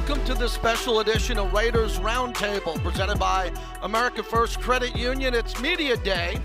welcome to this special edition of Raiders Roundtable, presented by America First Credit Union. It's Media Day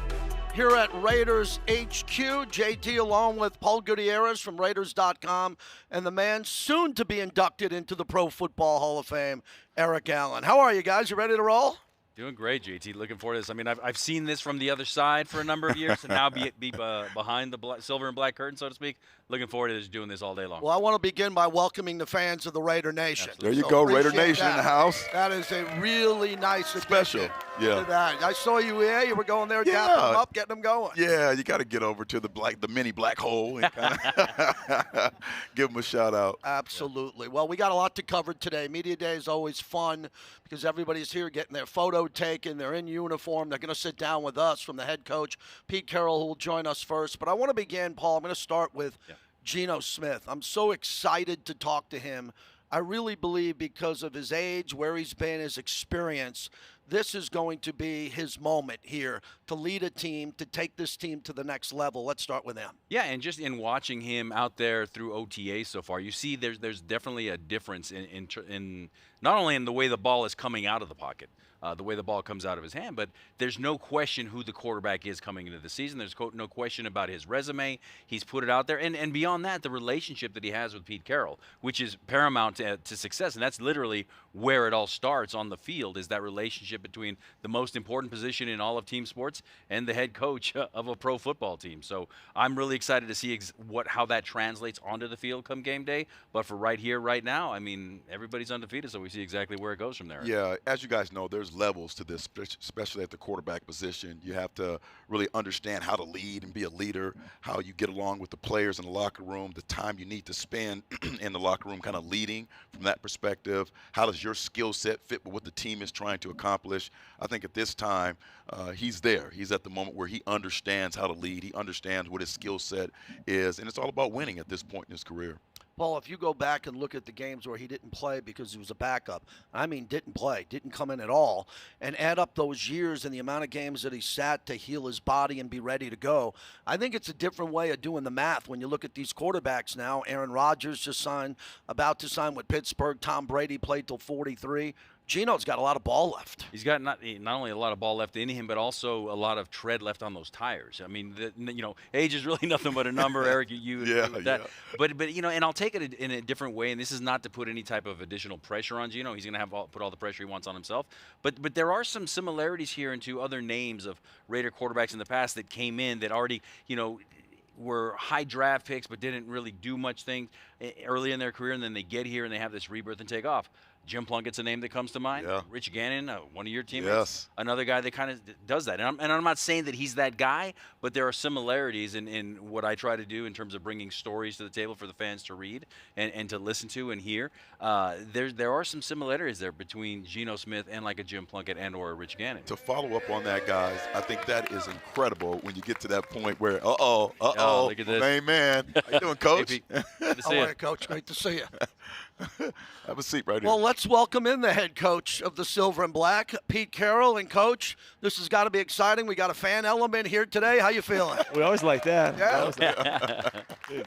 here at Raiders HQ. JT along with Paul Gutierrez from Raiders.com and the man soon to be inducted into the Pro Football Hall of Fame, Eric Allen. How are you guys? You ready to roll? Doing great, JT. Looking forward to this. I mean, I've seen this from the other side for a number of years, and now be behind the silver and black curtain, so to speak. Looking forward to just doing this all day long. Well, I want to begin by welcoming the fans of the Raider Nation. Absolutely. There you go, Raider Nation in the house. That is a really nice special. Yeah. To that. I saw you. Yeah, you were going there, tapping them up, getting them going. Yeah, you got to get over to the mini black hole and kind of give them a shout out. Absolutely. Well, we got a lot to cover today. Media Day is always fun because everybody's here getting their photo taken. They're in uniform. They're going to sit down with us from the head coach, Pete Carroll, who will join us first. But I want to begin, Paul. I'm going to start with Geno Smith. I'm so excited to talk to him. I really believe because of his age, where he's been, his experience, this is going to be his moment here to lead a team, to take this team to the next level. Let's start with him. Yeah, and just in watching him out there through OTA so far, you see there's definitely a difference in not only in the way the ball is coming out of the pocket, the way the ball comes out of his hand, but there's no question who the quarterback is coming into the season. There's no question about his resume. He's put it out there. And beyond that, the relationship that he has with Pete Carroll, which is paramount to success. And that's literally where it all starts on the field, is that relationship between the most important position in all of team sports and the head coach of a pro football team. So I'm really excited to see how that translates onto the field come game day. But for right here, right now, I mean, everybody's undefeated, so we see exactly where it goes from there. Yeah, as you guys know, there's levels to this, especially at the quarterback position. You have to really understand how to lead and be a leader, how you get along with the players in the locker room, the time you need to spend in the locker room kind of leading from that perspective. How does your skill set fit with what the team is trying to accomplish? I think at this time, he's there. He's at the moment where he understands how to lead. He understands what his skill set is, and it's all about winning at this point in his career. Paul, if you go back and look at the games where he didn't play because he was a backup, I mean didn't play, didn't come in at all, and add up those years and the amount of games that he sat to heal his body and be ready to go, I think it's a different way of doing the math when you look at these quarterbacks now. Aaron Rodgers just about to sign with Pittsburgh. Tom Brady played till 43. Geno's got a lot of ball left. He's got not only a lot of ball left in him, but also a lot of tread left on those tires. I mean, age is really nothing but a number, Eric. You agree with that. Yeah. But and I'll take it in a different way. And this is not to put any type of additional pressure on Geno. He's going to put all the pressure he wants on himself. But there are some similarities here into other names of Raider quarterbacks in the past that came in that already were high draft picks but didn't really do much thing early in their career, and then they get here and they have this rebirth and take off. Jim Plunkett's a name that comes to mind. Yeah. Rich Gannon, one of your teammates. Yes. Another guy that kind of does that. And I'm not saying that he's that guy, but there are similarities in what I try to do in terms of bringing stories to the table for the fans to read and to listen to and hear. There are some similarities there between Geno Smith and like a Jim Plunkett and or a Rich Gannon. To follow up on that, guys, I think that is incredible when you get to that point where, look at this. Main man. How you doing, Coach? Good to see you. Coach. Great to see you. Have a seat right here. Well, let's welcome in the head coach of the Silver and Black, Pete Carroll. And, Coach, this has got to be exciting. We got a fan element here today. How you feeling? We always like that. Yeah.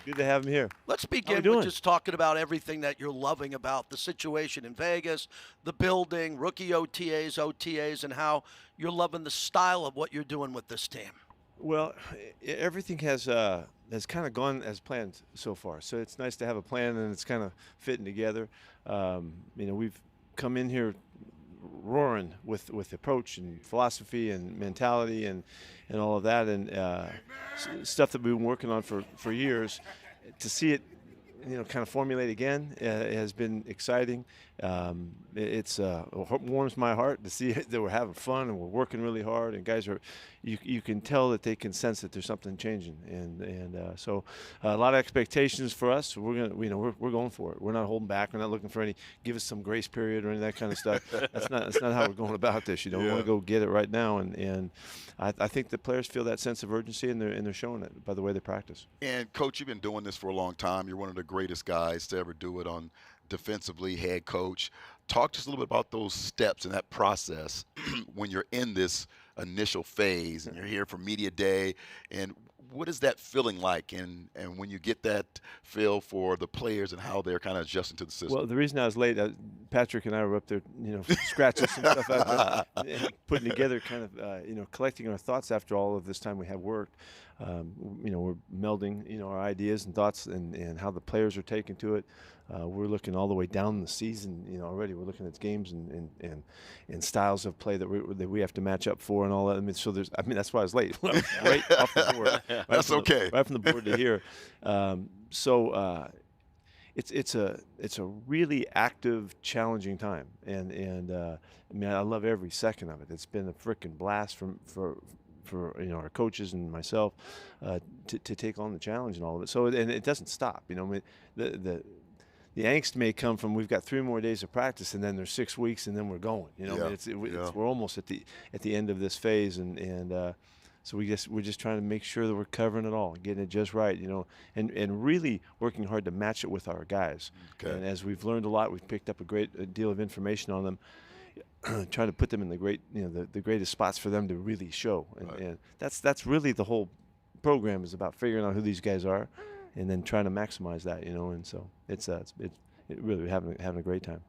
Good to have him here. Let's begin with just talking about everything that you're loving about the situation in Vegas, the building, rookie OTAs, and how you're loving the style of what you're doing with this team. Well, everything has kind of gone as planned so far. So it's nice to have a plan, and it's kind of fitting together. We've come in here roaring with approach and philosophy and mentality and all of that, and stuff that we've been working on for years. To see it, kind of formulate again has been exciting. It warms my heart to see that we're having fun and we're working really hard, and guys are, you can tell that they can sense that there's something changing, and so a lot of expectations for us. We're going for it. We're not holding back. We're not looking for give us some grace period or any of that kind of stuff. That's not how we're going about this. We want to go get it right now, and I think the players feel that sense of urgency, and they're showing it by the way they practice. And Coach, you've been doing this for a long time. You're one of the greatest guys to ever do it on defensively, head coach. Talk to us a little bit about those steps and that process when you're in this initial phase and you're here for media day. And what is that feeling like? And when you get that feel for the players and how they're kind of adjusting to the system. Well, the reason I was late, Patrick and I were up there, scratching some stuff out there, and putting together kind of, collecting our thoughts after all of this time we have worked. We're melding, our ideas and thoughts and how the players are taking to it. We're looking all the way down the season, already. We're looking at games and styles of play that we have to match up for and all that. That's why I was late. Right off the board. That's okay. Right from the board to here. It's a really active, challenging time, and I love every second of it. It's been a freaking blast for our coaches and myself to take on the challenge and all of it. So and it doesn't stop. The angst may come from we've got 3 more days of practice and then there's 6 weeks and then we're going. We're almost at the end of this phase and so we're just trying to make sure that we're covering it all, getting it just right, and really working hard to match it with our guys. Okay. And as we've learned a lot, we've picked up a great deal of information on them. Trying to put them in the greatest spots for them to really show, and that's really the whole program is about figuring out who these guys are, and then trying to maximize that, and so it's really having a great time.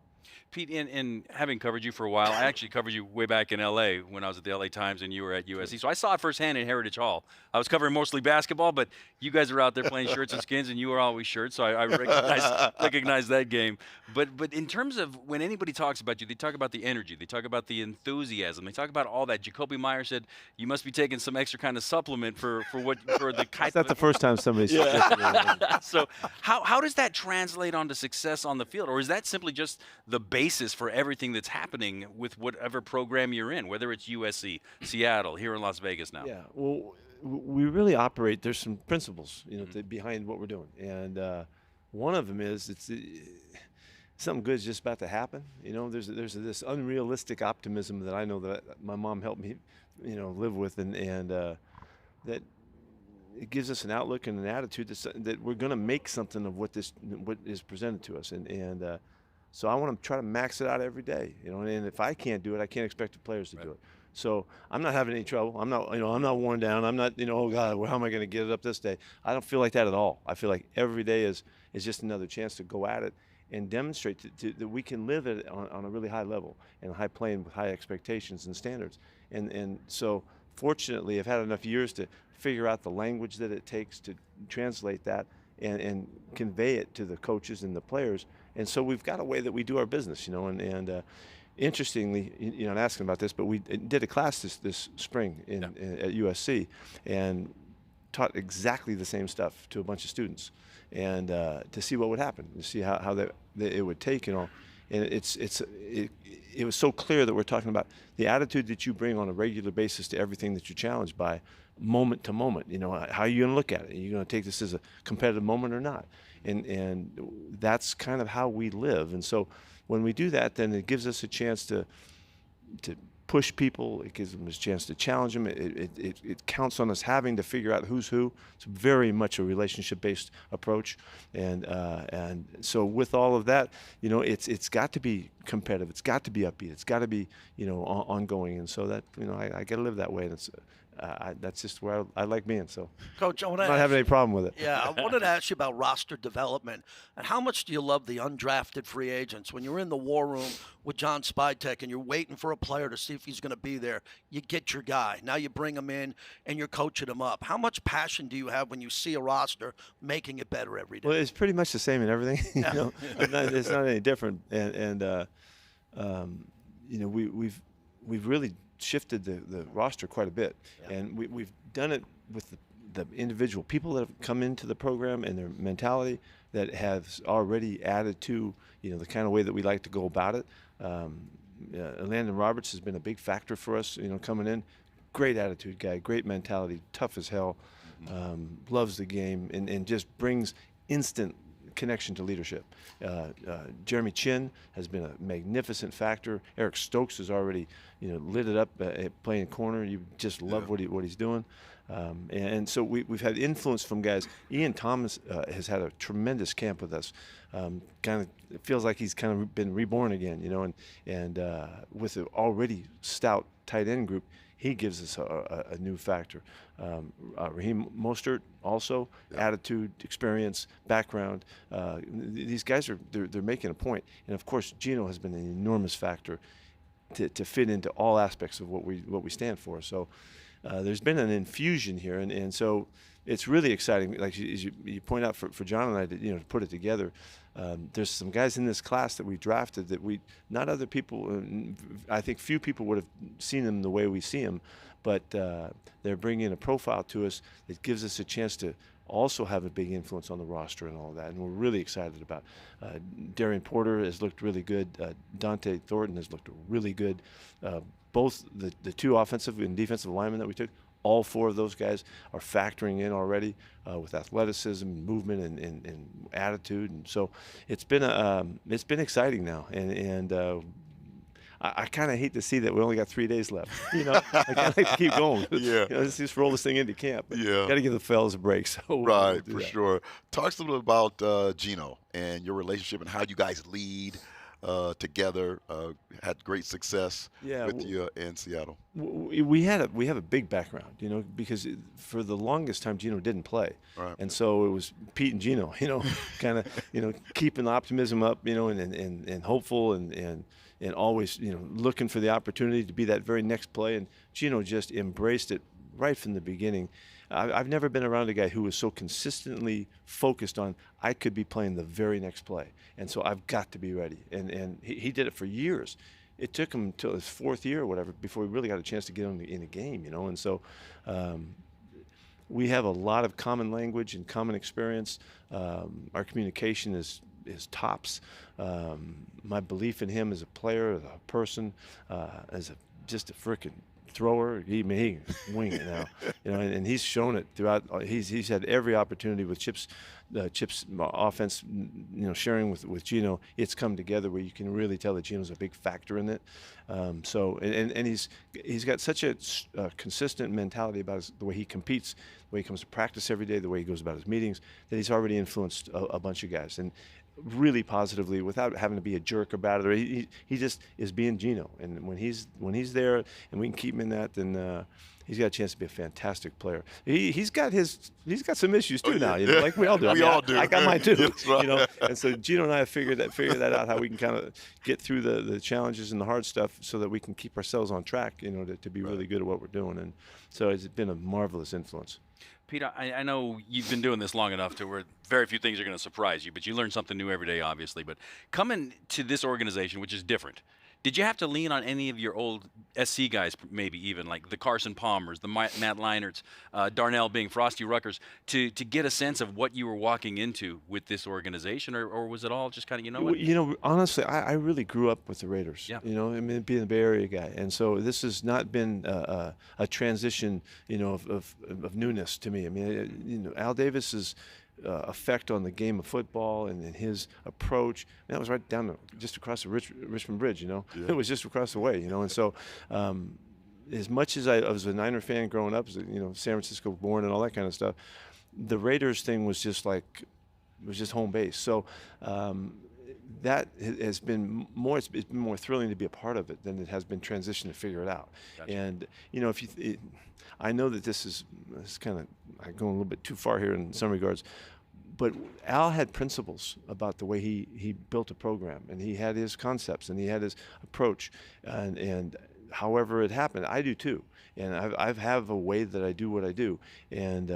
Pete, in having covered you for a while, I actually covered you way back in L.A. when I was at the L.A. Times and you were at USC. So I saw it firsthand in Heritage Hall. I was covering mostly basketball, but you guys were out there playing shirts and skins, and you were always shirts, so I recognize that game. But in terms of when anybody talks about you, they talk about the energy, they talk about the enthusiasm, they talk about all that. Jacoby Meyer said you must be taking some extra kind of supplement for the kite. It's not the first time somebody's suggested it. So how does that translate onto success on the field, or is that simply just the basis for everything that's happening with whatever program you're in, whether it's USC, Seattle, here in Las Vegas now? Yeah, well, we really operate. There's some principles, behind what we're doing, and one of them is something good is just about to happen. There's this unrealistic optimism that I know that my mom helped me, live with, and that it gives us an outlook and an attitude that we're going to make something of what is presented to us, and so I want to try to max it out every day, and if I can't do it, I can't expect the players to do it. So I'm not having any trouble. I'm not worn down. I'm not, oh God, how am I going to get it up this day? I don't feel like that at all. I feel like every day is just another chance to go at it and demonstrate that we can live it on a really high level and a high plane with high expectations and standards. And so fortunately, I've had enough years to figure out the language that it takes to translate that and convey it to the coaches and the players. And so we've got a way that we do our business, and interestingly, I'm asking about this, but we did a class this spring at USC and taught exactly the same stuff to a bunch of students, and to see what would happen, to see how it would take, And it was so clear that we're talking about the attitude that you bring on a regular basis to everything that you're challenged by, moment to moment. How are you going to look at it? Are you going to take this as a competitive moment or not? And that's kind of how we live. And so when we do that, then it gives us a chance to push people. It gives them a chance to challenge them. It counts on us having to figure out who's who. It's very much a relationship-based approach, and so with all of that, it's got to be competitive. It's got to be upbeat. It's got to be ongoing. And so that I got to live that way. And that's just where I like being. So, Coach, I'm not having any problem with it. Yeah, I wanted to ask you about roster development and how much do you love the undrafted free agents? When you're in the war room with John Spytek and you're waiting for a player to see if he's going to be there, you get your guy. Now you bring him in and you're coaching him up. How much passion do you have when you see a roster making it better every day? Well, it's pretty much the same in everything. It's not any different. We've really shifted the roster quite a bit, and we've done it with the individual people that have come into the program and their mentality that has already added to the kind of way that we like to go about it. Landon Roberts has been a big factor for us, coming in. Great attitude guy, great mentality, tough as hell, loves the game, and just brings instant connection to leadership. Jeremy Chinn has been a magnificent factor. Eric Stokes has already, lit it up playing corner. You just love what he's doing. And so we've had influence from guys. Ian Thomas has had a tremendous camp with us. It feels like he's kind of been reborn again, and with an already stout tight end group, he gives us a new factor. Raheem Mostert also, attitude, experience, background. These guys they're making a point. And of course, Geno has been an enormous factor to fit into all aspects of what we stand for. So there's been an infusion here, and so it's really exciting. Like you point out for John and I to put it together. There's some guys in this class that we drafted that not other people. I think few people would have seen them the way we see them, but they're bringing a profile to us that gives us a chance to also have a big influence on the roster and all of that, and we're really excited about. Darien Porter has looked really good. Dont'e Thornton has looked really good. Both the two offensive and defensive linemen that we took, all four of those guys are factoring in already with athleticism, movement, and attitude, and so it's been exciting now, and I kind of hate to see that we only got 3 days left. I kind of like to keep going. Yeah. Let's just roll this thing into camp. Yeah. Got to give the fellas a break. So Right, we'll for that. sure. Talk to us a little about Geno and your relationship and how you guys lead together. Had great success with you in Seattle. We have a big background, because for the longest time Geno didn't play, Right. and so it was Pete and Geno, kind of, keeping the optimism up, and hopeful and always, looking for the opportunity to be that very next play. And Geno just embraced it right from the beginning. I've never been around a guy who was so consistently focused on, I could be playing the very next play, and so I've got to be ready. And he did it for years. It took him till his fourth year or whatever before he really got a chance to get in a game, And so we have a lot of common language and common experience. Our communication is tops. My belief in him as a player, as a person, just a freaking thrower. He can wing it now, and he's shown it throughout. He's had every opportunity with Chip's offense, sharing with Geno. It's come together where you can really tell that Geno's a big factor in it. So he's got such a consistent mentality about the way he competes, the way he comes to practice every day, the way he goes about his meetings, that he's already influenced a bunch of guys, and really positively, without having to be a jerk about it. Or he just is being Geno, and when he's there and we can keep him in that, then he's got a chance to be a fantastic player. He's got some issues too now, like we all do. All do. I got mine too, That's right. And so Geno and I have figured that out, how we can kind of get through the challenges and the hard stuff, so that we can keep ourselves on track, to be really good at what we're doing. And so it's been a marvelous influence. Peter, I know you've been doing this long enough to where very few things are going to surprise you, but you learn something new every day, obviously. But coming to this organization, which is different, did you have to lean on any of your old SC guys, maybe even like the Carson Palmers, the Matt Leinerts, Darnell being Frosty Ruckers, to get a sense of what you were walking into with this organization, or was it all just kind of, honestly, I really grew up with the Raiders. Yeah. Being a Bay Area guy, and so this has not been a transition, of newness to me. Al Davis's effect on the game of football and his approach, that was right down just across the Richmond Bridge. It was just across the way. And so as much as I was a Niner fan growing up, San Francisco born and all that kind of stuff, the Raiders thing was just home base. So that has been more. It's been more thrilling to be a part of it than it has been transition to figure it out. Gotcha. And I know that this is kind of, I'm going a little bit too far here in some regards, but Al had principles about the way he built a program, and he had his concepts, and he had his approach, and however it happened, I do too, and I have a way that I do what I do, and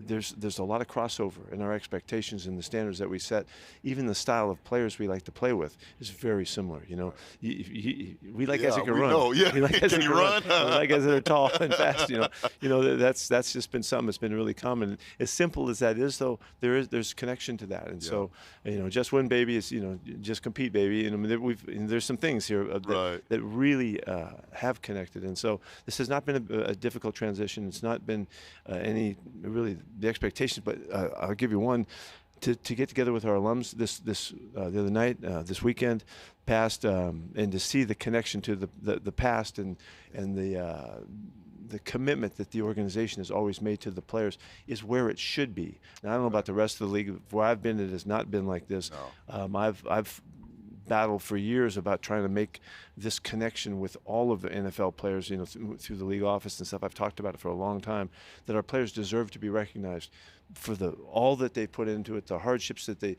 there's a lot of crossover in our expectations and the standards that we set. Even the style of players we like to play with is very similar. We like guys that can run. Know. Yeah. We like guys Can that he can run? We like guys that are tall and fast. That's just been something that's been really common. As simple as that is, though, there's connection to that. And so, just win, baby, is just compete, baby. And there's some things here that really have connected. And so this has not been a difficult transition. It's not been any really the expectations, but I'll give you one. To get together with our alums the other night, this weekend past, and to see the connection to the past and the commitment that the organization has always made to the players is where it should be. Now, I don't know about the rest of the league. Where I've been, it has not been like this. No. I've battle for years about trying to make this connection with all of the NFL players, through the league office and stuff. I've talked about it for a long time, that our players deserve to be recognized for all that they put into it, the hardships that they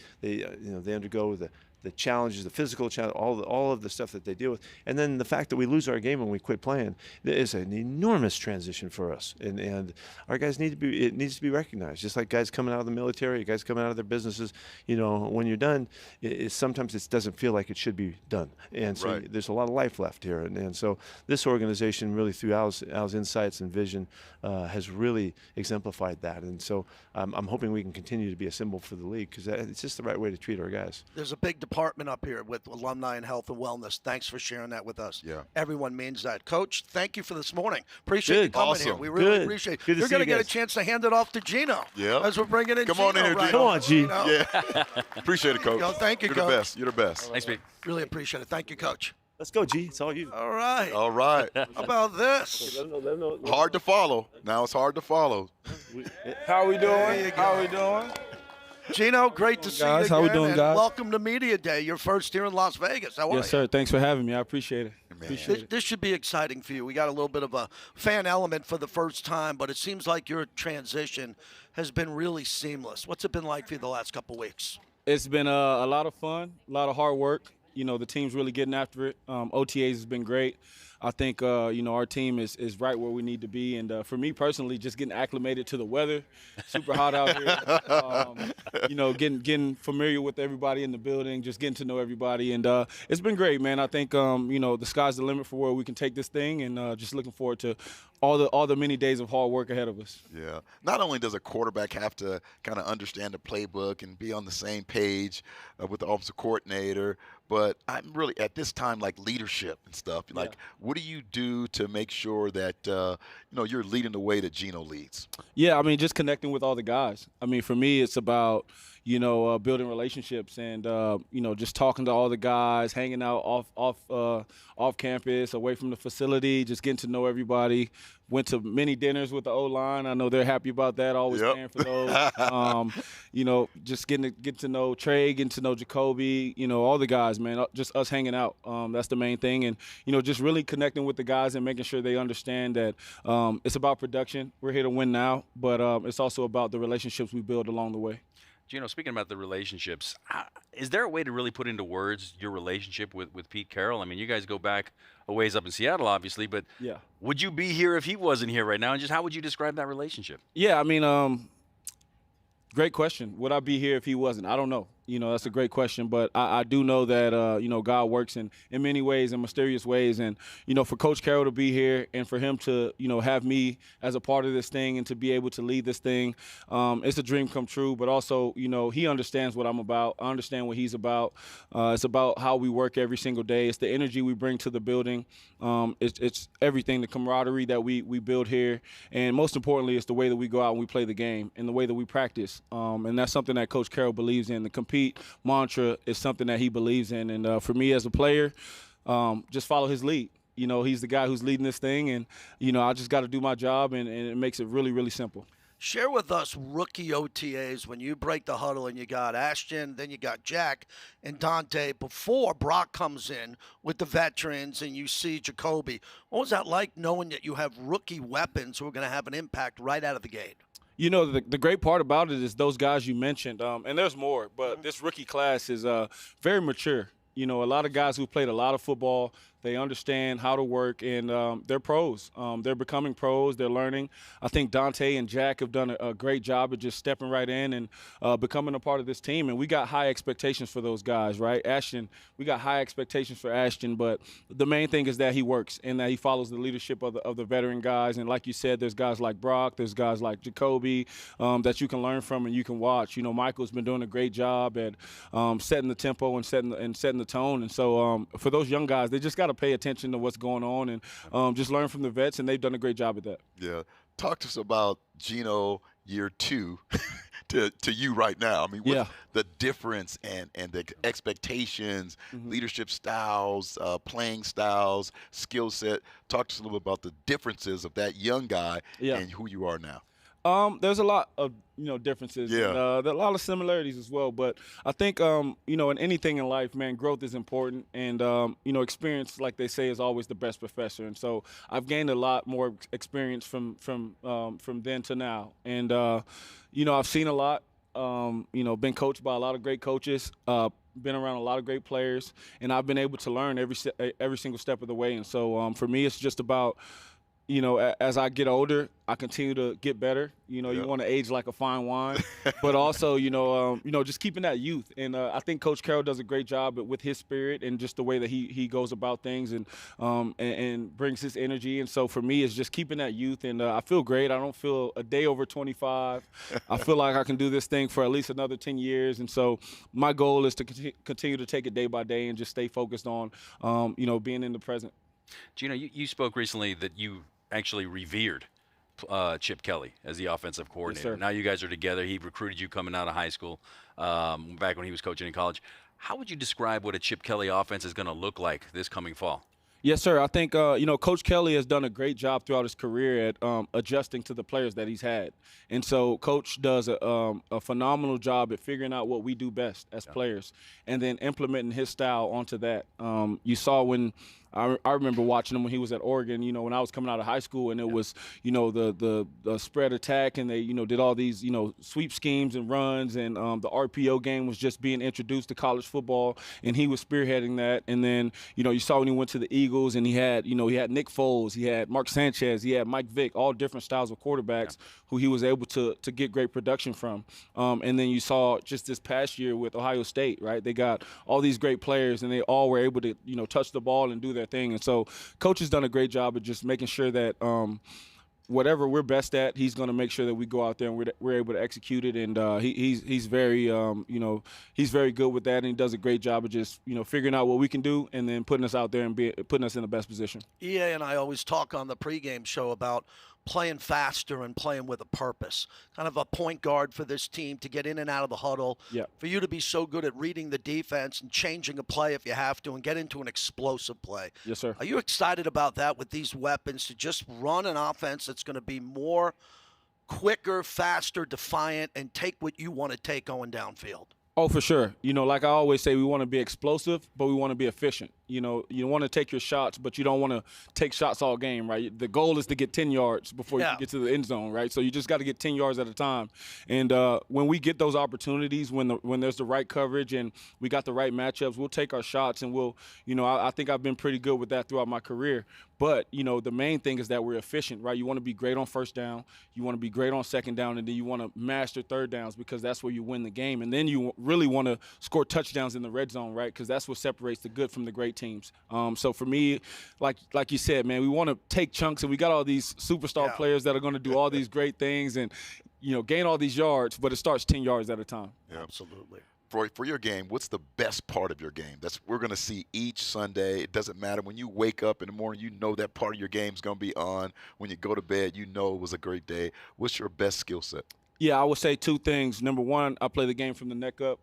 undergo, the challenges, the physical challenge, all of the stuff that they deal with. And then the fact that we lose our game when we quit playing is an enormous transition for us. And our guys it needs to be recognized. Just like guys coming out of the military, guys coming out of their businesses, when you're done, sometimes it doesn't feel like it should be done. And so there's a lot of life left here. And so this organization really, through Al's insights and vision, has really exemplified that. And so I'm hoping we can continue to be a symbol for the league, because it's just the right way to treat our guys. There's a big department up here with alumni and health and wellness. Thanks for sharing that with us. Yeah. Everyone means that. Coach, thank you for this morning. Appreciate you coming here. We really appreciate it. Good to You're see going to you get a guys. chance to hand it off to Geno. Yeah. As we're bringing in Come Geno on in here, right Geno. Come on, G. Yeah. Appreciate it, Coach. Thank you, You're Coach. the best. You're the best. Thanks, Pete. Really appreciate it. Thank you, Coach. Let's go, G. It's all you. All right. All right. How about this? Hard to follow. Now it's hard to follow. How we There you doing? go. How we doing? Geno, great to see you Guys, again. how we doing, and guys? welcome to Media Day, your first here in Las Vegas. How are you? Yes, sir. Thanks for having me. I appreciate it. This should be exciting for you. We got a little bit of a fan element for the first time, but it seems like your transition has been really seamless. What's it been like for you the last couple weeks? It's been a lot of fun, a lot of hard work. The team's really getting after it. OTAs has been great. I think, our team is right where we need to be. And for me personally, just getting acclimated to the weather, super hot out here, getting familiar with everybody in the building, just getting to know everybody. And it's been great, man. I think, the sky's the limit for where we can take this thing, and just looking forward to all the many days of hard work ahead of us. Yeah. Not only does a quarterback have to kind of understand the playbook and be on the same page with the offensive coordinator, but I'm really at this time like leadership and stuff. Like, what do you do to make sure that you're leading the way that Geno leads? Yeah, just connecting with all the guys. For me, it's about building relationships and just talking to all the guys, hanging out off campus, away from the facility, just getting to know everybody. Went to many dinners with the O-line. I know they're happy about that. Always paying for those. Just getting to know Tre, getting to know Jacoby. All the guys, man. Just us hanging out. That's the main thing, and just really connecting with the guys and making sure they understand that it's about production. We're here to win now, but it's also about the relationships we build along the way. Geno, speaking about the relationships, is there a way to really put into words your relationship with Pete Carroll? You guys go back a ways up in Seattle, obviously, but would you be here if he wasn't here right now? And just how would you describe that relationship? Yeah, great question. Would I be here if he wasn't? I don't know. That's a great question, but I do know that, God works in many ways, in mysterious ways. And, for Coach Carroll to be here and for him to, have me as a part of this thing and to be able to lead this thing, it's a dream come true. But also, he understands what I'm about. I understand what he's about. It's about how we work every single day. It's the energy we bring to the building. It's everything, the camaraderie that we build here. And most importantly, it's the way that we go out and we play the game and the way that we practice. And that's something that Coach Carroll believes in. The compete mantra is something that he believes in. And for me as a player, just follow his lead. He's the guy who's leading this thing. And, I just got to do my job, and it makes it really, really simple. Share with us rookie OTAs when you break the huddle and you got Ashton, then you got Jack and Dont'e before Brock comes in with the veterans and you see Jacoby. What was that like knowing that you have rookie weapons who are going to have an impact right out of the gate? The great part about it is those guys you mentioned, and there's more, but this rookie class is very mature. A lot of guys who played a lot of football, they understand how to work, and they're pros. They're becoming pros. They're learning. I think Dont'e and Jack have done a great job of just stepping right in and becoming a part of this team. And we got high expectations for those guys, right? Ashton, we got high expectations for Ashton, but the main thing is that he works and that he follows the leadership of the veteran guys. And like you said, there's guys like Brock, there's guys like Jacoby that you can learn from and you can watch. Michael's been doing a great job at setting the tempo and setting the tone. And so for those young guys, they just got to pay attention to what's going on and just learn from the vets, and they've done a great job at that. Yeah. Talk to us about Geno year 2 to you right now. What's the difference and the expectations, leadership styles, playing styles, skill set? Talk to us a little bit about the differences of that young guy and who you are now. There's a lot of differences. Yeah. And, there are a lot of similarities as well. But I think in anything in life, man, growth is important, and experience, like they say, is always the best professor. And so I've gained a lot more experience from then to now, and I've seen a lot. Been coached by a lot of great coaches. Been around a lot of great players, and I've been able to learn every single step of the way. And so for me, it's just about as I get older, I continue to get better. You want to age like a fine wine, but also, just keeping that youth. And I think Coach Carroll does a great job with his spirit and just the way that he goes about things and brings his energy. And so for me, it's just keeping that youth. And I feel great. I don't feel a day over 25. I feel like I can do this thing for at least another 10 years. And so my goal is to continue to take it day by day and just stay focused on, being in the present. Geno, you spoke recently that you actually revered Chip Kelly as the offensive coordinator. Yes, sir. Now you guys are together. He recruited you coming out of high school, back when he was coaching in college. How would you describe what a Chip Kelly offense is going to look like this coming fall? Yes, sir. I think, Coach Kelly has done a great job throughout his career at adjusting to the players that he's had. And so Coach does a phenomenal job at figuring out what we do best as players and then implementing his style onto that. You saw when I remember watching him when he was at Oregon, when I was coming out of high school, and it was, the spread attack, and they, did all these, sweep schemes and runs, and the RPO game was just being introduced to college football, and he was spearheading that. And then, you saw when he went to the Eagles, and he had Nick Foles, he had Mark Sanchez, he had Mike Vick, all different styles of quarterbacks who he was able to get great production from. And then you saw just this past year with Ohio State, right? They got all these great players, and they all were able to, touch the ball and do their thing. And so Coach has done a great job of just making sure that whatever we're best at, he's going to make sure that we go out there and we're able to execute it. And he's very he's very good with that, and he does a great job of just figuring out what we can do and then putting us out there and putting us in the best position. EA and I always talk on the pregame show about playing faster and playing with a purpose, kind of a point guard for this team to get in and out of the huddle, for you to be so good at reading the defense and changing a play if you have to and get into an explosive play. Yes, sir. Are you excited about that with these weapons, to just run an offense that's going to be more quicker, faster, defiant, and take what you want to take going downfield? Oh, for sure. Like I always say, we want to be explosive, but we want to be efficient. You want to take your shots, but you don't want to take shots all game, right? The goal is to get 10 yards before you get to the end zone, right? So you just got to get 10 yards at a time. And when we get those opportunities, when there's the right coverage and we got the right matchups, we'll take our shots, and we'll, I think I've been pretty good with that throughout my career. But, the main thing is that we're efficient, right? You want to be great on first down, you want to be great on second down, and then you want to master third downs, because that's where you win the game. And then you really want to score touchdowns in the red zone, right? Because that's what separates the good from the great teams. So for me, like you said, man, we want to take chunks, and we got all these superstar players that are going to do all these great things and, gain all these yards, but it starts 10 yards at a time. Yeah. Absolutely. For your game, what's the best part of your game? We're going to see each Sunday. It doesn't matter. When you wake up in the morning, that part of your game is going to be on. When you go to bed, it was a great day. What's your best skill set? Yeah, I would say two things. Number one, I play the game from the neck up.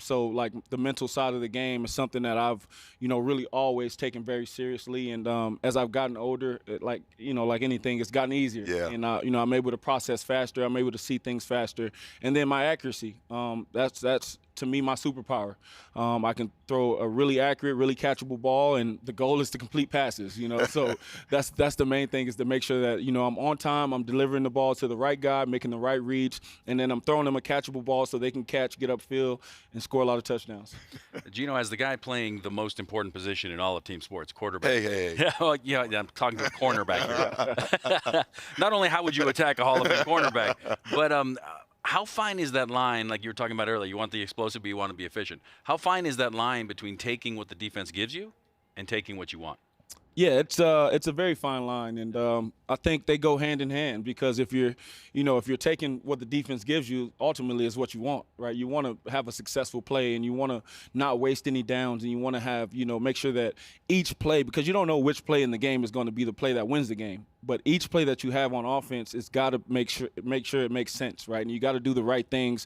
So like the mental side of the game is something that I've, really always taken very seriously. And as I've gotten older, like anything, it's gotten easier. Yeah. And, I'm able to process faster. I'm able to see things faster. And then my accuracy, that's to me my superpower. I can throw a really accurate, really catchable ball, and the goal is to complete passes, So that's the main thing, is to make sure that, I'm on time, I'm delivering the ball to the right guy, making the right reach, and then I'm throwing them a catchable ball so they can catch, get upfield, and score a lot of touchdowns. Geno, as the guy playing the most important position in all of team sports, quarterback. Hey. Yeah, I'm talking to a cornerback here. Not only how would you attack a Hall of Fame cornerback, but how fine is that line, like you were talking about earlier? You want the explosive, but you want to be efficient. How fine is that line between taking what the defense gives you and taking what you want? Yeah, it's a very fine line, and I think they go hand in hand, because if you're taking what the defense gives you, ultimately is what you want, right? You want to have a successful play, and you want to not waste any downs, and you want to have, make sure that each play, because you don't know which play in the game is going to be the play that wins the game, but each play that you have on offense, it's got to make sure it makes sense, right? And you got to do the right things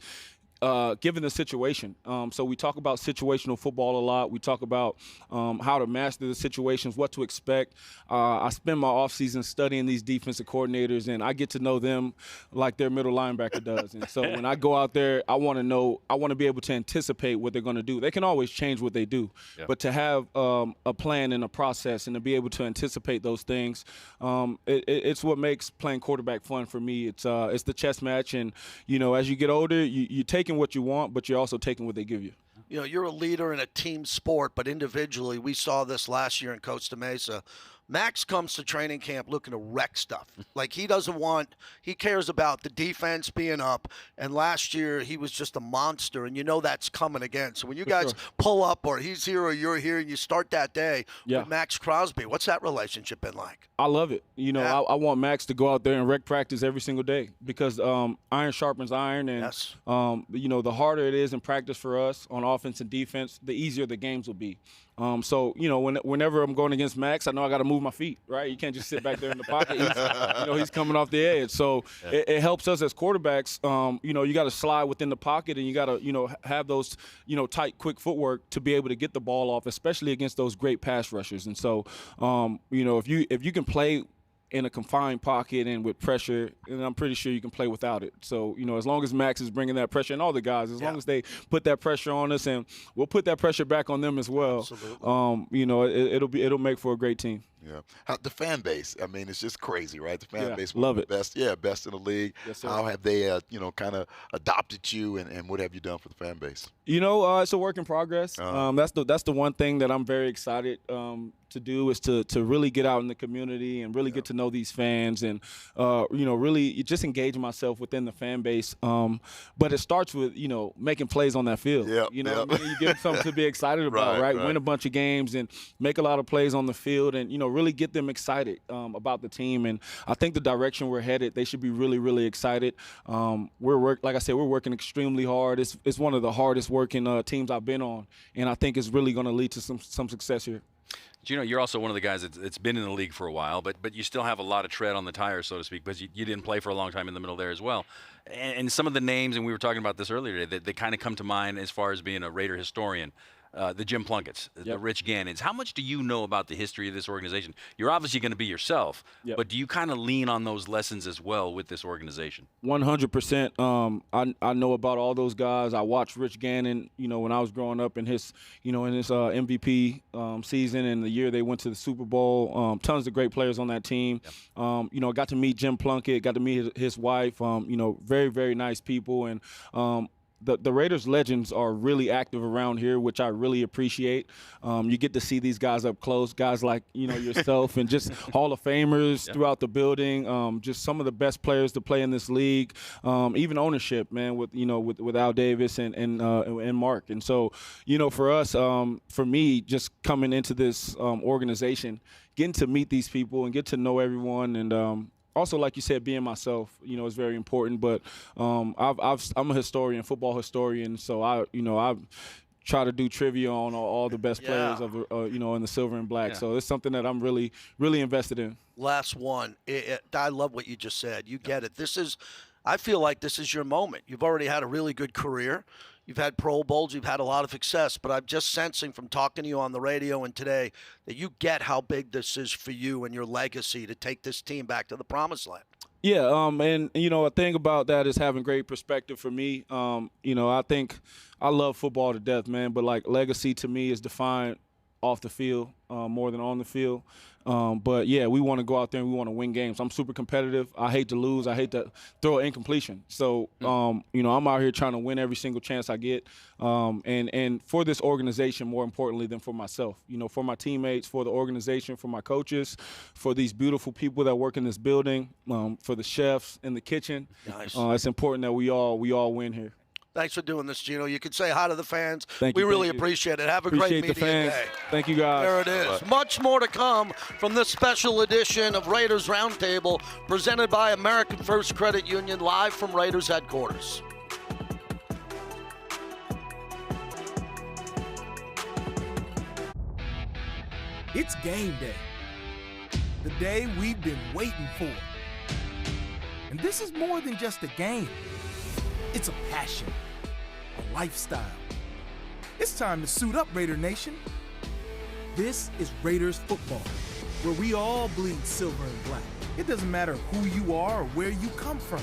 given the situation. So we talk about situational football a lot. We talk about how to master the situations, what to expect. I spend my offseason studying these defensive coordinators, and I get to know them like their middle linebacker does. And so when I go out there, I want to be able to anticipate what they're going to do. They can always change what they do, but to have a plan and a process and to be able to anticipate those things, it's what makes playing quarterback fun for me. It's the chess match, and as you get older, you're taking what you want, but you're also taking what they give you. You're a leader in a team sport, but individually, we saw this last year in Costa Mesa. Maxx comes to training camp looking to wreck stuff. Like, he cares about the defense being up, and last year he was just a monster, and that's coming again. So when you guys pull up, or he's here or you're here, and you start that day with Maxx Crosby, what's that relationship been like? I love it. I want Maxx to go out there and wreck practice every single day because iron sharpens iron, and the harder it is in practice for us on offense and defense, the easier the games will be. So whenever I'm going against Maxx, I know I got to move my feet, right? You can't just sit back there in the pocket. He's coming off the edge. So it helps us as quarterbacks. You got to slide within the pocket, and you got to have those tight, quick footwork to be able to get the ball off, especially against those great pass rushers. And so if you can play in a confined pocket and with pressure, and I'm pretty sure you can play without it. So, as long as Maxx is bringing that pressure, and all the guys, as long as they put that pressure on us, and we'll put that pressure back on them as well. Absolutely. It'll make for a great team. Yeah. The fan base, I mean, it's just crazy, right? The fan base, love it. Best in the league. Yes, sir. How have they, kind of adopted you, and what have you done for the fan base? It's a work in progress. That's the one thing that I'm very excited to do is to really get out in the community and really get to know these fans and really just engage myself within the fan base. But it starts with making plays on that field. You give them something to be excited about, right? Win a bunch of games and make a lot of plays on the field, and really get them excited about the team. And I think the direction we're headed, they should be really, really excited. Like I said, we're working extremely hard. It's one of the hardest working teams I've been on, and I think it's really going to lead to some success here. You're also one of the guys that's been in the league for a while, but you still have a lot of tread on the tires, so to speak, because you didn't play for a long time in the middle there as well. And some of the names, and we were talking about this earlier today, that they kind of come to mind as far as being a Raider historian. The Jim Plunkett's, the Rich Gannons. How much do you know about the history of this organization? You're obviously going to be yourself, but do you kind of lean on those lessons as well with this organization? 100%. I know about all those guys. I watched Rich Gannon, when I was growing up in his MVP season and the year they went to the Super Bowl. Tons of great players on that team. I got to meet Jim Plunkett, got to meet his wife. Very, very nice people. And the Raiders legends are really active around here, which I really appreciate. You get to see these guys up close, guys like yourself, and just Hall of Famers throughout the building. Just some of the best players to play in this league. Even ownership, man, with Al Davis and Mark. And so, for us, for me, just coming into this organization, getting to meet these people and get to know everyone, and also, like you said, being myself, is very important. But I'm a historian, football historian, so I try to do trivia on all the best players of in the silver and black. So it's something that I'm really, really invested in. Last one. I love what you just said. You get it. I feel like this is your moment. You've already had a really good career. You've had Pro Bowls. You've had a lot of success. But I'm just sensing from talking to you on the radio and today that you get how big this is for you and your legacy to take this team back to the promised land. Yeah, and a thing about that is having great perspective for me. I think I love football to death, man. But like legacy to me is defined off the field more than on the field. But yeah, we want to go out there and we want to win games. I'm super competitive. I hate to lose. I hate to throw an incompletion. So, I'm out here trying to win every single chance I get. And for this organization, more importantly than for myself, for my teammates, for the organization, for my coaches, for these beautiful people that work in this building, for the chefs in the kitchen. Nice. It's important that we all win here. Thanks for doing this, Geno. You can say hi to the fans. Thank you. We really appreciate it. Have a great media day. Thank you, guys. There it is. Much more to come from this special edition of Raiders Roundtable, presented by American First Credit Union, live from Raiders headquarters. It's game day. The day we've been waiting for. And this is more than just a game. It's a passion. lifestyle. It's time to suit up, Raider Nation. This is Raiders football, where we all bleed silver and black. It doesn't matter who you are or where you come from.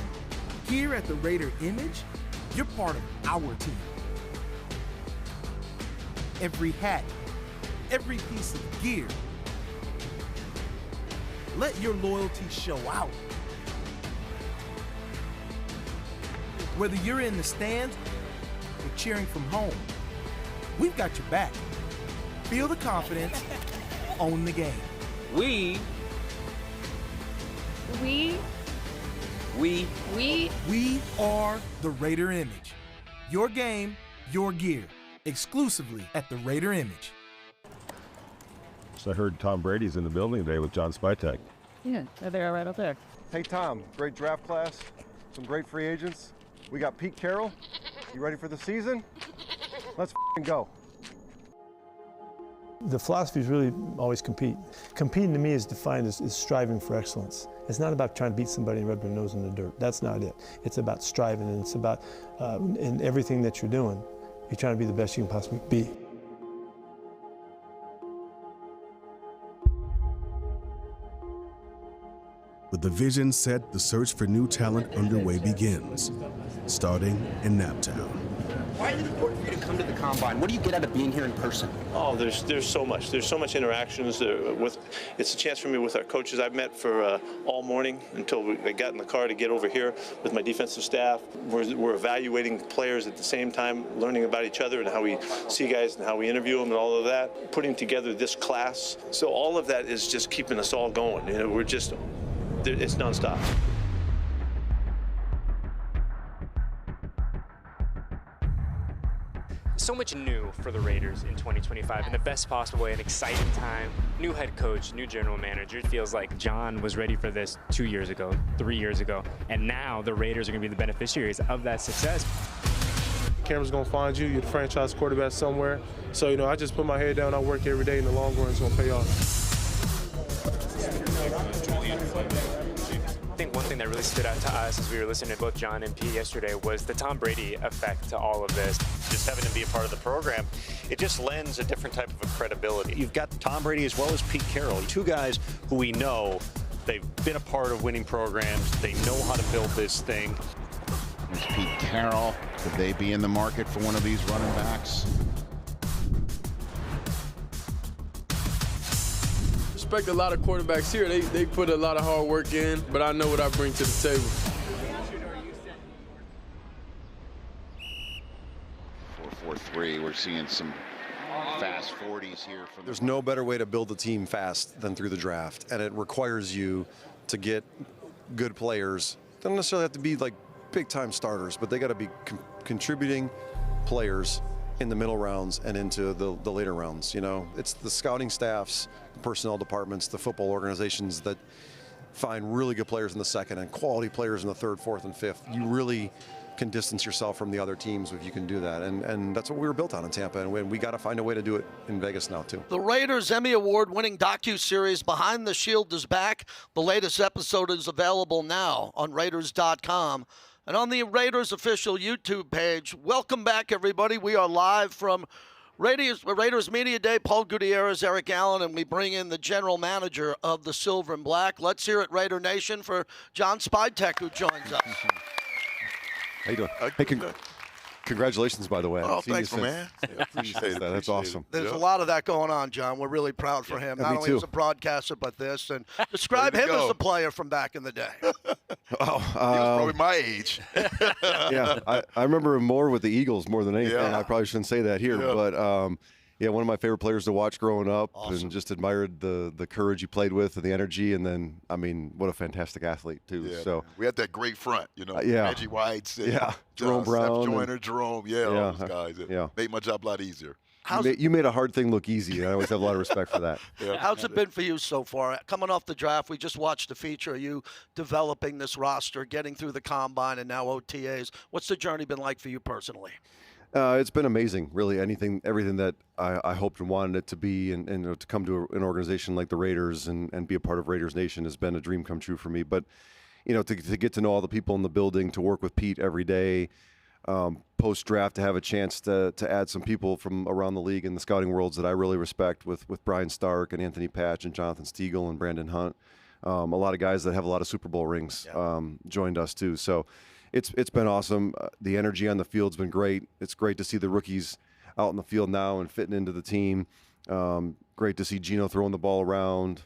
Here at the Raider Image, you're part of our team. Every hat, every piece of gear. Let your loyalty show out. Whether you're in the stands or cheering from home, we've got your back. Feel the confidence, own the game. We are the Raider Image. Your game, your gear. Exclusively at the Raider Image. So I heard Tom Brady's in the building today with John Spytek. Yeah, they are right up there. Hey Tom, great draft class, some great free agents. We got Pete Carroll. You ready for the season? Let's go. The philosophy is really always compete. Competing to me is defined as striving for excellence. It's not about trying to beat somebody and rub their nose in the dirt. That's not it. It's about striving, and it's about in everything that you're doing, you're trying to be the best you can possibly be. With the vision set, the search for new talent underway begins, starting in Naptown. Why is it important for you to come to the Combine? What do you get out of being here in person? Oh, there's so much. There's so much interactions. It's a chance for me with our coaches. I've met for all morning until I got in the car to get over here with my defensive staff. We're evaluating players at the same time, learning about each other and how we see guys and how we interview them and all of that. Putting together this class. So all of that is just keeping us all going. You know, it's nonstop. So much new for the Raiders in 2025 in the best possible way, an exciting time. New head coach, new general manager. It feels like John was ready for this 2 years ago, 3 years ago, and now the Raiders are going to be the beneficiaries of that success. Camera's going to find you. You're the franchise quarterback somewhere. So, I just put my head down. I work every day, and the long run is going to pay off. I think one thing that really stood out to us as we were listening to both John and Pete yesterday was the Tom Brady effect to all of this. Just having to be a part of the program, it just lends a different type of a credibility. You've got Tom Brady as well as Pete Carroll, two guys who we know they've been a part of winning programs. They know how to build this thing. There's Pete Carroll. Could they be in the market for one of these running backs? Respect a lot of quarterbacks here. They put a lot of hard work in, but I know what I bring to the table. 4-4-3. We're seeing some fast 40s here. There's no better way to build a team fast than through the draft, and it requires you to get good players. They don't necessarily have to be like big-time starters, but they got to be contributing players in the middle rounds and into the later rounds. It's the scouting staffs, the personnel departments, the football organizations that find really good players in the second and quality players in the third, fourth, and fifth. You really can distance yourself from the other teams if you can do that. And that's what we were built on in Tampa, and we got to find a way to do it in Vegas now, too. The Raiders Emmy Award-winning docuseries Behind the Shield is back. The latest episode is available now on Raiders.com. And on the Raiders official YouTube page. Welcome back, everybody. We are live from Raiders Media Day. Paul Gutierrez, Eric Allen, and we bring in the general manager of the Silver and Black. Let's hear it, Raider Nation, for John Spytek, who joins us. How you doing? Hey, congratulations, by the way. Oh, thanks, man. Yeah, appreciate that. That's awesome. There's a lot of that going on, John. We're really proud for him. Not only as a broadcaster, but this. And describe him as a player from back in the day. He was probably my age. Yeah, I remember him more with the Eagles more than anything. Yeah. I probably shouldn't say that here, but one of my favorite players to watch growing up, and just admired the courage he played with and the energy, and then, what a fantastic athlete, too. Yeah, so man. We had that great front, Reggie White, Jerome Brown, Steph Joyner, Jerome, all those guys. It made my job a lot easier. You made a hard thing look easy, and I always have a lot of respect for that. How's it been for you so far? Coming off the draft, we just watched the feature of you developing this roster, getting through the Combine, and now OTAs. What's the journey been like for you personally? It's been amazing, really. Everything that I hoped and wanted it to be, and to come to an organization like the Raiders and be a part of Raiders Nation has been a dream come true for me. But to get to know all the people in the building, to work with Pete every day, post-draft to have a chance to add some people from around the league in the scouting worlds that I really respect with Brian Stark and Anthony Patch and Jonathan Stiegel and Brandon Hunt. A lot of guys that have a lot of Super Bowl rings joined us too. So it's been awesome. The energy on the field's been great. It's great to see the rookies out in the field now and fitting into the team. Great to see Geno throwing the ball around.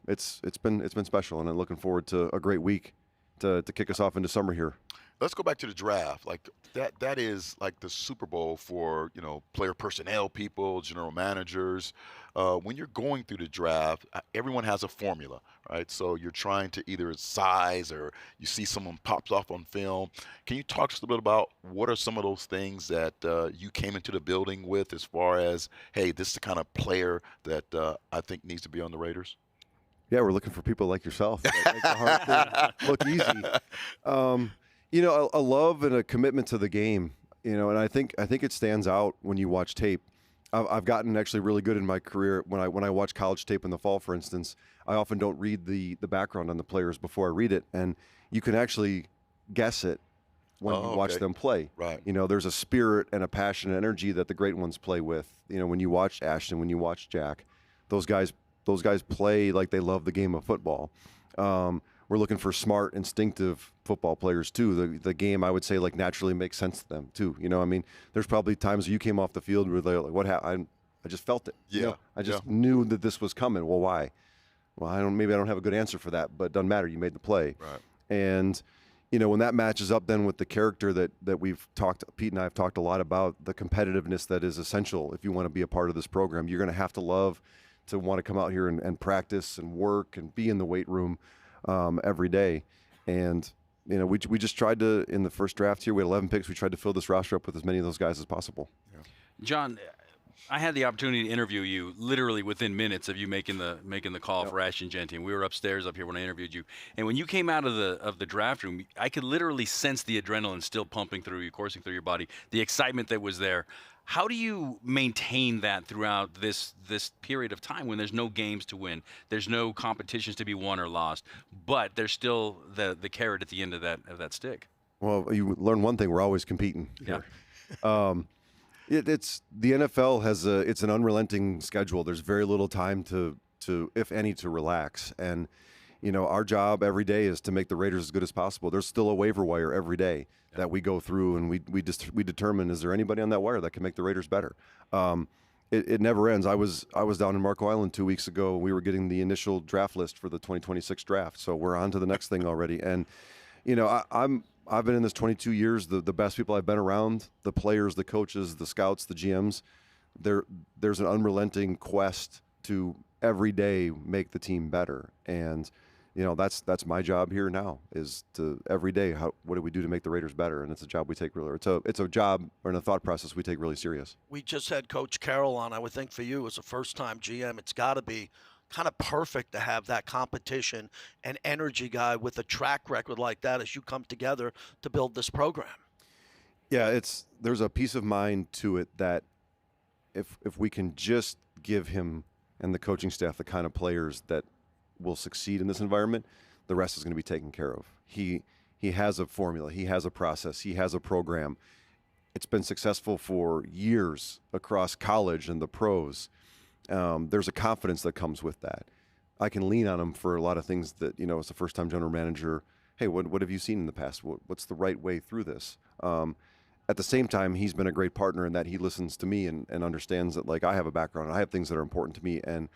It's been special, and I'm looking forward to a great week to kick us off into summer here. Let's go back to the draft. Like that is like the Super Bowl for, player personnel people, general managers. When you're going through the draft, everyone has a formula, right? So you're trying to either size or you see someone pops off on film. Can you talk to us a little bit about what are some of those things that you came into the building with as far as, hey, this is the kind of player that I think needs to be on the Raiders? Yeah, we're looking for people like yourself that make the hard thing look easy. A love and a commitment to the game, and I think it stands out when you watch tape. I've gotten actually really good in my career when I watch college tape in the fall, for instance. I often don't read the background on the players before I read it, and you can actually guess it when you watch them play. Right. There's a spirit and a passion and energy that the great ones play with. When you watch Ashton, when you watch Jack, those guys play like they love the game of football. We're looking for smart, instinctive football players too. The game, I would say, like naturally makes sense to them too. There's probably times you came off the field where they're like, "What happened?" I just felt it. Yeah. I just knew that this was coming. Well, why? Well, maybe I don't have a good answer for that, but it doesn't matter. You made the play. Right. And when that matches up then with the character that we've talked, Pete and I have talked a lot about, the competitiveness that is essential if you want to be a part of this program. You're going to have to love to want to come out here and practice and work and be in the weight room every day. And we just tried to, in the first draft here, we had 11 picks. We tried to fill this roster up with as many of those guys as possible. Yeah. John, I had the opportunity to interview you literally within minutes of you making the call for Ashton Jeanty, and we were upstairs up here when I interviewed you. And when you came out of the draft room, I could literally sense the adrenaline still pumping through you, coursing through your body, the excitement that was there. How do you maintain that throughout this period of time when there's no games to win, there's no competitions to be won or lost, but there's still the carrot at the end of that stick? Well, you learn one thing: we're always competing here. It's the NFL has it's an unrelenting schedule. There's very little time to if any to relax, and our job every day is to make the Raiders as good as possible. There's still a waiver wire every day that we go through, and we determine, is there anybody on that wire that can make the Raiders better? It never ends. I was down in Marco Island 2 weeks ago. We were getting the initial draft list for the 2026 draft, so we're on to the next thing already. And I've been in this 22 years. The best people I've been around, the players, the coaches, the scouts, the GMs, there's an unrelenting quest to every day make the team better. And that's my job here now, is to every day, what do we do to make the Raiders better? And it's a job we take really, it's a job or a thought process we take really serious. We just had Coach Carroll on. I would think for you as a first-time GM, it's got to be kind of perfect to have that competition and energy guy with a track record like that as you come together to build this program. Yeah, there's a peace of mind to it that if we can just give him and the coaching staff the kind of players that will succeed in this environment, the rest is going to be taken care of. He has a formula, he has a process, he has a program. It's been successful for years across college and the pros. There's a confidence that comes with that. I can lean on him for a lot of things that, as a first-time general manager, hey, what have you seen in the past? What's the right way through this? At the same time, he's been a great partner in that he listens to me and understands that, like, I have a background, I have things that are important to me, and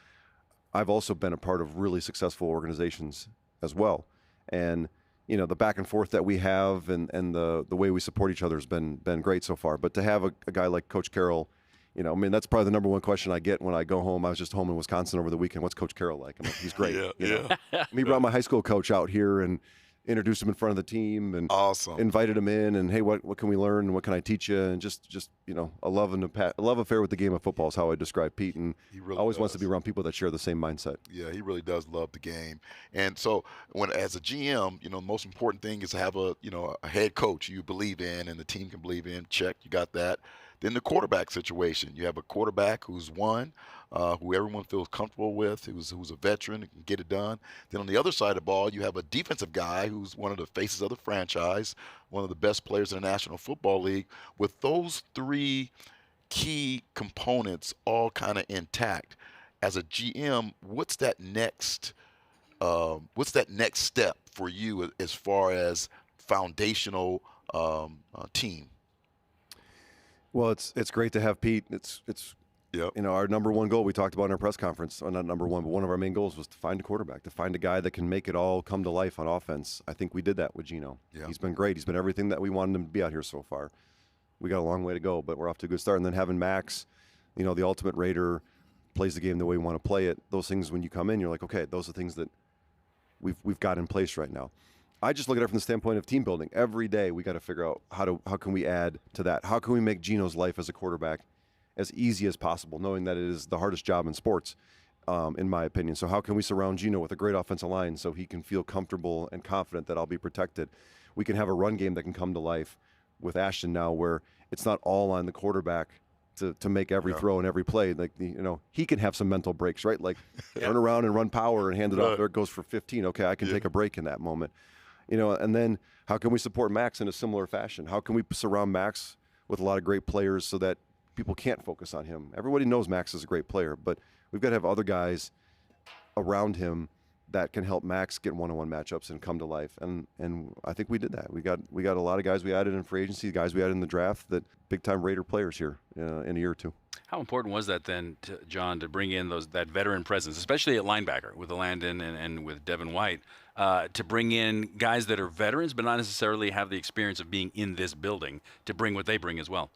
I've also been a part of really successful organizations as well. And, the back and forth that we have and the way we support each other has been great so far. But to have a guy like Coach Carroll, that's probably the number one question I get when I go home. I was just home in Wisconsin over the weekend. What's Coach Carroll like? I'm like, he's great. He brought my high school coach out here and introduced him in front of the team and invited him in, and hey, what can we learn and what can I teach you? And just a love affair with the game of football is how I describe Pete, and he really always wants to be around people that share the same mindset. Yeah, he really does love the game. And so as a GM, the most important thing is to have a head coach you believe in and the team can believe in. Check, you got that. Then the quarterback situation. You have a quarterback who's won, who everyone feels comfortable with, who's a veteran, who can get it done. Then on the other side of the ball, you have a defensive guy who's one of the faces of the franchise, one of the best players in the National Football League. With those three key components all kind of intact, as a GM, what's that next step for you as far as foundational team? Well, it's great to have Pete. It's Yep. You know, our number one goal we talked about in our press conference, not number one, but one of our main goals was to find a quarterback, to find a guy that can make it all come to life on offense. I think we did that with Geno. Yeah. He's been great. He's been everything that we wanted him to be out here so far. We got a long way to go, but we're off to a good start. And then having Maxx, you know, the ultimate Raider, plays the game the way we want to play it. Those things, when you come in, you're like, okay, those are things that we've got in place right now. I just look at it from the standpoint of team building. Every day we got to figure out how can we add to that? How can we make Geno's life as a quarterback as easy as possible, knowing that it is the hardest job in sports, in my opinion. So how can we surround Geno with a great offensive line so he can feel comfortable and confident that I'll be protected? We can have a run game that can come to life with Ashton now, where it's not all on the quarterback to make every throw and every play. Like, you know, he can have some mental breaks, right? Like turn around and run power and hand it off. There it goes for 15. Okay, I can take a break in that moment. You know, and then how can we support Maxx in a similar fashion? How can we surround Maxx with a lot of great players so that people can't focus on him? Everybody knows Maxx is a great player, but we've got to have other guys around him that can help Maxx get one-on-one matchups and come to life. And I think we did that. We got a lot of guys we added in free agency, guys we added in the draft, that big-time Raider players here in a year or two. How important was that then, John, to bring in that veteran presence, especially at linebacker with Landon and with Devin White, to bring in guys that are veterans but not necessarily have the experience of being in this building, to bring what they bring as well?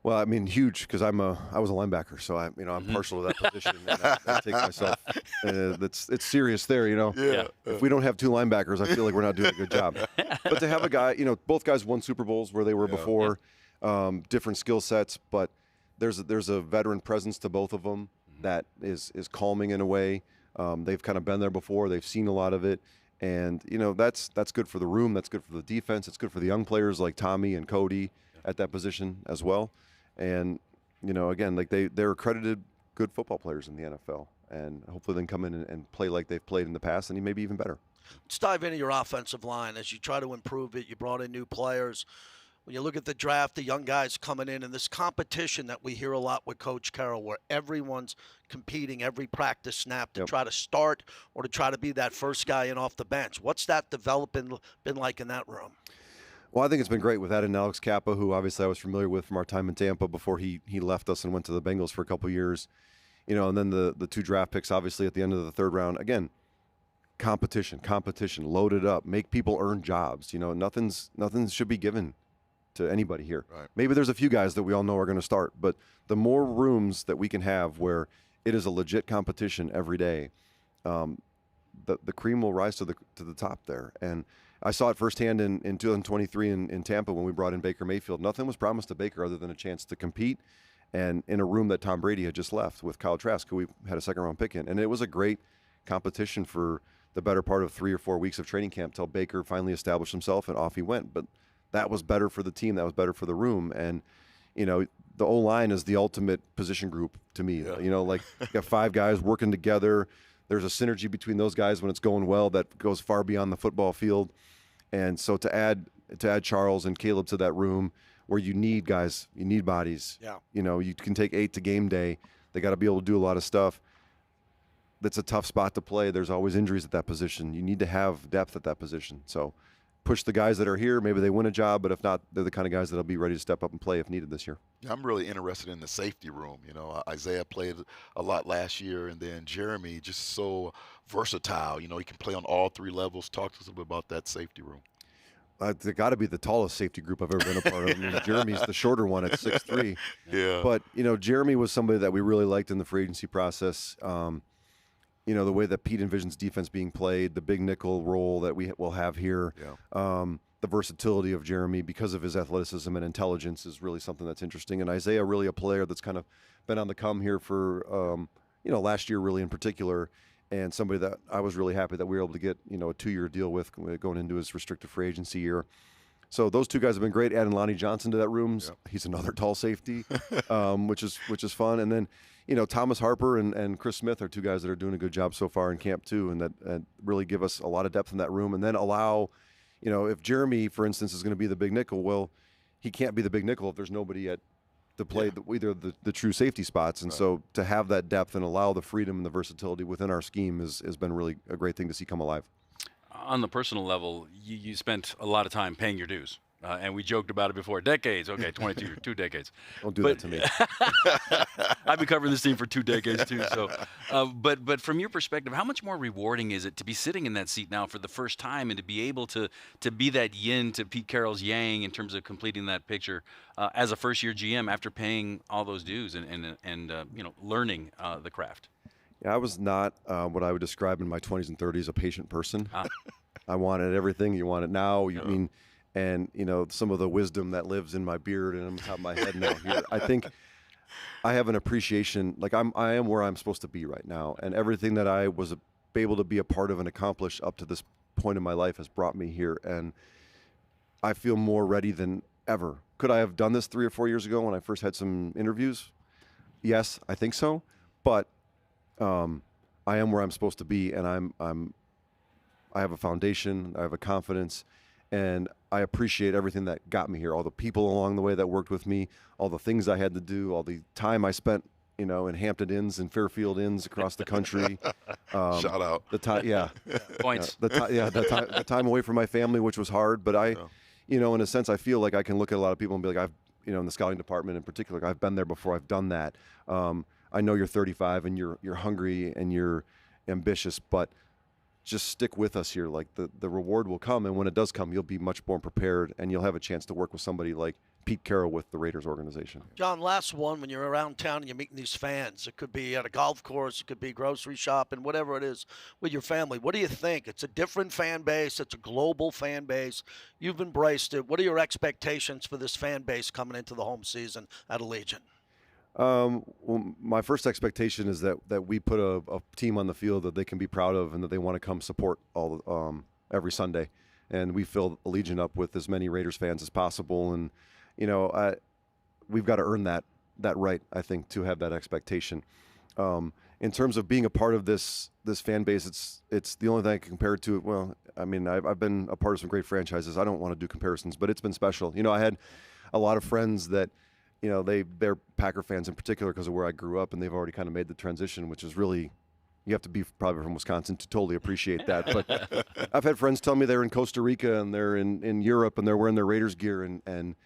Well, I mean, huge, because I was a linebacker, so I'm partial to that position. And I take myself. It's serious there, you know. Yeah. If we don't have two linebackers, I feel like we're not doing a good job. But to have a guy, you know, both guys won Super Bowls where they were before, different skill sets, but there's a veteran presence to both of them that is calming in a way. They've kind of been there before. They've seen a lot of it. And, you know, that's good for the room. That's good for the defense. It's good for the young players like Tommy and Cody at that position as well. And, you know, again, like they're accredited good football players in the NFL. And hopefully they can come in and play like they've played in the past, and maybe even better. Let's dive into your offensive line as you try to improve it. You brought in new players. When you look at the draft, the young guys coming in, and this competition that we hear a lot with Coach Carroll, where everyone's competing every practice snap to try to start or to try to be that first guy in off the bench. What's that development been like in that room? Well, I think it's been great with that and Alex Kappa, who obviously I was familiar with from our time in Tampa before he left us and went to the Bengals for a couple years. You know, and then the two draft picks, obviously, at the end of the third round. Again, competition, load it up, make people earn jobs. You know, nothing should be given to anybody here. Right. Maybe there's a few guys that we all know are going to start, but the more rooms that we can have where it is a legit competition every day, the cream will rise to the top there. And I saw it firsthand in 2023 in Tampa when we brought in Baker Mayfield. Nothing was promised to Baker other than a chance to compete, and in a room that Tom Brady had just left with Kyle Trask, who we had a second-round pick in. And it was a great competition for the better part of 3 or 4 weeks of training camp till Baker finally established himself, and off he went. But that was better for the team. That was better for the room. And, you know, the O-line is the ultimate position group to me. Yeah. You know, like you got 5 guys working together. There's a synergy between those guys when it's going well that goes far beyond the football field. And so to add Charles and Caleb to that room where you need guys, you need bodies. Yeah. You know, you can take 8 to game day. They got to be able to do a lot of stuff. That's a tough spot to play. There's always injuries at that position. You need to have depth at that position. So push the guys that are here. Maybe they win a job, but if not, they're the kind of guys that'll be ready to step up and play if needed this year. I'm really interested in the safety room. You know, Isaiah played a lot last year, and then Jeremy just so versatile. You know, he can play on all 3 levels. Talk to us a little bit about that safety room. They got to be the tallest safety group I've ever been a part of. I mean, Jeremy's the shorter one at 6'3". Yeah. But, you know, Jeremy was somebody that we really liked in the free agency process. You know, the way that Pete envisions defense being played, the big nickel role that we will have here, the versatility of Jeremy because of his athleticism and intelligence is really something that's interesting. And Isaiah, really a player that's kind of been on the come here for, you know, last year really in particular, and somebody that I was really happy that we were able to get, you know, a 2-year deal with going into his restricted free agency year. So those 2 guys have been great. Adding Lonnie Johnson to that room, he's another tall safety, which is fun. And then, you know, Thomas Harper and Chris Smith are 2 guys that are doing a good job so far in camp too, and that really give us a lot of depth in that room. And then allow, if Jeremy, for instance, is going to be the big nickel, well, he can't be the big nickel if there's nobody to play either the true safety spots. And so to have that depth and allow the freedom and the versatility within our scheme has been really a great thing to see come alive. On the personal level, you spent a lot of time paying your dues. And we joked about it before. Decades. Okay, 2 decades. Don't do that to me. I've been covering this team for 2 decades too. So, but from your perspective, how much more rewarding is it to be sitting in that seat now for the first time and to be able to be that yin to Pete Carroll's yang in terms of completing that picture as a first-year GM after paying all those dues and learning the craft? Yeah, I was not what I would describe in my 20s and 30s a patient person. I wanted everything. You want it now. And, some of the wisdom that lives in my beard and on top of my head now here, I think I have an appreciation. Like I am where I'm supposed to be right now. And everything that I was able to be a part of and accomplish up to this point in my life has brought me here. And I feel more ready than ever. Could I have done this 3 or 4 years ago when I first had some interviews? Yes, I think so. But I am where I'm supposed to be. And I have a foundation. I have a confidence. And I appreciate everything that got me here, all the people along the way that worked with me, all the things I had to do, all the time I spent, in Hampton Inns and Fairfield Inns across the country. Shout out. The time, Points. The time away from my family, which was hard. But in a sense, I feel like I can look at a lot of people and be like, in the scouting department in particular, I've been there before. I've done that. I know you're 35 and you're hungry and you're ambitious, but just stick with us here. Like the reward will come, and when it does come, you'll be much more prepared, and you'll have a chance to work with somebody like Pete Carroll with the Raiders organization. John, last one, when you're around town and you're meeting these fans, it could be at a golf course, it could be grocery shopping, whatever it is with your family. What do you think? It's a different fan base. It's a global fan base. You've embraced it. What are your expectations for this fan base coming into the home season at Allegiant? Well, my first expectation is that we put a team on the field that they can be proud of and that they want to come support every Sunday. And we fill Allegiant up with as many Raiders fans as possible. And, we've got to earn that right, I think, to have that expectation. In terms of being a part of this fan base, it's the only thing I can compare it to. Well, I mean, I've been a part of some great franchises. I don't want to do comparisons, but it's been special. I had a lot of friends that, they're Packer fans in particular because of where I grew up, and they've already kind of made the transition, which is really, you have to be probably from Wisconsin to totally appreciate that. But I've had friends tell me they're in Costa Rica and they're in Europe and they're wearing their Raiders gear, and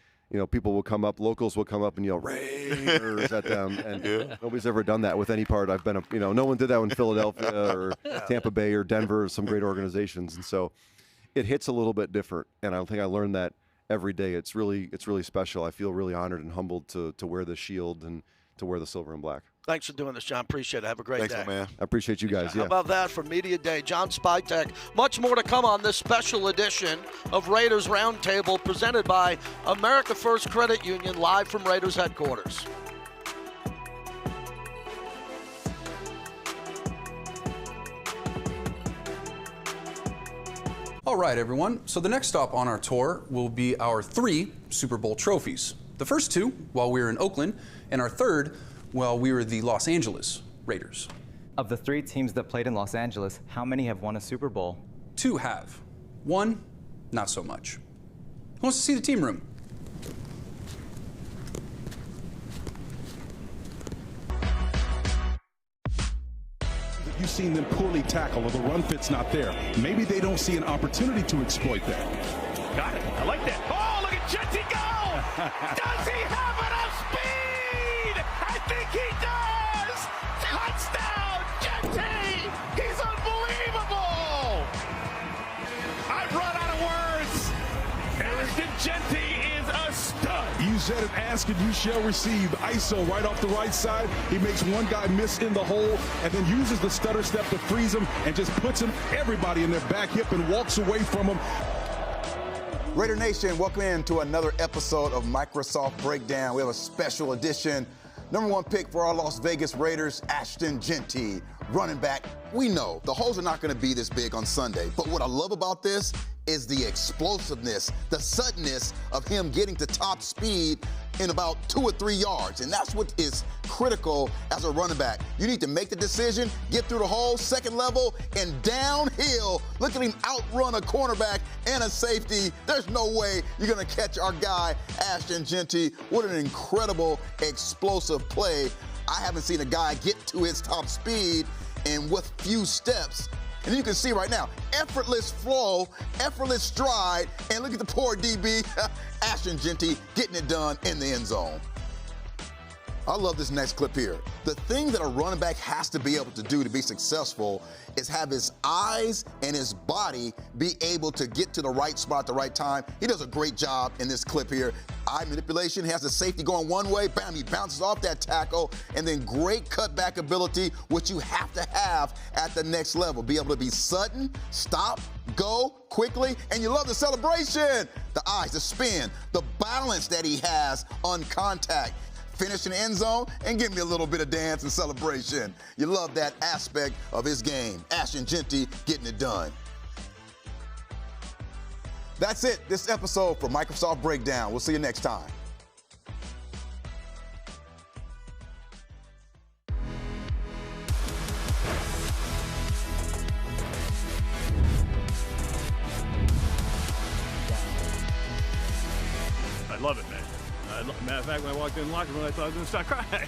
people will come up, locals will come up and yell Raiders at them, and nobody's ever done that with any part. I've been, no one did that in Philadelphia or Tampa Bay or Denver, or some great organizations, and so it hits a little bit different. And I think I learned that every day. It's really special. I feel really honored and humbled to wear the shield and to wear the silver and black. Thanks for doing this, John. Appreciate it. Have a great day. Thanks, man. I appreciate you guys. How about that for Media Day? John Spytek. Much more to come on this special edition of Raiders Roundtable presented by America First Credit Union, live from Raiders headquarters. All right, everyone. So the next stop on our tour will be our 3 Super Bowl trophies. The first 2 while we were in Oakland, and our third while we were the Los Angeles Raiders. Of the 3 teams that played in Los Angeles, how many have won a Super Bowl? 2 have. 1, not so much. Who wants to see the team room? You've seen them poorly tackle or the run fit's not there. Maybe they don't see an opportunity to exploit that. Got it. I like that. Oh, look at Jeanty go! Does he have enough speed? I think he does! Touchdown, Jeanty! He's unbelievable! I've run out of words. Ashton Jeanty is a stud. You said it, ask and you shall receive. ISO right off the right side. He makes one guy miss in the hole and then uses the stutter step to freeze him and just puts everybody in their back hip and walks away from him. Raider Nation, welcome in to another episode of Microsoft Breakdown. We have a special edition. #1 pick for our Las Vegas Raiders, Ashton Jeanty, running back. We know the holes are not going to be this big on Sunday, but what I love about this is the explosiveness, the suddenness of him getting to top speed in about 2 or 3 yards. And that's what is critical as a running back. You need to make the decision, get through the hole, second level, and downhill. Look at him outrun a cornerback and a safety. There's no way you're going to catch our guy, Ashton Jeanty. What an incredible, explosive play. I haven't seen a guy get to his top speed and with few steps. And you can see right now, effortless flow, effortless stride, and look at the poor DB, Ashton Jeanty, getting it done in the end zone. I love this next clip here. The thing that a running back has to be able to do to be successful is have his eyes and his body be able to get to the right spot at the right time. He does a great job in this clip here. Eye manipulation, has the safety going one way, bam, he bounces off that tackle, and then great cutback ability, which you have to have at the next level. Be able to be sudden, stop, go quickly, and you love the celebration. The eyes, the spin, the balance that he has on contact. Finish in the end zone and give me a little bit of dance and celebration. You love that aspect of his game. Ashton Jeanty getting it done. That's it, this episode for Microsoft Breakdown. We'll see you next time. I love it, man. Matter of fact, when I walked in the locker room, I thought I was going to start crying.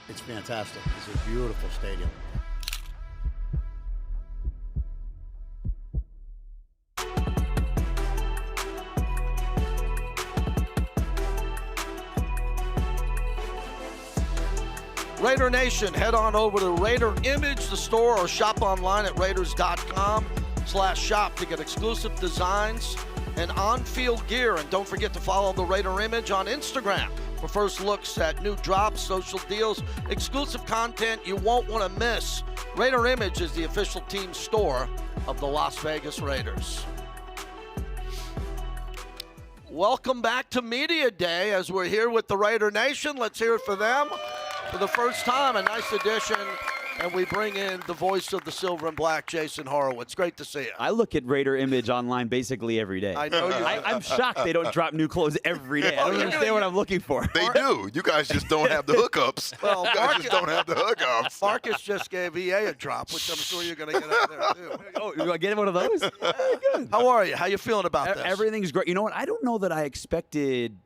It's fantastic. It's a beautiful stadium. Raider Nation, head on over to Raider Image, the store, or shop online at raiders.com/shop to get exclusive designs and on-field gear. And don't forget to follow the Raider Image on Instagram for first looks at new drops, social deals, exclusive content you won't want to miss. Raider Image is the official team store of the Las Vegas Raiders. Welcome back to Media Day as we're here with the Raider Nation. Let's hear it for them. For the first time, a nice addition, and we bring in the voice of the silver and black, Jason Horowitz. Great to see you. I look at Raider Image online basically every day. I know you. I'm shocked they don't drop new clothes every day. I don't understand what I'm looking for. They do. You guys just don't have the hookups. Well, you guys just don't have the hookups. Marcus just gave EA a drop, which I'm sure you're going to get out there, too. Oh, do I get one of those? Yeah, good. How are you? How you feeling about this? Everything's great. You know what? I don't know that I expected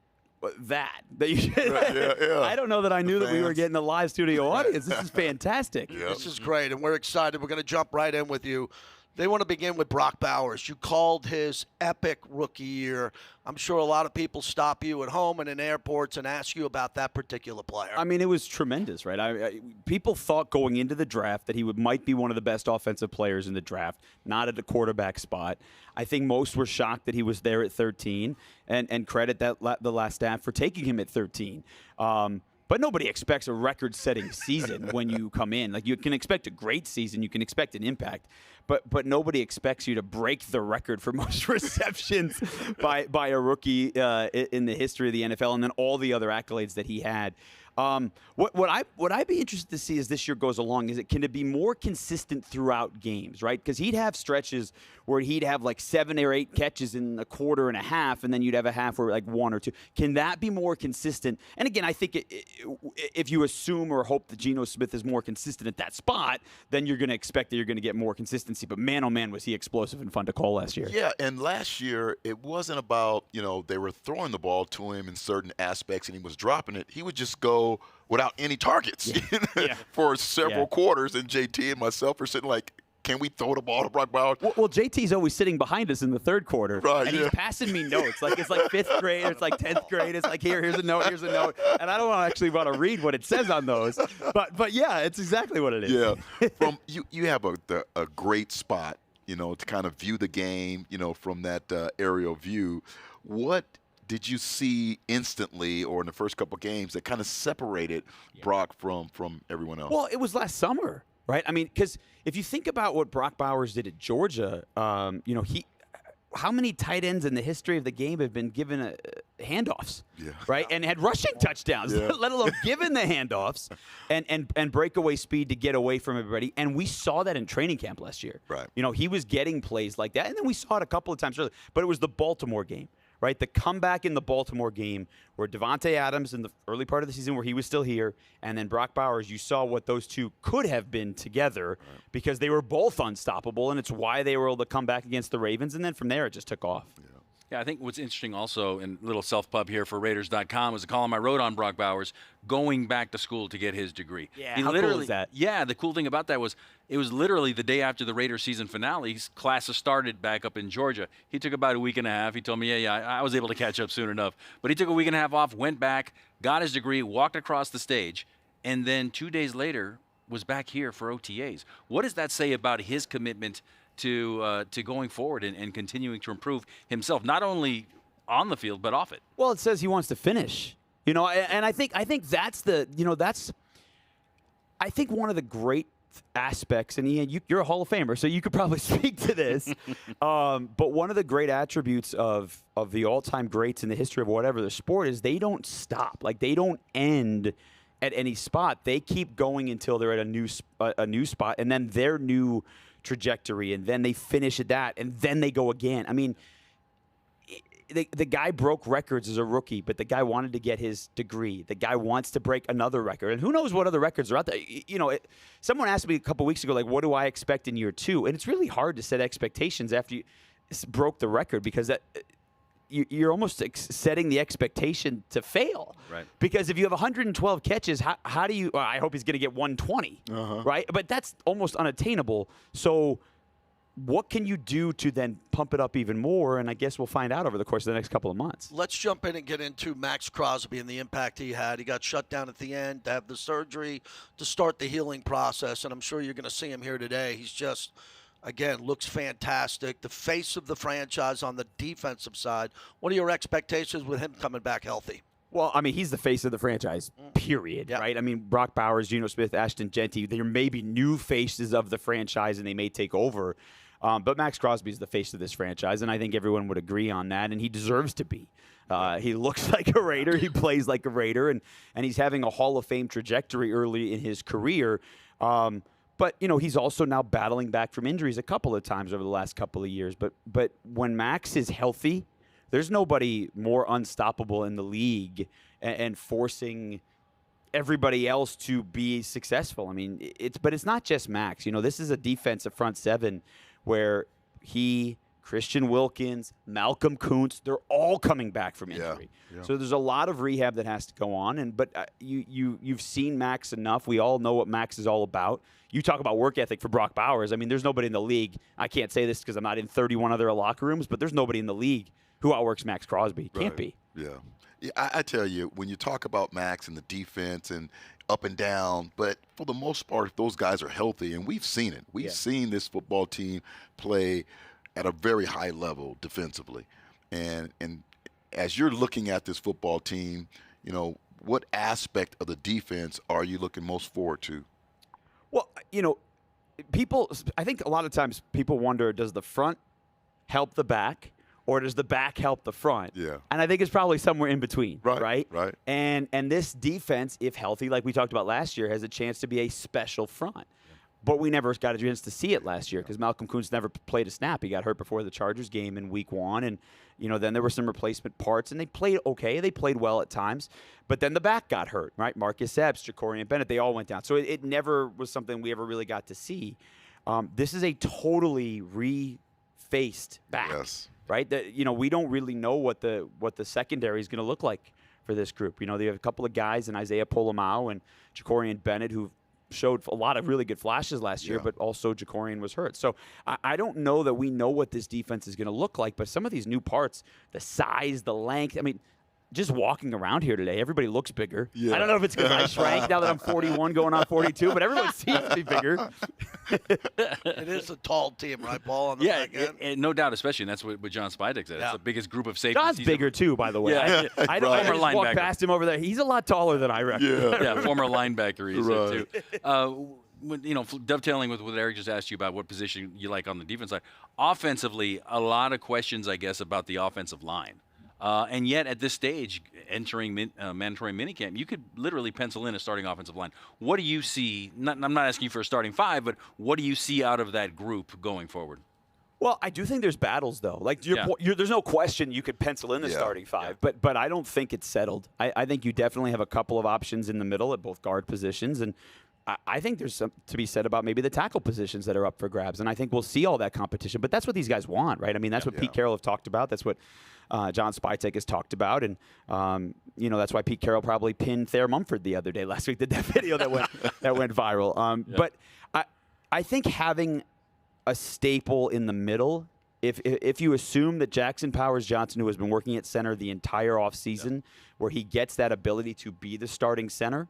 that you should. I don't know that I knew that we were getting a live studio audience. This is fantastic. This is great, and we're excited. We're going to jump right in with you. They want to begin with Brock Bowers. You called his epic rookie year. I'm sure a lot of people stop you at home and in airports and ask you about that particular player. I mean, it was tremendous, right? People thought going into the draft that he might be one of the best offensive players in the draft, not at the quarterback spot. I think most were shocked that he was there at 13, and credit the last staff for taking him at 13. But nobody expects a record-setting season when you come in. Like, you can expect a great season, you can expect an impact, but nobody expects you to break the record for most receptions by a rookie in the history of the NFL, and then all the other accolades that he had. What I'd be interested to see as this year goes along is can it be more consistent throughout games, right? Because he'd have stretches where he'd have like 7 or 8 catches in a quarter and a half, and then you'd have a half where like 1 or 2. Can that be more consistent? And again, I think if you assume or hope that Geno Smith is more consistent at that spot, then you're going to expect that you're going to get more consistency. But man, oh man, was he explosive and fun to call last year. Yeah, and last year it wasn't about, they were throwing the ball to him in certain aspects and he was dropping it. He would just go without any targets for several quarters, and JT and myself are sitting like, can we throw the ball to Brock Bowers? Well, JT's always sitting behind us in the third quarter, and he's passing me notes. Like it's like 5th grade, or it's like 10th grade. It's like here's a note, and I don't actually want to read what it says on those. But yeah, it's exactly what it is. Yeah, from you have a great spot, to kind of view the game, from that aerial view. What did you see instantly or in the first couple games that kind of separated Brock from everyone else? Well, it was last summer, right? I mean, because if you think about what Brock Bowers did at Georgia, how many tight ends in the history of the game have been given handoffs, right? And had rushing touchdowns, let alone given the handoffs and breakaway speed to get away from everybody. And we saw that in training camp last year. Right. You know, he was getting plays like that. And then we saw it a couple of times earlier. But it was the Baltimore game, right? The comeback in the Baltimore game where Devontae Adams in the early part of the season where he was still here, and then Brock Bowers, you saw what those two could have been together because they were both unstoppable, and it's why they were able to come back against the Ravens. And then from there, it just took off. Yeah, I think what's interesting also, and little self-pub here for Raiders.com, was a column I wrote on Brock Bowers going back to school to get his degree. Yeah, he how literally, cool is that? Yeah, the cool thing about that was it was literally the day after the Raiders season finale. His classes started back up in Georgia. He took about a week and a half. He told me, I was able to catch up soon enough. But he took a week and a half off, went back, got his degree, walked across the stage, and then 2 days later was back here for OTAs. What does that say about his commitment to going forward and continuing to improve himself, not only on the field, but off it? Well, it says he wants to finish, you know, and I think that's I think one of the great aspects, and Ian, you're a Hall of Famer, so you could probably speak to this, but one of the great attributes of the all-time greats in the history of whatever the sport is they don't stop. Like, they don't end at any spot. They keep going until they're at a new spot, and then their new trajectory, and then they finish at that, and then they go again. I mean, the guy broke records as a rookie, but the guy wanted to get his degree. The guy wants to break another record. And who knows what other records are out there. You know, someone asked me a couple weeks ago, like, what do I expect in year 2? And it's really hard to set expectations after you broke the record because you're almost setting the expectation to fail. Right. Because if you have 112 catches, how do you – I hope he's going to get 120, right? But that's almost unattainable. So – what can you do to then pump it up even more? And I guess we'll find out over the course of the next couple of months. Let's jump in and get into Maxx Crosby and the impact he had. He got shut down at the end to have the surgery to start the healing process, and I'm sure you're going to see him here today. He's just, again, looks fantastic. The face of the franchise on the defensive side. What are your expectations with him coming back healthy? Well, I mean, he's the face of the franchise, period, right? I mean, Brock Bowers, Geno Smith, Ashton Jeanty, there may be new faces of the franchise, and they may take over. But Maxx Crosby is the face of this franchise, and I think everyone would agree on that, and he deserves to be. He looks like a Raider. He plays like a Raider, and he's having a Hall of Fame trajectory early in his career. But, you know, he's also now battling back from injuries a couple of times over the last couple of years. But when Max is healthy, there's nobody more unstoppable in the league and forcing everybody else to be successful. I mean, it's not just Max. You know, this is a defensive front seven where Christian Wilkins, Malcolm Kuntz, they're all coming back from injury. Yeah. So there's a lot of rehab that has to go on. But you've seen Max enough. We all know what Max is all about. You talk about work ethic for Brock Bowers. I mean, there's nobody in the league. I can't say this because I'm not in 31 other locker rooms, but there's nobody in the league who outworks Maxx Crosby. Can't be. Yeah. I tell you, when you talk about Max and the defense and up and down, but for the most part, those guys are healthy, and we've seen it. We've seen this football team play at a very high level defensively. And as you're looking at this football team, you know, what aspect of the defense are you looking most forward to? Well, you know, I think a lot of times people wonder, does the front help the back? Or does the back help the front? Yeah. And I think it's probably somewhere in between, right? Right. And this defense, if healthy, like we talked about last year, has a chance to be a special front. Yeah. But we never got a chance to see it last year because Malcolm Kuntz never played a snap. He got hurt before the Chargers game in week 1. And, you know, then there were some replacement parts, and they played okay. They played well at times. But then the back got hurt, right? Marcus Epps, Jacorian Bennett, they all went down. So it never was something we ever really got to see. This is a totally refaced back. Yes. Right, you know, we don't really know what the secondary is going to look like for this group. You know, they have a couple of guys in Isaiah Polomau and Jacorian Bennett who showed a lot of really good flashes last year, but also Jacorian was hurt. So I don't know that we know what this defense is going to look like. But some of these new parts, the size, the length. I mean, just walking around here today, everybody looks bigger. Yeah. I don't know if it's because I shrank now that I'm 41 going on 42, but everyone seems to be bigger. It is a tall team, right, Paul? On the back end? And no doubt, especially, and that's what John Spytek said. It's the biggest group of safeties. John's bigger, too, by the way. Yeah. I just walk past him over there. He's a lot taller than I reckon. Yeah, former linebacker, he said, too. dovetailing with what Eric just asked you about what position you like on the defense side, offensively, a lot of questions, I guess, about the offensive line. And yet, at this stage, entering mandatory minicamp, you could literally pencil in a starting offensive line. What do you see? I'm not asking you for a starting five, but what do you see out of that group going forward? Well, I do think there's battles, though. Like, there's no question you could pencil in the starting five, but I don't think it's settled. I think you definitely have a couple of options in the middle at both guard positions, and I think there's some to be said about maybe the tackle positions that are up for grabs, and I think we'll see all that competition. But that's what these guys want, right? I mean, that's what Pete Carroll have talked about. That's what John Spytek has talked about, and that's why Pete Carroll probably pinned Thayer Mumford the other day. Last week, did that video that went viral. But I think having a staple in the middle, if you assume that Jackson Powers Johnson, who has been working at center the entire offseason, where he gets that ability to be the starting center,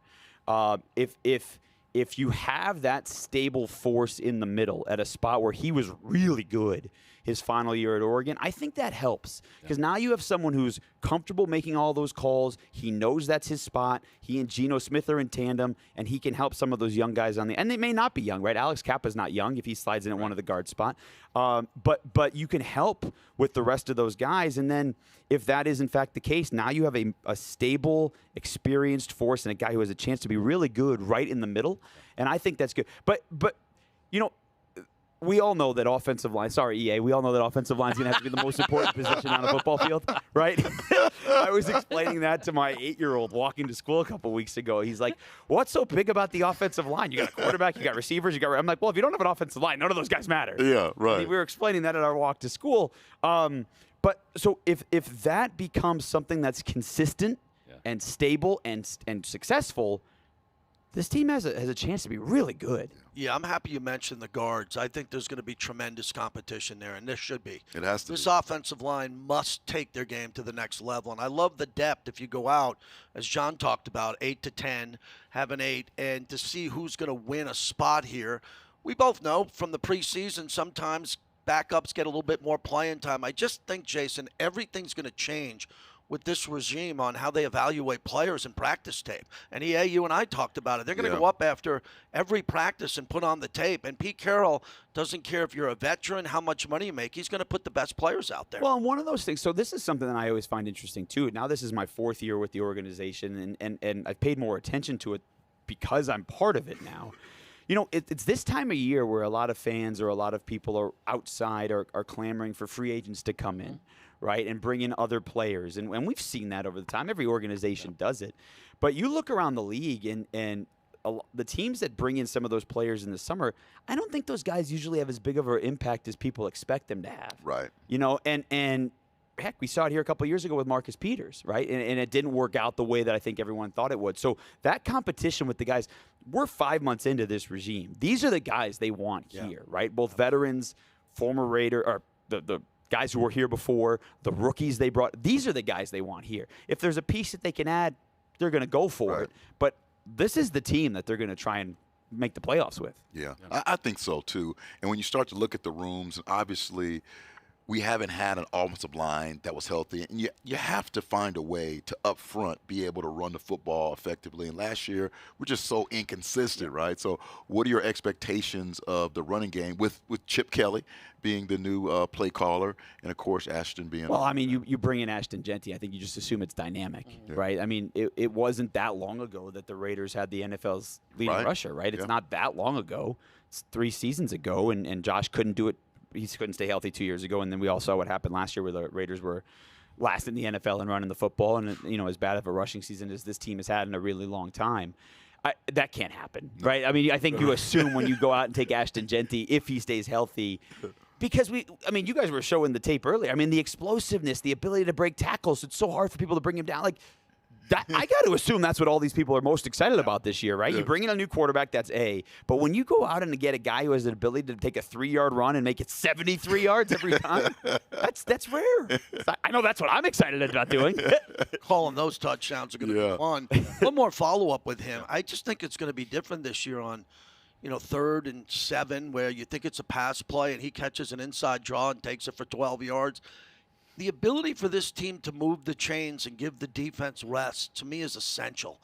if you have that stable force in the middle at a spot where he was really good his final year at Oregon, I think that helps. Because now you have someone who's comfortable making all those calls. He knows that's his spot. He and Geno Smith are in tandem, and he can help some of those young guys on the – and they may not be young, right? Alex Kappa's not young if he slides in at one of the guard spot. But you can help with the rest of those guys. And then if that is, in fact, the case, now you have a stable, experienced force and a guy who has a chance to be really good right in the middle. And I think that's good. But we all know that offensive line, we all know that offensive line is going to have to be the most important position on a football field, right? I was explaining that to my 8-year-old walking to school a couple weeks ago. He's like, what's so big about the offensive line? You got a quarterback, you got receivers, I'm like, well, if you don't have an offensive line, none of those guys matter. Yeah, right. We were explaining that at our walk to school. But so if that becomes something that's consistent and stable and successful, this team has a chance to be really good. Yeah, I'm happy you mentioned the guards. I think there's going to be tremendous competition there, and there should be. It has to This be. offensive line must take their game to the next level, and I love the depth if you go out, as John talked about, 8 to 10, have an 8, and to see who's going to win a spot here. We both know from the preseason sometimes backups get a little bit more playing time. I just think, Jason, everything's going to change with this regime on how they evaluate players in practice tape. And you and I talked about it. They're going to go up after every practice and put on the tape. And Pete Carroll doesn't care if you're a veteran, how much money you make. He's going to put the best players out there. Well, and one of those things, so this is something that I always find interesting, too. Now this is my 4th year with the organization, and I've paid more attention to it because I'm part of it now. It's this time of year where a lot of fans or a lot of people are outside are clamoring for free agents to come in, right, and bring in other players. And we've seen that over the time. Every organization does it. But you look around the league, and the teams that bring in some of those players in the summer, I don't think those guys usually have as big of an impact as people expect them to have. Right. And heck, we saw it here a couple of years ago with Marcus Peters, right? And it didn't work out the way that I think everyone thought it would. So that competition with the guys, we're 5 months into this regime. These are the guys they want here, right? Both veterans, former Raider, or the guys who were here before, the rookies they brought. These are the guys they want here. If there's a piece that they can add, they're going to go for it. But this is the team that they're going to try and make the playoffs with. Yeah, I think so, too. And when you start to look at the rooms, and obviously – we haven't had an offensive line that was healthy. And you have to find a way to up front be able to run the football effectively. And last year, we're just so inconsistent, right? So what are your expectations of the running game with Chip Kelly being the new play caller and, of course, Ashton being – Well, I mean, you bring in Ashton Jeanty. I think you just assume it's dynamic, right? I mean, it wasn't that long ago that the Raiders had the NFL's leading rusher, right? It's not that long ago. It's 3 seasons ago, and Josh couldn't do it. He couldn't stay healthy 2 years ago, and then we all saw what happened last year where the Raiders were last in the NFL and running the football, and as bad of a rushing season as this team has had in a really long time. That can't happen, right? I mean, I think you assume when you go out and take Ashton Jeanty, if he stays healthy, because you guys were showing the tape earlier. I mean, the explosiveness, the ability to break tackles, it's so hard for people to bring him down. Like, I got to assume that's what all these people are most excited about this year, right? You bring in a new quarterback, that's A. But when you go out and get a guy who has the ability to take a 3-yard run and make it 73 yards every time, that's rare. I know that's what I'm excited about doing. Calling those touchdowns are going to be fun. One more follow-up with him. I just think it's going to be different this year on, 3rd and 7, where you think it's a pass play and he catches an inside draw and takes it for 12 yards. the ability for this team to move the chains and give the defense rest, to me, is essential.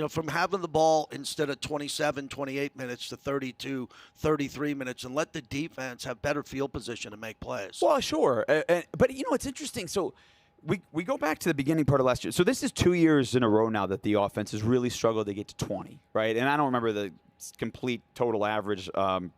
From having the ball instead of 27, 28 minutes to 32, 33 minutes, and let the defense have better field position and make plays. Well, sure. But, it's interesting. So we go back to the beginning part of last year. So this is 2 years in a row now that the offense has really struggled to get to 20, right? And I don't remember the complete total average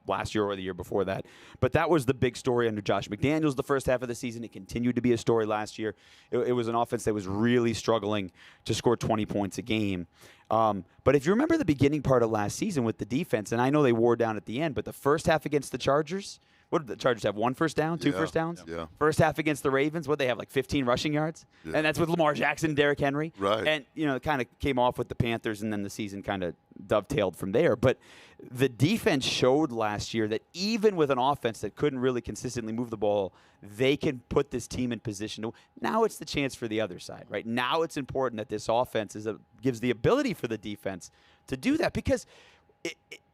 last year or the year before that. But that was the big story under Josh McDaniels the first half of the season. It continued to be a story last year. It was an offense that was really struggling to score 20 points a game. But if you remember the beginning part of last season with the defense, and I know they wore down at the end, but the first half against the Chargers, what did the Chargers have? 1 first down, 2 first downs? Yeah. First half against the Ravens, what they have, like 15 rushing yards? Yeah. And that's with Lamar Jackson and Derrick Henry. Right. And, it kind of came off with the Panthers, and then the season kind of dovetailed from there. But the defense showed last year that even with an offense that couldn't really consistently move the ball, they can put this team in position to. Now it's the chance for the other side, right? Now it's important that this offense gives the ability for the defense to do that, because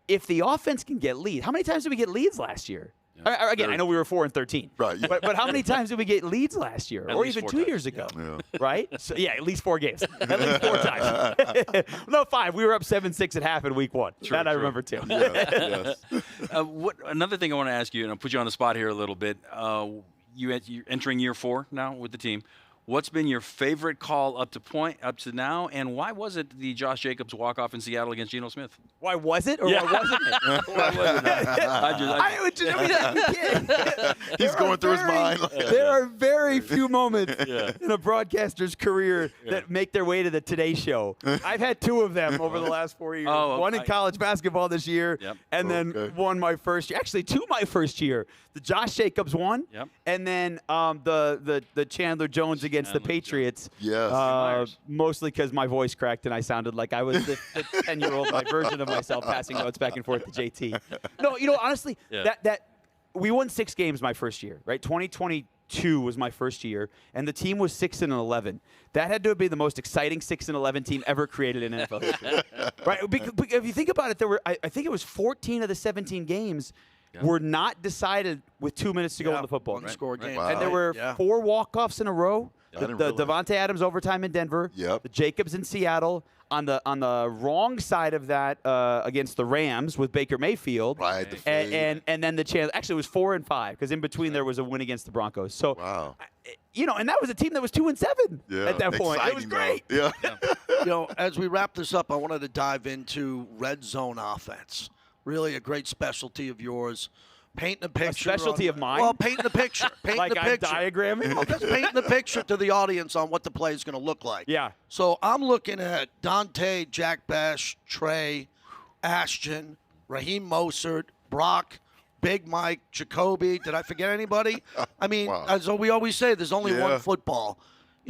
if the offense can get leads, how many times did we get leads last year? Yeah. Again, I know we were 4-13, right? Yeah. But how many times did we get leads last year, or even 2 years ago? Yeah. Right? So, at least 4 games, at least 4 times. No, 5. We were up 7-6 at half in week 1. True, that I remember too. Yes. Another thing I want to ask you, and I'll put you on the spot here a little bit. You're entering year 4 now with the team. What's been your favorite call up to now, and why was it the Josh Jacobs walk-off in Seattle against Geno Smith? Why was it, or why wasn't it? Why wasn't it? He's going through his mind. There are very few moments in a broadcaster's career that make their way to the Today Show. I've had 2 of them over the last 4 years. One in college basketball this year, and then one my first year. Actually, 2 my first year. The Josh Jacobs one, and then the Chandler Jones against the Patriots. Yes. Mostly because my voice cracked and I sounded like I was the 10-year-old version of myself passing notes back and forth to JT. No, honestly, that we won 6 games my first year, right? 2022 was my first year, and the team was 6-11. That had to be the most exciting 6-11 team ever created in NFL history, right? If you think about it, I think it was 14 of the 17 games were not decided with 2 minutes to go in the football. One-score game. And there were 4 walk-offs in a row. The Davante Adams overtime in Denver. Yep. The Jacobs in Seattle. On the wrong side of that against the Rams with Baker Mayfield. Right. And then the chance. Actually, it was 4 and 5 because in between there was a win against the Broncos. So, and that was a team that was 2-7 at that point. It was great. Yeah. As we wrap this up, I wanted to dive into red zone offense. Really a great specialty of yours. Painting a picture. A specialty of mine? Well, painting the picture. Painting the picture. Diagramming? Well, just painting the picture to the audience on what the play is going to look like. Yeah. So I'm looking at Dont'e, Jack Bech, Tre, Ashton, Raheem Mostert, Brock, Big Mike, Jacoby. Did I forget anybody? I mean, as we always say, there's only one football.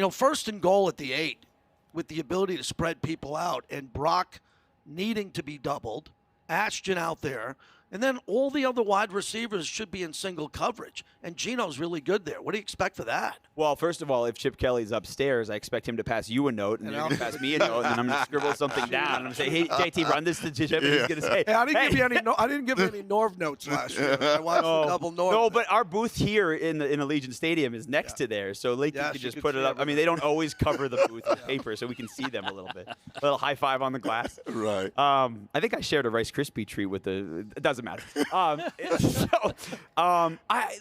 First and goal at the 8 with the ability to spread people out, and Brock needing to be doubled. Ashton out there, and then all the other wide receivers should be in single coverage, and Geno's really good there. What do you expect for that? Well, first of all, if Chip Kelly's upstairs, I expect him to pass you a note, and you're going to pass me a note, and then I'm going to scribble something down, and I'm going to say, hey, JT, run this to Chip, and he's going to say, hey, I didn't give you any Norv notes last year. I watched a couple Norv. No, but our booth here in Allegiant Stadium is next to there, so Lake could just put it up. I mean, they don't always cover the booth with paper, so we can see them a little bit. A little high five on the glass. Right. I think I shared a Rice Krispie treat with it doesn't matter.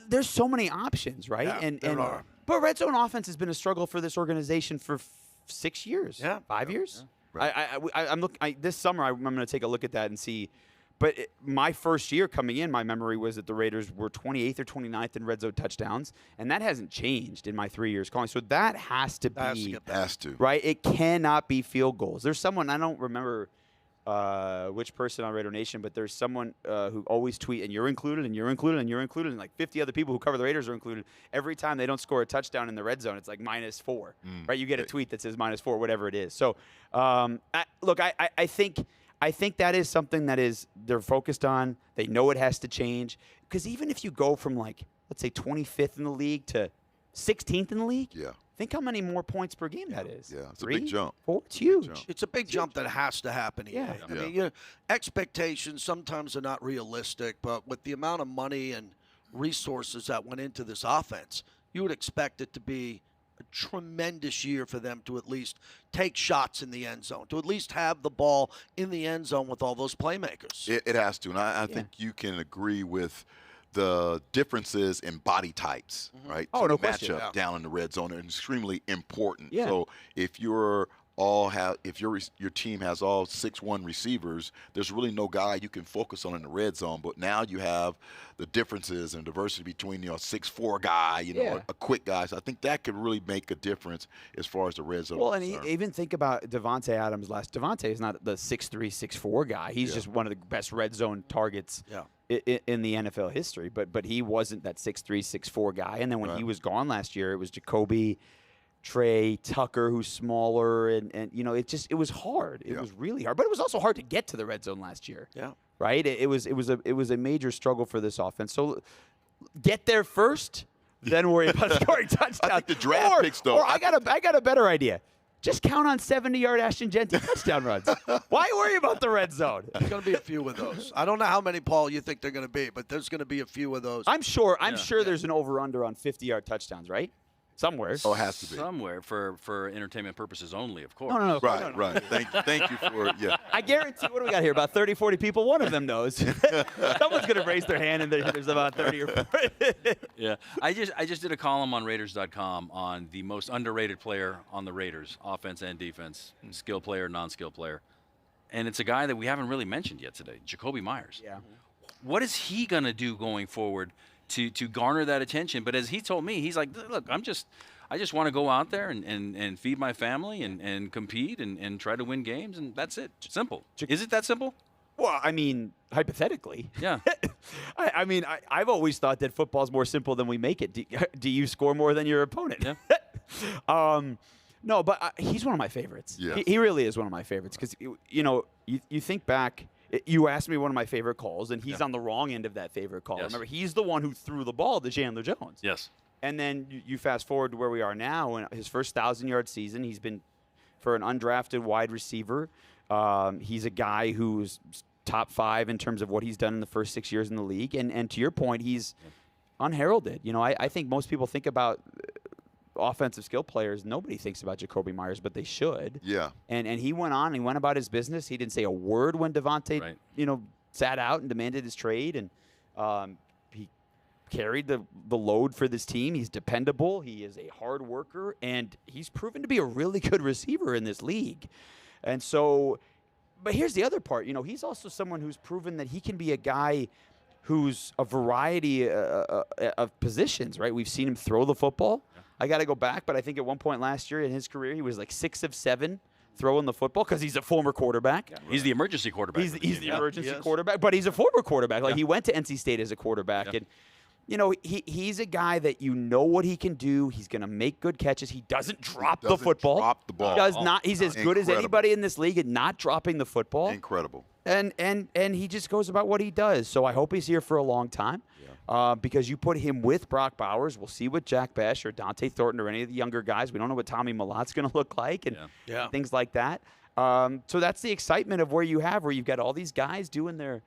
There's so many options, right? Yeah, there are. But red zone offense has been a struggle for this organization for 6 years. Yeah. 5 years. Yeah. Right. This summer I'm going to take a look at that and see. But my first year coming in, my memory was that the Raiders were 28th or 29th in red zone touchdowns, and that hasn't changed in my 3 years calling. So that has to be right. It cannot be field goals. There's someone, I don't remember which person on Raider Nation, but there's someone who always tweet, and you're included, and you're included, and you're included, and like 50 other people who cover the Raiders are included. Every time they don't score a touchdown in the red zone, it's like -4, right? You get a tweet that says -4, whatever it is. So, I think that is something that they're focused on. They know it has to change, because even if you go from let's say 25th in the league to 16th in the league, think how many more points per game that is. Yeah, it's 3, a big jump. 4, it's huge. It's a big jump that has to happen. Yeah. I mean, expectations sometimes are not realistic, but with the amount of money and resources that went into this offense, you would expect it to be tremendous year for them to at least take shots in the end zone, to at least have the ball in the end zone with all those playmakers. It has to, and I think you can agree with the differences in body types, right? Oh, so no the question. matchup down in the red zone are extremely important. Yeah. So if your team has all 6'1" receivers, there's really no guy you can focus on in the red zone. But now you have the differences and diversity between, a 6'4" guy, a quick guy. So I think that could really make a difference as far as the red zone. Well, and even think about Davante Adams Davante is not the 6'3", 6'4" guy. He's just one of the best red zone targets in the NFL history. But he wasn't that 6'3", 6'4" guy. And then when he was gone last year, it was Jacoby, Tre Tucker, who's smaller, and it was hard. It was really hard, but it was also hard to get to the red zone last year. Yeah, right. It was a major struggle for this offense. So get there first, then worry about scoring touchdowns. I think the draft picks, though. Or I got a better idea. Just count on 70-yard Ashton Jeanty touchdown runs. Why worry about the red zone? There's going to be a few of those. I don't know how many, Paul, you think they're going to be, but there's going to be a few of those. I'm sure there's an over-under on 50-yard touchdowns, right? Somewhere. Oh, it has to be. Somewhere for entertainment purposes only, of course. No. Right. Thank you for I guarantee, what do we got here? About 30, 40 people. One of them knows. Someone's going to raise their hand, and there's about 30 or 40. Yeah. I just did a column on Raiders.com on the most underrated player on the Raiders, offense and defense, skill player, non-skill player. And it's a guy that we haven't really mentioned yet today, Jacoby Myers. Yeah. What is he going to do going forward to garner that attention? But as he told me, he's like, look, I just want to go out there and feed my family and compete and try to win games, and that's it. Simple. Is it that simple? Well, I mean, hypothetically. Yeah. I've always thought that football's more simple than we make it. Do you score more than your opponent? Yeah. No, but he's one of my favorites. Yeah. He really is one of my favorites because, you think back. You asked me one of my favorite calls, and he's on the wrong end of that favorite call. Yes. Remember, he's the one who threw the ball to Chandler Jones. Yes. And then you fast forward to where we are now, and his first 1,000-yard season, he's been, for an undrafted wide receiver, he's a guy who's top 5 in terms of what he's done in the first 6 years in the league. And to your point, he's unheralded. I think most people think about offensive skill players. Nobody thinks about Jacoby Myers, but they should. Yeah. And he went on. He went about his business. He didn't say a word when Davante, sat out and demanded his trade. And he carried the load for this team. He's dependable. He is a hard worker, and he's proven to be a really good receiver in this league. And so, but here's the other part. He's also someone who's proven that he can be a guy who's a variety of positions, right? We've seen him throw the football. I got to go back, but I think at one point last year in his career, he was like 6 of 7 throwing the football because he's a former quarterback. Yeah, he's the emergency quarterback. He's the emergency quarterback, but he's a former quarterback. Like he went to NC State as a quarterback, and he's a guy that what he can do. He's going to make good catches. He doesn't drop the football. Drop the ball. He does not. He's as good as anybody in this league at not dropping the football. Incredible. And he just goes about what he does. So I hope he's here for a long time. Because you put him with Brock Bowers. We'll see what Jack Bech or Dont'e Thornton or any of the younger guys. We don't know what Tommy Malotte's going to look like and things like that. So that's the excitement of where you've got all these guys doing their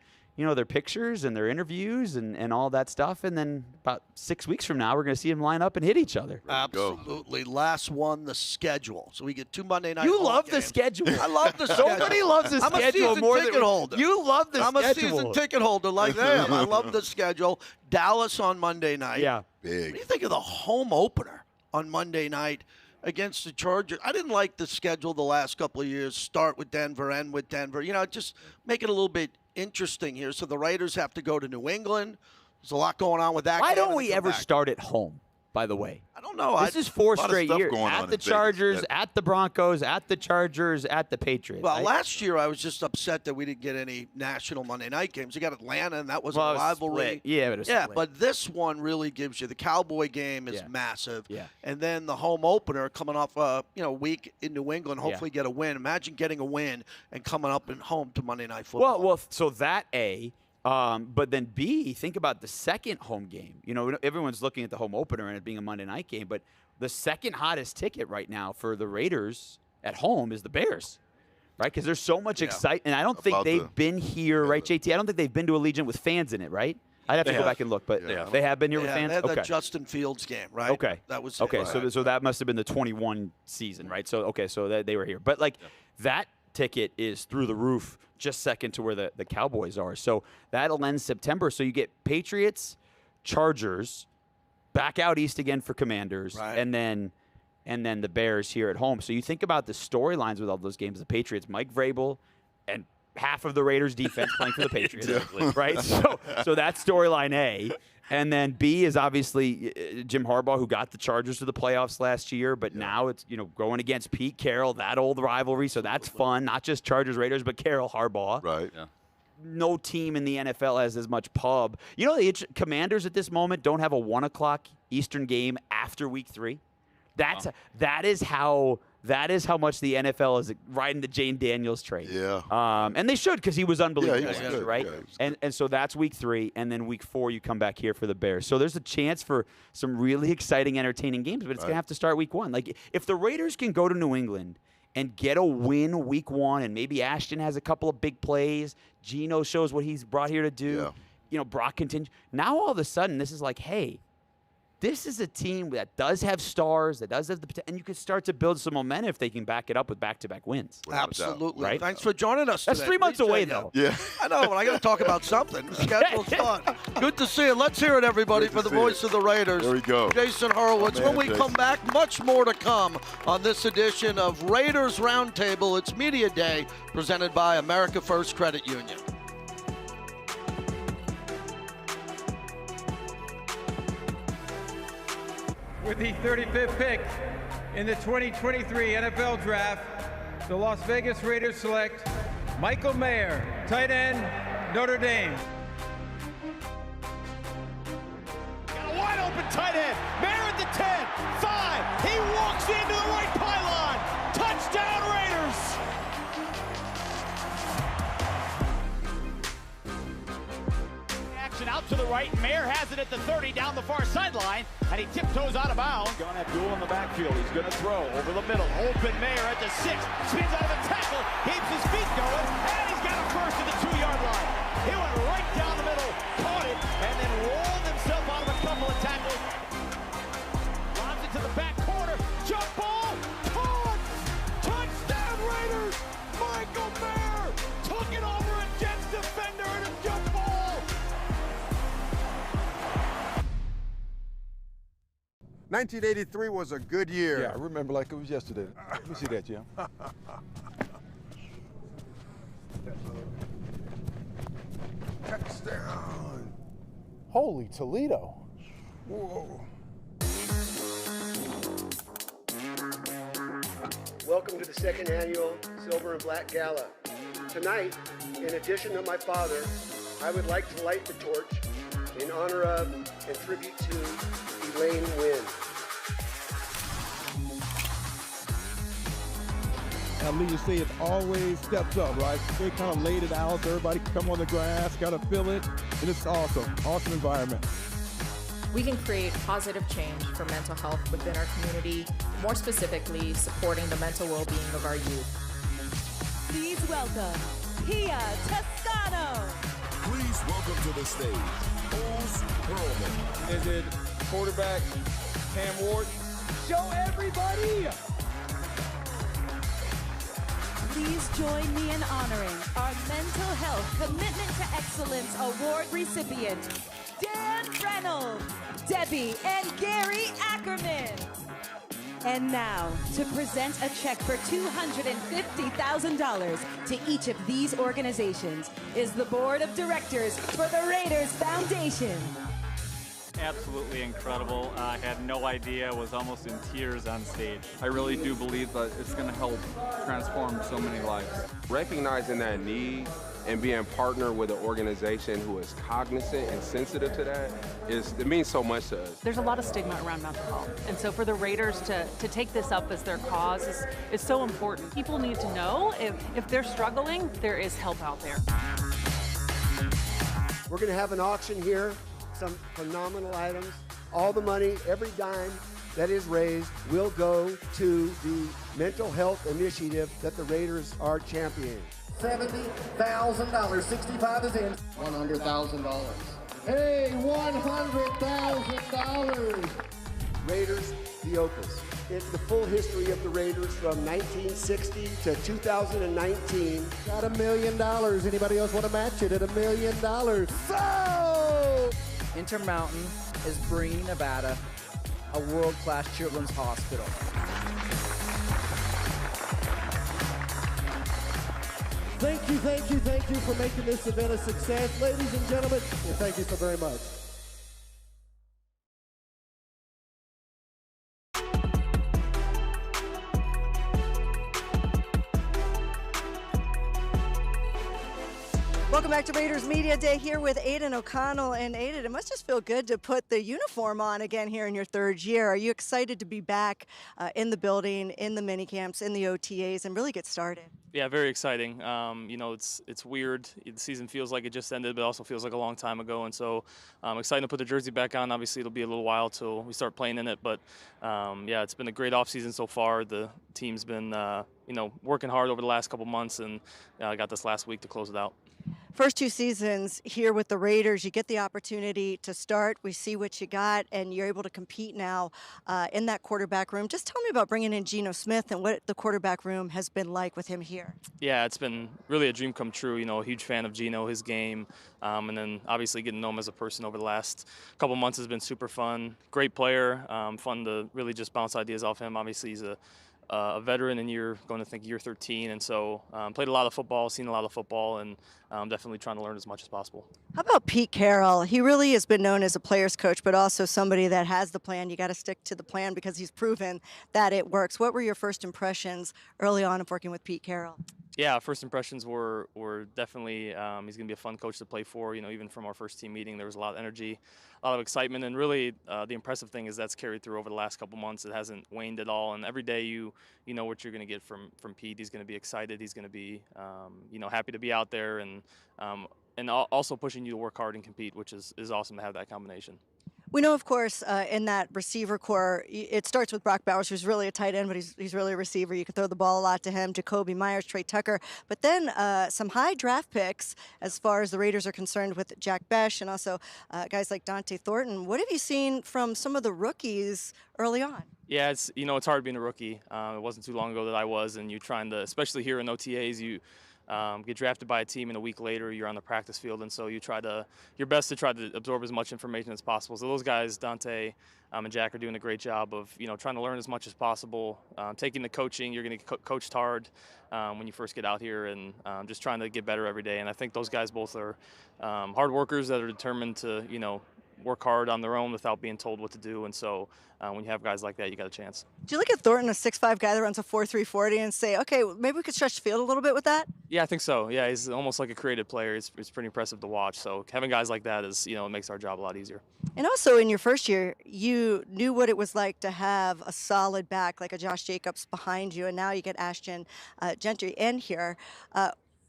pictures and their interviews and all that stuff. And then about 6 weeks from now, we're going to see them line up and hit each other. Absolutely. Last one, the schedule. So we get 2 Monday night. You love games. the schedule. I love the schedule. Somebody loves the schedule more than holder. You love the schedule. I'm a season ticket holder like them. I love the schedule. Dallas on Monday night. Yeah. Big. What do you think of the home opener on Monday night against the Chargers? I didn't like the schedule the last couple of years. Start with Denver, end with Denver. Just make it a little bit interesting here. So the Raiders have to go to New England. There's a lot going on with that. Why game don't we ever start at home, by the way? I don't know. This is 4 straight years. going on At in the Vegas. Chargers, at the Broncos, at the Chargers, at the Patriots. Well, last year I was just upset that we didn't get any national Monday night games. We got Atlanta, and that was a rivalry. Split. Yeah, but it was split. But this one really gives you the Cowboy game is massive. Yeah. And then the home opener coming off a week in New England, hopefully get a win. Imagine getting a win and coming up and home to Monday Night Football. Well, so that A. But then B, think about the second home game. Everyone's looking at the home opener and it being a Monday night game, but the second hottest ticket right now for the Raiders at home is the Bears, right? Because there's so much excitement. And I don't think they've been here, right, JT? I don't think they've been to Allegiant with fans in it, right? I'd have to go back and look, but they have been here with fans? They had okay. that Justin Fields game, right? Okay. That was okay. Right. So that must have been the 21 season, right? So they were here. But like that ticket is through the roof, just second to where the Cowboys are. So that'll end September. So you get Patriots, Chargers, back out east again for Commanders, and then the Bears here at home. So you think about the storylines with all those games. The Patriots, Mike Vrabel, and half of the Raiders defense playing for the Patriots, right? So that's storyline A. And then B is obviously Jim Harbaugh, who got the Chargers to the playoffs last year, but now it's, going against Pete Carroll, that old rivalry. So that's fun, not just Chargers, Raiders, but Carroll, Harbaugh. Right. Yeah. No team in the NFL has as much pub. The Commanders at this moment don't have a 1 o'clock Eastern game after Week 3. That is how much the NFL is riding the Jane Daniels train. Yeah. And they should, because he was unbelievable, he was good. right? Yeah, and so that's Week 3, and then Week 4 you come back here for the Bears. So there's a chance for some really exciting, entertaining games, but it's going to have to start Week 1. Like, if the Raiders can go to New England and get a win Week 1, and maybe Ashton has a couple of big plays, Geno shows what he's brought here to do, Brock continues. Now all of a sudden this is like, hey, this is a team that does have stars, that does have the potential, and you can start to build some momentum if they can back it up with back-to-back wins. Absolutely. Right? Thanks for joining us That's today. 3 months away, though. Yeah. I know, but I got to talk about something. The schedule's fun. Good to see you. Let's hear it, everybody, for the voice of the Raiders. There we go. Jason Horowitz. When we come back, much more to come on this edition of Raiders Roundtable. It's Media Day, presented by America First Credit Union. With the 35th pick in the 2023 NFL Draft, the Las Vegas Raiders select Michael Mayer, tight end, Notre Dame. Got a wide open tight end. Mayer at the 10, 5. He walks into the right pylon. Touchdown Raiders. Action out to the right. Mayer has it at the 30 down the far sideline, and he tiptoes out of bounds. Going at duel in the backfield. He's going to throw over the middle. Open Mayer at the 6. Spins out of the tackle. Keeps his feet going, and he's got a first at the 2-yard line. He went right down the middle, caught it, and then rolled himself out of a couple of tackles. Lobs it to the back corner. Jump ball. Caught. Touchdown Raiders. Michael Mayer took it over a Jets defender and a jump ball. 1983 was a good year. Yeah, I remember like it was yesterday. Let me see that, Jim. Touchdown. Holy Toledo. Whoa. Welcome to the second annual Silver and Black Gala. Tonight, in addition to my father, I would like to light the torch in honor of and tribute to Elaine Wynn. Lee, you see it always steps up, right? They kind of laid it out so everybody can come on the grass, kind of feel it, and it's awesome. Awesome environment. We can create positive change for mental health within our community, more specifically supporting the mental well-being of our youth. Please welcome Pia Toscano. Please welcome to the stage, Oz Perlman. Is it quarterback Cam Ward? Show everybody! Please join me in honoring our Mental Health Commitment to Excellence Award recipient, Dan Reynolds, Debbie and Gary Ackerman. And now, to present a check for $250,000 to each of these organizations is the Board of Directors for the Raiders Foundation. Absolutely incredible. I had no idea, was almost in tears on stage. I really do believe that it's going to help transform so many lives. Recognizing that need and being partnered with an organization who is cognizant and sensitive to that, it means so much to us. There's a lot of stigma around mental health, and so for the Raiders to take this up as their cause is so important. People need to know if they're struggling, there is help out there. We're going to have an auction here, some phenomenal items. All the money, every dime that is raised will go to the mental health initiative that the Raiders are championing. $70,000, 65 is in. $100,000. a $100,000. Raiders, the Opus. It's the full history of the Raiders from 1960 to 2019. Got $1 million. Anybody else want to match it at $1 million? So! Intermountain is bringing Nevada a world-class children's hospital. Thank you, thank you, thank you for making this event a success. Ladies and gentlemen, and thank you so very much. Welcome back to Raiders Media Day here with Aidan O'Connell. And Aidan, it must just feel good to put the uniform on again here in your third year. Are you excited to be back in the building, in the mini camps, in the OTAs, and really get started? Yeah, very exciting. You know, it's weird. The season feels like it just ended, but also feels like a long time ago. And so I'm excited to put the jersey back on. Obviously, it'll be a little while till we start playing in it. But, yeah, it's been a great offseason so far. The team's been, you know, working hard over the last couple months, and I got this last week to close it out. First 2 seasons here with the Raiders, you get the opportunity to start. We see what you got, and you're able to compete now in that quarterback room. Just tell me about bringing in Geno Smith and what the quarterback room has been like with him here. Yeah, it's been really a dream come true. You know, a huge fan of Geno, his game, and then obviously getting to know him as a person over the last couple months has been super fun. Great player, fun to really just bounce ideas off him. Obviously, he's a veteran in year 13, and so played a lot of football, seen a lot of football, and definitely trying to learn as much as possible. How about Pete Carroll? He really has been known as a player's coach, but also somebody that has the plan. You got to stick to the plan because he's proven that it works. What were your first impressions early on of working with Pete Carroll? Yeah, first impressions were definitely he's going to be a fun coach to play for. You know, even from our first team meeting, there was a lot of energy, a lot of excitement, and really the impressive thing is that's carried through over the last couple months. It hasn't waned at all, and every day you know what you're going to get from Pete. He's going to be excited. He's going to be you know, happy to be out there, and also pushing you to work hard and compete, which is awesome to have that combination. We know, of course, in that receiver core, it starts with Brock Bowers, who's really a tight end, but he's really a receiver. You can throw the ball a lot to him, Jacoby Myers, Tre Tucker. But then some high draft picks as far as the Raiders are concerned with Jack Bech and also guys like Dont'e Thornton. What have you seen from some of the rookies early on? Yeah, it's hard being a rookie. It wasn't too long ago that I was, and you're trying to, especially here in OTAs, you get drafted by a team, and a week later you're on the practice field, and so you try your best to try to absorb as much information as possible. So those guys, Dont'e and Jack, are doing a great job of trying to learn as much as possible, taking the coaching. You're going to get coached hard when you first get out here, and just trying to get better every day. And I think those guys both are hard workers that are determined to work hard on their own without being told what to do. And so when you have guys like that, you got a chance. Do you look at Thornton, a 6'5" guy that runs a 4.3 40, and say, okay, maybe we could stretch the field a little bit with that? Yeah, I think so. Yeah, he's almost like a creative player. It's pretty impressive to watch. So having guys like that is, it makes our job a lot easier. And also in your first year, you knew what it was like to have a solid back like a Josh Jacobs behind you, and now you get Ashton Jeanty in here.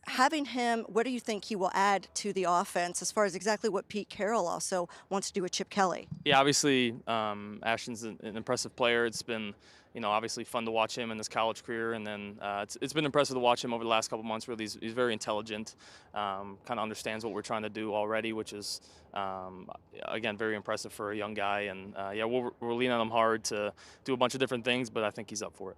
Having him, what do you think he will add to the offense as far as exactly what Pete Carroll also wants to do with Chip Kelly? Yeah, obviously Ashton's an impressive player. It's been, obviously fun to watch him in his college career, and then it's been impressive to watch him over the last couple months. Really, he's very intelligent, kind of understands what we're trying to do already, which is, again, very impressive for a young guy. And yeah, we're leaning on him hard to do a bunch of different things, but I think he's up for it.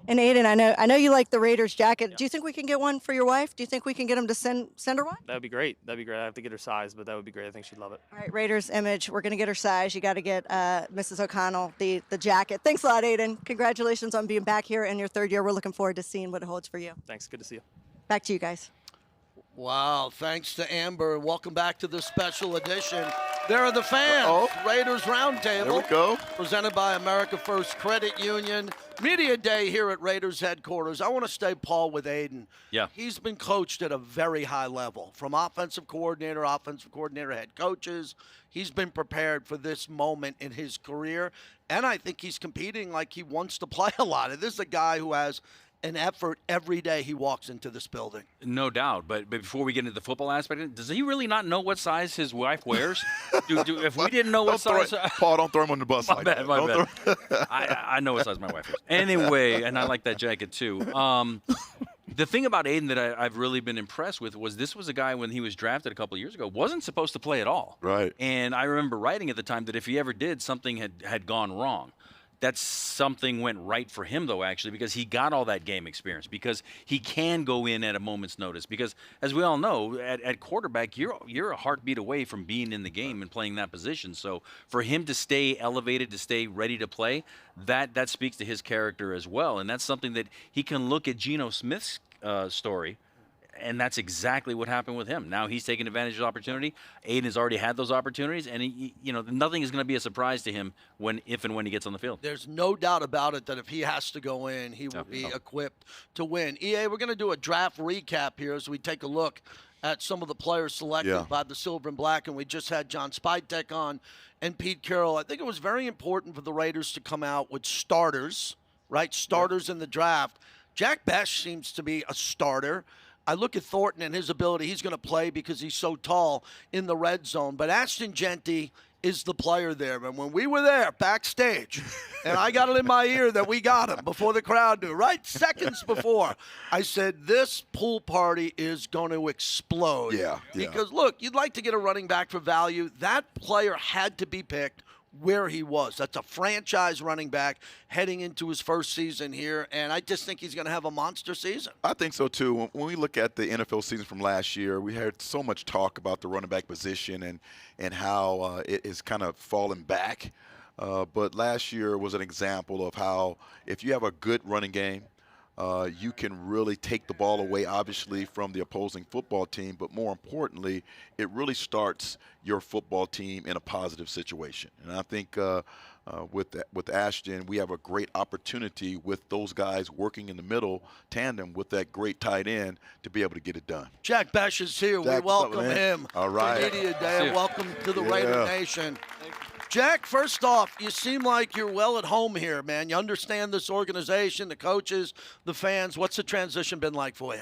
And Aidan, I know you like the Raiders jacket. Yeah. Do you think we can get one for your wife? Do you think we can get him to send her one? That'd be great. That'd be great. I have to get her size, but that would be great. I think she'd love it. All right, Raiders image. We're going to get her size. You got to get Mrs. O'Connell the jacket. Thanks a lot, Aidan. Congratulations on being back here in your third year. We're looking forward to seeing what it holds for you. Thanks. Good to see you. Back to you guys. Wow, thanks to Amber. Welcome back to this special edition. There are the fans. Raiders Roundtable. There we go. Presented by America First Credit Union. Media Day here at Raiders headquarters. I want to stay, Paul, with Aidan. Yeah. He's been coached at a very high level, from offensive coordinator, head coaches. He's been prepared for this moment in his career, and I think he's competing like he wants to play a lot. And this is a guy who has an effort every day he walks into this building. No doubt. But before we get into the football aspect, does he really not know what size his wife wears? If we didn't know what size... Paul, don't throw him on the bus like that. My bad. I know what size my wife is. Anyway, and I like that jacket too. The thing about Aidan that I've really been impressed with was this was a guy when he was drafted a couple of years ago wasn't supposed to play at all. Right. And I remember writing at the time that if he ever did, something had gone wrong. That's something went right for him, though, actually, because he got all that game experience, because he can go in at a moment's notice. Because, as we all know, at quarterback, you're a heartbeat away from being in the game and playing that position. So for him to stay elevated, to stay ready to play, that speaks to his character as well. And that's something that he can look at Geno Smith's story, and that's exactly what happened with him. Now he's taking advantage of the opportunity. Aidan has already had those opportunities, and nothing is going to be a surprise to him if and when he gets on the field. There's no doubt about it that if he has to go in, he will be equipped to win. EA, we're going to do a draft recap here as we take a look at some of the players selected by the Silver and Black, and we just had John Spytek on and Pete Carroll. I think it was very important for the Raiders to come out with starters, right? Starters in the draft. Jack Bech seems to be a starter. I look at Thornton and his ability. He's going to play because he's so tall in the red zone. But Ashton Jeanty is the player there. And when we were there backstage, and I got it in my ear that we got him before the crowd knew, right? Seconds before, I said, this pool party is going to explode. Yeah. Because, look, you'd like to get a running back for value. That player had to be picked where he was. That's a franchise running back heading into his first season here, and I just think he's going to have a monster season. I think so, too. When we look at the NFL season from last year, we heard so much talk about the running back position and how it is kind of falling back. But last year was an example of how if you have a good running game, you can really take the ball away, obviously, from the opposing football team. But more importantly, it really starts your football team in a positive situation. And I think with Ashton, we have a great opportunity with those guys working in the middle, tandem with that great tight end to be able to get it done. Jack Bech is here. Jack, we welcome him All right. to Media Day. Welcome to the Raider Nation. Jack, first off, you seem like you're well at home here, man. You understand this organization, the coaches, the fans. What's the transition been like for you?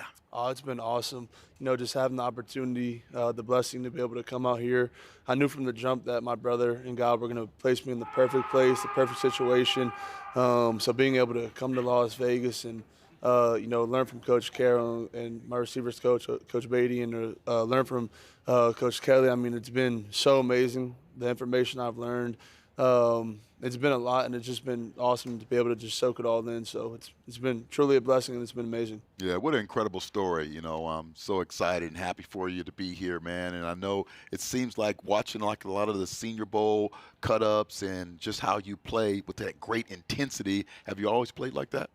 It's been awesome. Just having the opportunity, the blessing to be able to come out here. I knew from the jump that my brother and God were going to place me in the perfect place, the perfect situation. So being able to come to Las Vegas and, learn from Coach Carroll and my receivers coach, Coach Beatty, and learn from Coach Kelly. I mean, it's been so amazing. The information I've learned, it's been a lot, and it's just been awesome to be able to just soak it all in. So it's been truly a blessing, and it's been amazing. Yeah, what an incredible story. I'm so excited and happy for you to be here, man. And I know it seems like watching like a lot of the Senior Bowl cut-ups and just how you play with that great intensity. Have you always played like that?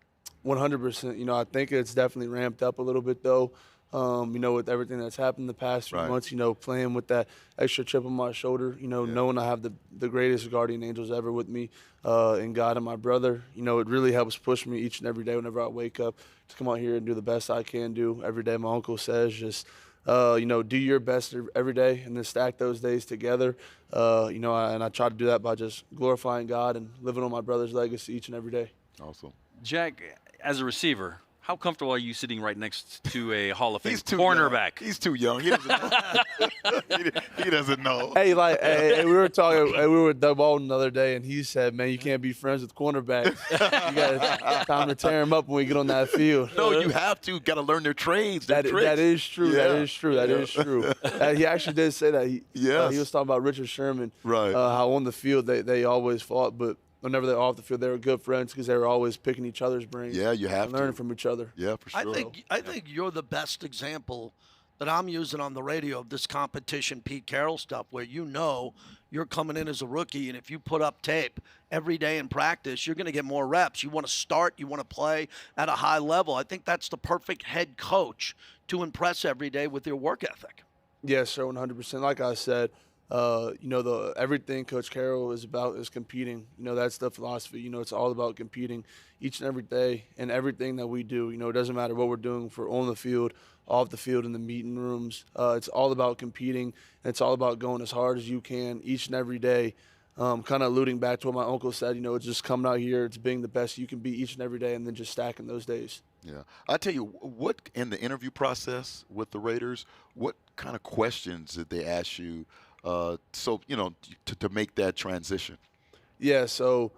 100%. I think it's definitely ramped up a little bit, though. With everything that's happened the past few months, playing with that extra chip on my shoulder, knowing I have the greatest guardian angels ever with me, and God and my brother, it really helps push me each and every day whenever I wake up to come out here and do the best I can do every day. My uncle says just, do your best every day and then stack those days together, and I try to do that by just glorifying God and living on my brother's legacy each and every day. Awesome. Jack, as a receiver, how comfortable are you sitting right next to a Hall of Fame He's too cornerback? Young. He's too young. He doesn't know. he doesn't know. Hey, we were talking. We were with Doug Baldwin the other day, and he said, "Man, you can't be friends with cornerbacks. You got time to tear them up when we get on that field." No, you have to. Got to learn their trades. That is true. Yeah. That is true. That is true. He actually did say that. He was talking about Richard Sherman. Right. How on the field they always fought, but whenever they're off the field, they were good friends because they were always picking each other's brains. Yeah, you have to learn from each other. Yeah, for sure. I think you're the best example that I'm using on the radio of this competition, Pete Carroll stuff, where you're coming in as a rookie, and if you put up tape every day in practice, you're going to get more reps. You want to start, you want to play at a high level. I think that's the perfect head coach to impress every day with your work ethic. Yes, sir, 100%. Like I said, everything Coach Carroll is about is competing. That's the philosophy. It's all about competing each and every day, and everything that we do. It doesn't matter what we're doing for on the field, off the field, in the meeting rooms. It's all about competing, and it's all about going as hard as you can each and every day. Kind of alluding back to what my uncle said, it's just coming out here, it's being the best you can be each and every day, and then just stacking those days. Yeah. I tell you, what in the interview process with the Raiders, what kind of questions did they ask you to make that transition? Yeah, so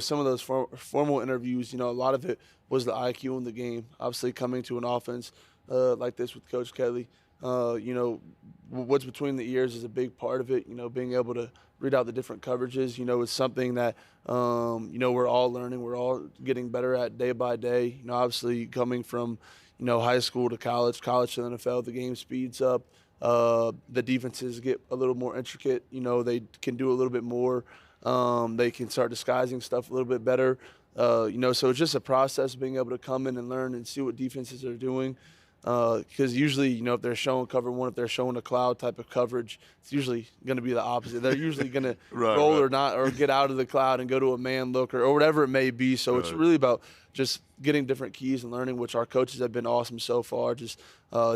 some of those formal interviews, a lot of it was the IQ in the game. Obviously, coming to an offense like this with Coach Kelly, what's between the ears is a big part of it. Being able to read out the different coverages, is something that, we're all learning. We're all getting better at day by day. Obviously, coming from, high school to college to the NFL, the game speeds up. The defenses get a little more intricate. They can do a little bit more. They can start disguising stuff a little bit better. So it's just a process of being able to come in and learn and see what defenses are doing. Because usually, if they're showing cover one, if they're showing a cloud type of coverage, it's usually going to be the opposite. They're usually going to roll or not, or get out of the cloud and go to a man look or whatever it may be. So it's really about just getting different keys and learning, which our coaches have been awesome so far, just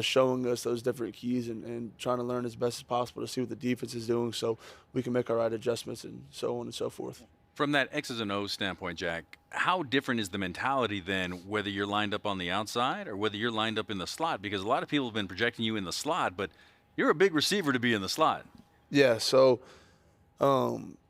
showing us those different keys and trying to learn as best as possible to see what the defense is doing so we can make our right adjustments and so on and so forth. From that X's and O's standpoint, Jack, how different is the mentality then whether you're lined up on the outside or whether you're lined up in the slot? Because a lot of people have been projecting you in the slot, but you're a big receiver to be in the slot. Yeah, so,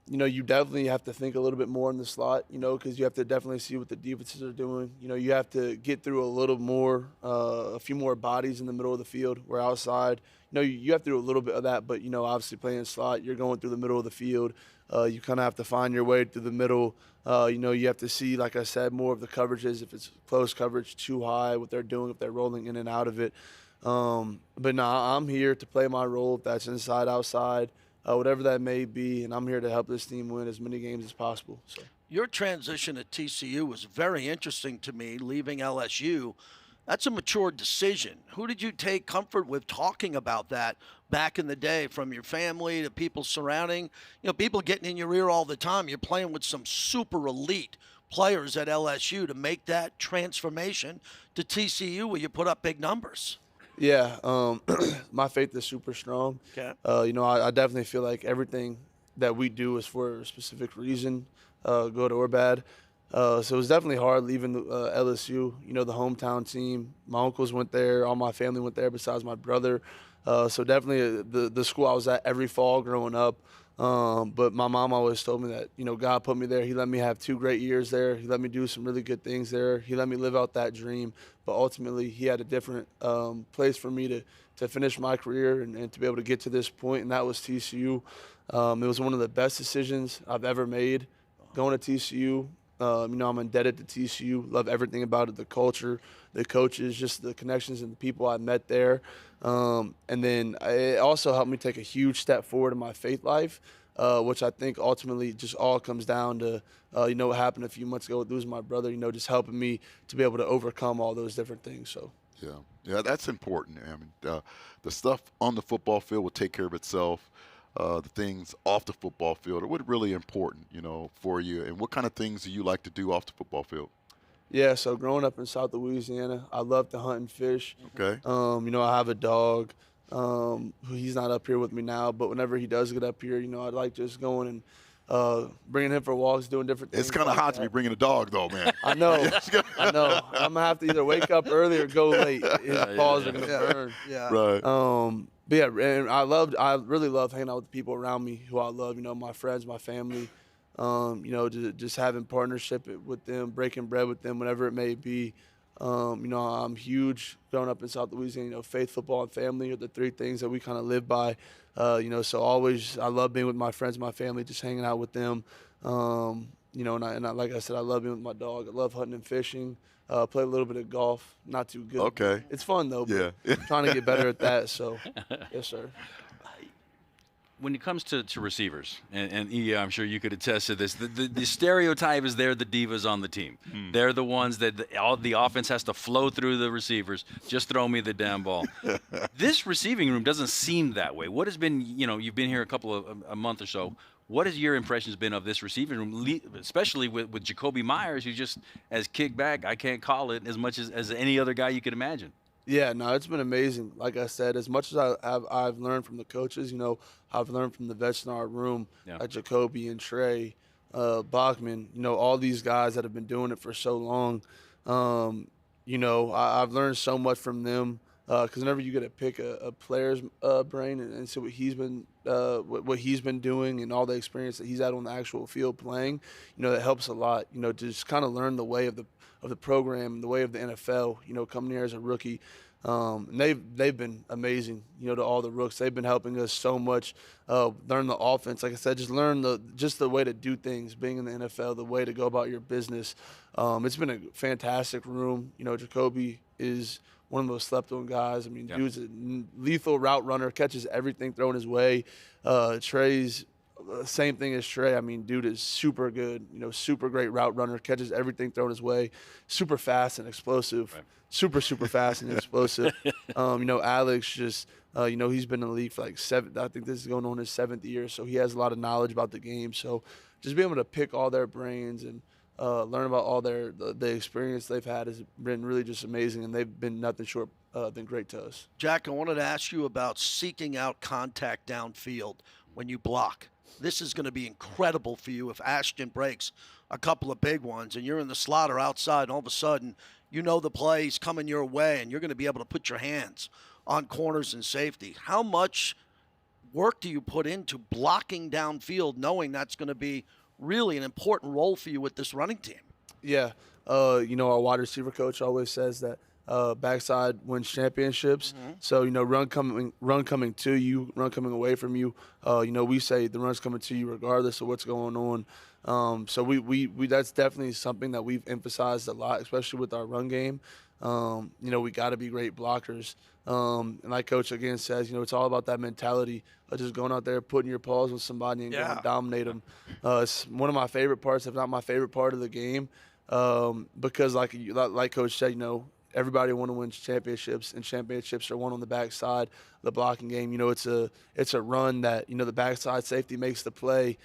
you definitely have to think a little bit more in the slot, because you have to definitely see what the defenses are doing. You have to get through a little more, a few more bodies in the middle of the field. We're outside. You have to do a little bit of that, but, obviously playing slot, you're going through the middle of the field. You kind of have to find your way through the middle. You have to see, like I said, more of the coverages. If it's close coverage, too high, what they're doing, if they're rolling in and out of it. But no, I'm here to play my role. If that's inside, outside, whatever that may be, and I'm here to help this team win as many games as possible. So your transition at TCU was very interesting to me, leaving LSU. That's a mature decision. Who did you take comfort with talking about that back in the day, from your family to people surrounding? People getting in your ear all the time. You're playing with some super elite players at LSU to make that transformation to TCU where you put up big numbers. Yeah, my faith is super strong. Okay. I definitely feel like everything that we do is for a specific reason, good or bad. So it was definitely hard leaving LSU, the hometown team. My uncles went there. All my family went there besides my brother. So definitely the school I was at every fall growing up. But my mom always told me that, God put me there. He let me have 2 great years there. He let me do some really good things there. He let me live out that dream. But ultimately, he had a different place for me to finish my career and to be able to get to this point, and that was TCU. It was one of the best decisions I've ever made going to TCU. I'm indebted to TCU. Love everything about it, the culture, the coaches, just the connections and the people I met there. And then it also helped me take a huge step forward in my faith life, which I think ultimately just all comes down to, what happened a few months ago with losing my brother, just helping me to be able to overcome all those different things. So. Yeah, that's important. I mean, the stuff on the football field will take care of itself. The things off the football field are what really important, for you. And what kind of things do you like to do off the football field? Yeah, so growing up in South Louisiana, I love to hunt and fish. Okay. I have a dog. He's not up here with me now, but whenever he does get up here, I like just going and bringing him for walks, doing different things. It's kind of hot to be bringing a dog, though, man. I know. I'm going to have to either wake up early or go late. His paws are going to burn. Yeah. Right. But yeah, and I really love hanging out with the people around me who I love, my friends, my family, just having partnership with them, breaking bread with them, whatever it may be. I'm huge growing up in South Louisiana, faith, football, and family are the 3 things that we kind of live by. So always I love being with my friends, my family, just hanging out with them. Like I said, I love being with my dog. I love hunting and fishing. Play a little bit of golf, not too good. Okay. It's fun, though. Yeah. Trying to get better at that, so yes, sir. When it comes to receivers, and yeah, I'm sure you could attest to this, the stereotype is they're the divas on the team. They're the ones that all the offense has to flow through the receivers. Just throw me the damn ball. This receiving room doesn't seem that way. What has been, you've been here a month or so. What has your impressions been of this receiving room, especially with Jakobi Meyers, who just has kicked back, I can't call it, as much as any other guy you could imagine? Yeah, no, it's been amazing. Like I said, as much as I've learned from the coaches, I've learned from the vets in our room, like Jakobi and Tre, Bachman, all these guys that have been doing it for so long. I've learned so much from them. because whenever you get to pick a player's brain and see what he's been doing and all the experience that he's had on the actual field playing, that helps a lot. To just kind of learn the way of the program, the way of the NFL. Coming here as a rookie. And they've been amazing, to all the rooks. They've been helping us so much, learn the offense. Like I said, just learn the way to do things, being in the NFL, the way to go about your business. It's been a fantastic room. Jacoby is one of the most slept-on guys. I mean, dude's a lethal route runner, catches everything thrown his way. Tre's same thing as Tre. I mean, dude is super good, super great route runner, catches everything thrown his way, super fast and explosive. Right. Super fast and explosive. Alex just, he's been in the league for like I think this is going on his 7th year, so he has a lot of knowledge about the game. So just being able to pick all their brains and learn about all the experience they've had has been really just amazing, and they've been nothing short than great to us. Jack, I wanted to ask you about seeking out contact downfield when you block. This is going to be incredible for you if Ashton breaks a couple of big ones and you're in the slot or outside, and all of a sudden the play's coming your way and you're going to be able to put your hands on corners and safety. How much work do you put into blocking downfield, knowing that's going to be really an important role for you with this running team? Yeah. Our wide receiver coach always says that backside wins championships. Mm-hmm. So, run coming to you, run coming away from you. We say the run's coming to you regardless of what's going on. So we that's definitely something that we've emphasized a lot, especially with our run game. We got to be great blockers. And like Coach again says, it's all about that mentality of just going out there, putting your paws on somebody and going to dominate them. It's one of my favorite parts, if not my favorite part of the game, because like Coach said, everybody want to win championships, and championships are won on the backside of the blocking game. It's a run that, the backside safety makes the play.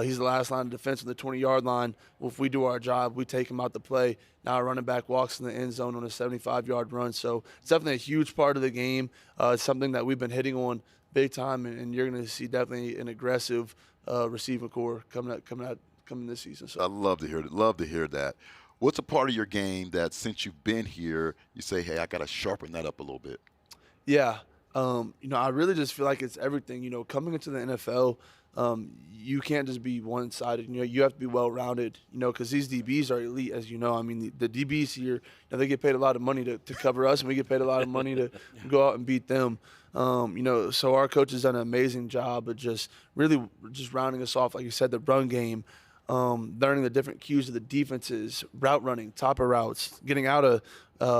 He's the last line of defense on the 20-yard line. Well, if we do our job, we take him out the play. Now a running back walks in the end zone on a 75-yard run. So it's definitely a huge part of the game. It's something that we've been hitting on big time, and you're going to see definitely an aggressive receiving core coming this season. So I love to hear that. What's a part of your game that since you've been here, you say, hey, I got to sharpen that up a little bit? Yeah. I really just feel like it's everything. Coming into the NFL, you can't just be one-sided. You have to be well-rounded, because these DBs are elite, as you know. I mean, the DBs here, they get paid a lot of money to cover us, and we get paid a lot of money to go out and beat them. So our coach has done an amazing job of just really just rounding us off, like you said, the run game. Learning the different cues of the defenses, route running, top of routes, getting out of,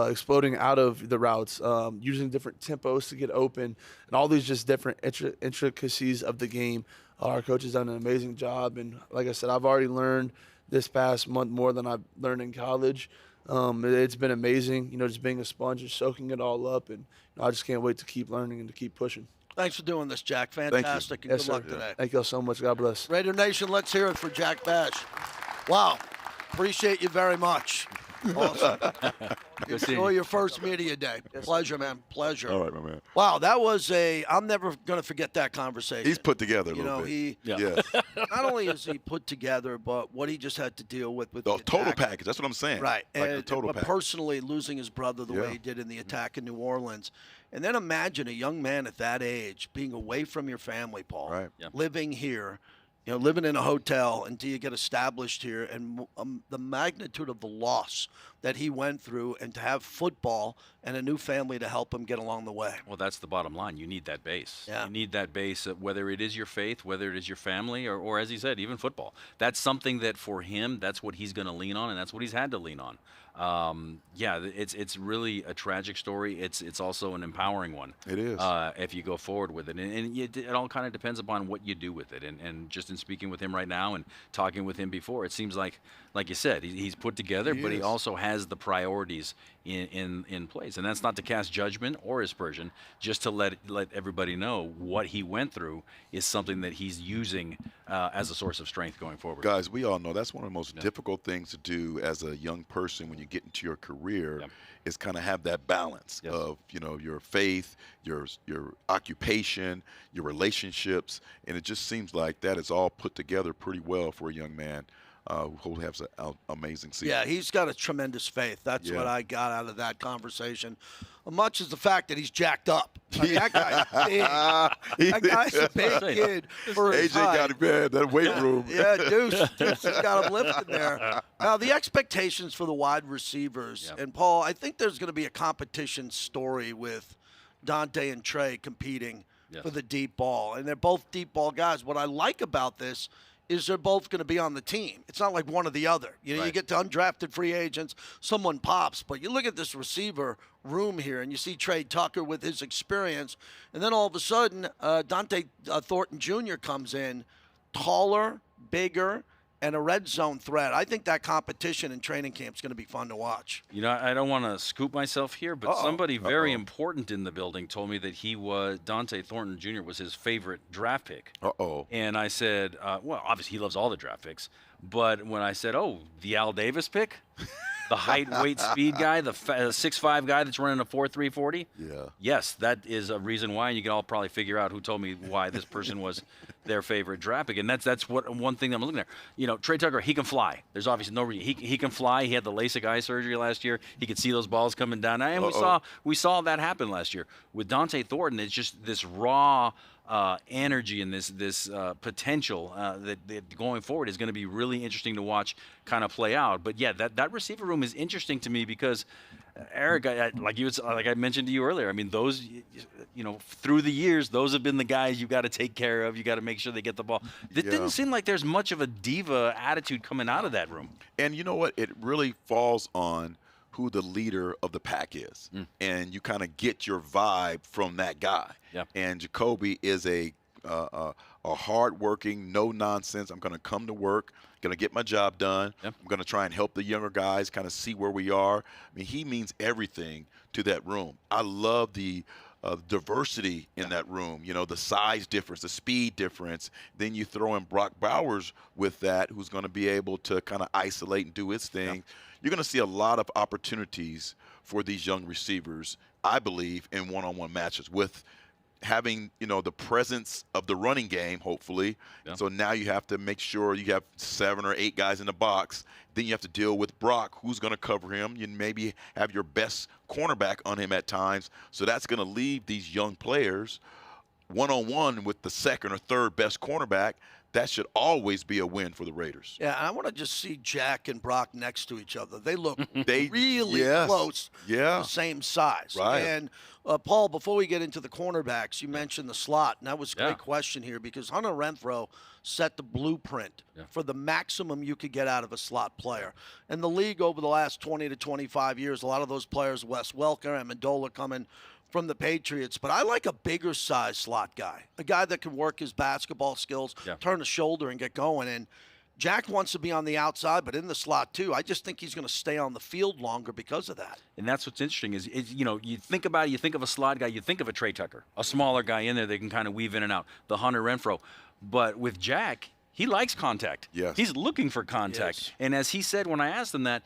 exploding out of the routes, using different tempos to get open, and all these just different intricacies of the game. Our coach has done an amazing job, and like I said, I've already learned this past month more than I've learned in college. It's been amazing, just being a sponge and soaking it all up, and I just can't wait to keep learning and to keep pushing. Thanks for doing this, Jack. Fantastic. And yes, good luck sir. today. Thank you all so much. God bless. Raider Nation, let's hear it for Jack Bech. Wow. Appreciate you very much. Awesome. Enjoy your first media day. Yes, pleasure, man. Pleasure. All right, my man. Wow, that was I'm never going to forget that conversation. He's put together a little bit. Yes. Not only is he put together, but what he just had to deal with the total package. That's what I'm saying. Right. Like the total package. Personally, losing his brother the way he did in the attack in New Orleans. And then imagine a young man at that age being away from your family, Paul, living here, living in a hotel until you get established here, and the magnitude of the loss that he went through, and to have football and a new family to help him get along the way. Well, that's the bottom line. You need that base. Yeah. You need that base, whether it is your faith, whether it is your family, or as he said, even football. That's something that for him, that's what he's going to lean on, and that's what he's had to lean on. It's really a tragic story. It's also an empowering one. It is. If you go forward with it. And it all kind of depends upon what you do with it. And just in speaking with him right now and talking with him before, it seems like you said, he's put together, but he also has the priorities in place. And that's not to cast judgment or aspersion, just to let everybody know what he went through is something that he's using as a source of strength going forward. Guys, we all know that's one of the most difficult things to do as a young person when you get into your career is kind of have that balance of, your faith, your occupation, your relationships. And it just seems like that is all put together pretty well for a young man. who has an amazing season. Yeah, he's got a tremendous faith. That's what I got out of that conversation. Much as the fact that he's jacked up. I mean, that guy's big. That guy's a big kid for his AJ got him, man, that weight room. Yeah, Deuce has got him lifting there. Now, the expectations for the wide receivers, and Paul, I think there's going to be a competition story with Dont'e and Tre competing for the deep ball. And they're both deep ball guys. What I like about this is they're both going to be on the team. It's not like one or the other. You know, you get to undrafted free agents, someone pops, but you look at this receiver room here and you see Tre Tucker with his experience, and then all of a sudden Dont'e Thornton Jr. comes in, taller, bigger, and a red zone threat. I think that competition in training camp is going to be fun to watch. You know, I don't want to scoop myself here, but somebody very important in the building told me that Dont'e Thornton Jr. was his favorite draft pick. And I said, well, obviously he loves all the draft picks, but when I said, the Al Davis pick, the height, weight, speed guy, the 6'5" guy that's running a 4.3 40. Yes, that is a reason why, and you can all probably figure out who told me why this person was their favorite draft pick, and that's what one thing I'm looking at. You know, Tre Tucker, he can fly. There's obviously no reason he can fly. He had the LASIK eye surgery last year. He could see those balls coming down, and we saw that happen last year with Dont'e Thornton. It's just this raw energy and this potential that going forward is going to be really interesting to watch kind of play out. But yeah, that receiver room is interesting to me because Eric, like I mentioned to you earlier, I mean, those, you know, through the years, those have been the guys you got to take care of. You got to make sure they get the ball. It didn't seem like there's much of a diva attitude coming out of that room. And you know what? It really falls on who the leader of the pack is. And you kind of get your vibe from that guy. And Jacoby is a hard-working, no-nonsense. I'm going to come to work, going to get my job done. I'm going to try and help the younger guys kind of see where we are. I mean, he means everything to that room. I love the diversity in that room, you know, the size difference, the speed difference. Then you throw in Brock Bowers with that, who's going to be able to kind of isolate and do his thing. You're going to see a lot of opportunities for these young receivers, I believe, in one-on-one matches with having, you know, the presence of the running game, hopefully. So now you have to make sure you have 7 or 8 guys in the box. Then you have to deal with Brock, who's going to cover him. You maybe have your best cornerback on him at times. So that's going to leave these young players one-on-one with the second or third best cornerback. That should always be a win for the Raiders. Yeah, I want to just see Jack and Brock next to each other. They look really close, the same size. And, Paul, before we get into the cornerbacks, you mentioned the slot, and that was a great question here because Hunter Renfrow set the blueprint for the maximum you could get out of a slot player. And the league over the last 20 to 25 years, a lot of those players, Wes Welker and Amendola, coming from the Patriots, but I like a bigger size slot guy, a guy that can work his basketball skills, turn a shoulder and get going. And Jack wants to be on the outside, but in the slot too. I just think he's going to stay on the field longer because of that. And that's what's interesting is you know, you think about it, you think of a slot guy, you think of a Tre Tucker, a smaller guy in there that can kind of weave in and out, the Hunter Renfrow. But with Jack, he likes contact. He's looking for contact. And as he said when I asked him that,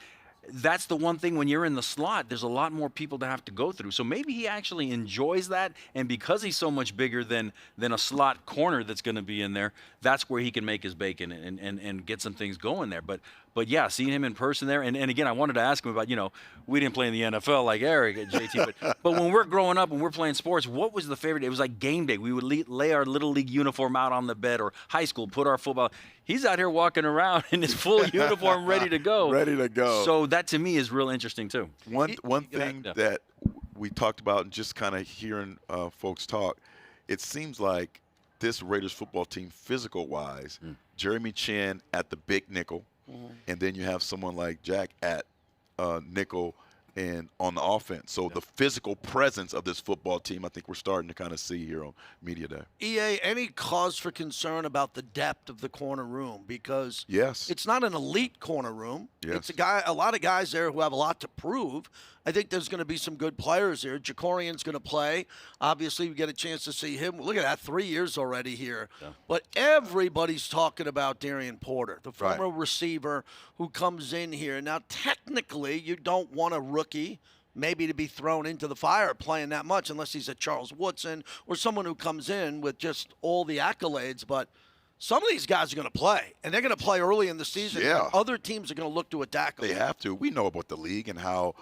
that's the one thing when you're in the slot, there's a lot more people to have to go through. So maybe he actually enjoys that, and because he's so much bigger than a slot corner that's going to be in there, that's where he can make his bacon and get some things going there. But yeah, seeing him in person there, and again, I wanted to ask him about, you know, we didn't play in the NFL like Eric at JT, but when we're growing up and we're playing sports, what was the favorite? It was like game day. We would lay our little league uniform out on the bed, or high school, put our football. He's out here walking around in his full uniform, ready to go. Ready to go. So that to me is real interesting too. One thing that we talked about, and just kind of hearing folks talk, it seems like this Raiders football team, physical-wise, Jeremy Chinn at the big nickel, and then you have someone like Jack at nickel and on the offense. So the physical presence of this football team, I think we're starting to kind of see here on Media Day. EA, any cause for concern about the depth of the corner room? Because it's not an elite corner room. It's a lot of guys there who have a lot to prove. I think there's going to be some good players here. Jacorian's going to play. Obviously, we get a chance to see him. Look at that, 3 years already here. But everybody's talking about Darien Porter, the former receiver who comes in here. Now, technically, you don't want a rookie maybe to be thrown into the fire playing that much unless he's a Charles Woodson or someone who comes in with just all the accolades. But some of these guys are going to play, and they're going to play early in the season. Yeah. Other teams are going to look to attack them. They have to. We know about the league and how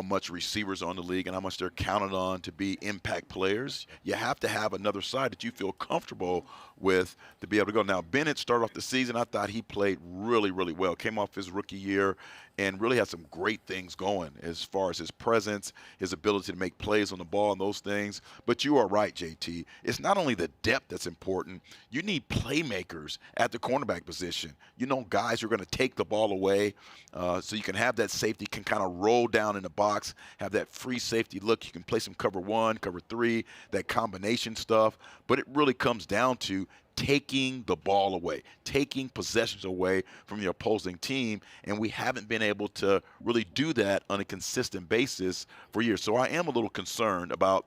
much receivers are on the league and how much they're counted on to be impact players. You have to have another side that you feel comfortable with to be able to go. Now, Bennett started off the season. I thought he played really, really well. Came off his rookie year and really had some great things going as far as his presence, his ability to make plays on the ball and those things. But you are right, JT. It's not only the depth that's important. You need playmakers at the cornerback position. You know, guys who are going to take the ball away so you can have that safety, can kind of roll down in the box, have that free safety look. You can play some cover 1, cover 3, that combination stuff. But it really comes down to taking the ball away, taking possessions away from the opposing team, and we haven't been able to really do that on a consistent basis for years. So I am a little concerned about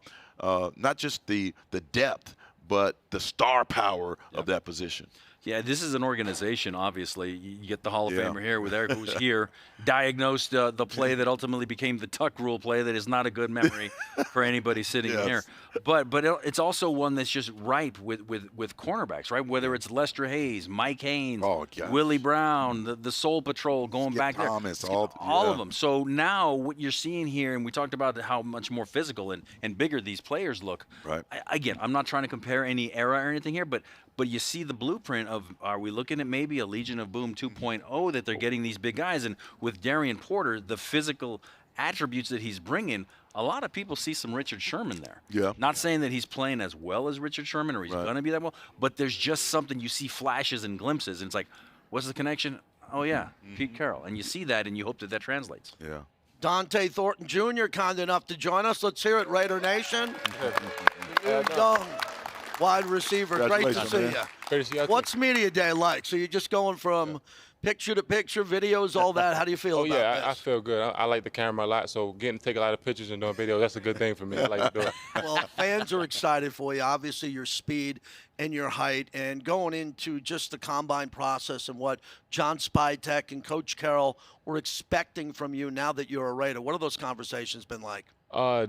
not just the depth, but the star power of that position. Yeah, this is an organization, obviously. You get the Hall of Famer here with Eric, who's here, diagnosed the play that ultimately became the Tuck rule play that is not a good memory for anybody sitting here. But it's also one that's just ripe with cornerbacks, right? Whether it's Lester Hayes, Mike Haynes, Willie Brown, the Soul Patrol going back there. Thomas, all of them. So now what you're seeing here, and we talked about how much more physical and bigger these players look. Right. Again, I'm not trying to compare any era or anything here, but you see the blueprint of, are we looking at maybe a Legion of Boom 2.0 that they're getting these big guys? And with Darien Porter, the physical attributes that he's bringing, a lot of people see some Richard Sherman there. Yeah. Not saying that he's playing as well as Richard Sherman or he's going to be that well, but there's just something, you see flashes and glimpses, and it's like, what's the connection? Oh, yeah, Pete Carroll. And you see that, and you hope that translates. Yeah. Dont'e Thornton Jr., kind enough to join us. Let's hear it, Raider Nation. Young wide receiver. Great to see you. Great to see you. What's media day like? So you're just going from picture to picture, videos, all that. How do you feel about this? I feel good. I like the camera a lot, so getting to take a lot of pictures and doing videos, that's a good thing for me. I like to do it. Well, fans are excited for you. Obviously, your speed and your height, and going into just the combine process and what John Spytek and Coach Carroll were expecting from you now that you're a Raider. What have those conversations been like?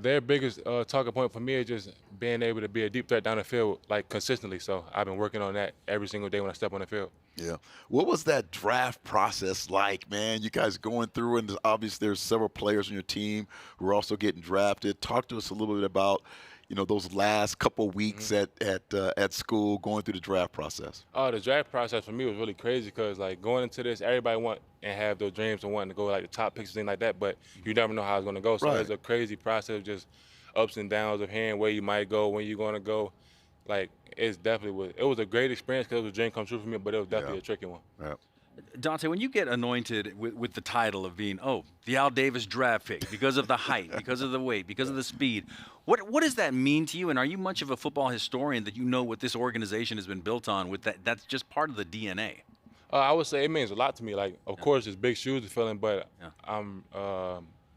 Their biggest talking point for me is just being able to be a deep threat down the field, like, consistently. So I've been working on that every single day when I step on the field. Yeah. What was that draft process like, man? You guys going through, and obviously there's several players on your team who are also getting drafted. Talk to us a little bit about, those last couple weeks at school going through the draft process. The draft process for me was really crazy because, like, going into this, everybody want and have those dreams of wanting to go, like, the top picks and things like that, but you never know how it's going to go. So it's a crazy process, just ups and downs of hearing where you might go, when you're going to go. Like, it was a great experience because it was a dream come true for me, but it was definitely a tricky one. Yeah. Dont'e, when you get anointed with the title of being, the Al Davis draft pick, because of the height, because of the weight, because of the speed, what does that mean to you? And are you much of a football historian that you know what this organization has been built on? With that's just part of the DNA. I would say it means a lot to me. Like, of course, it's big shoes to fill in, but I'm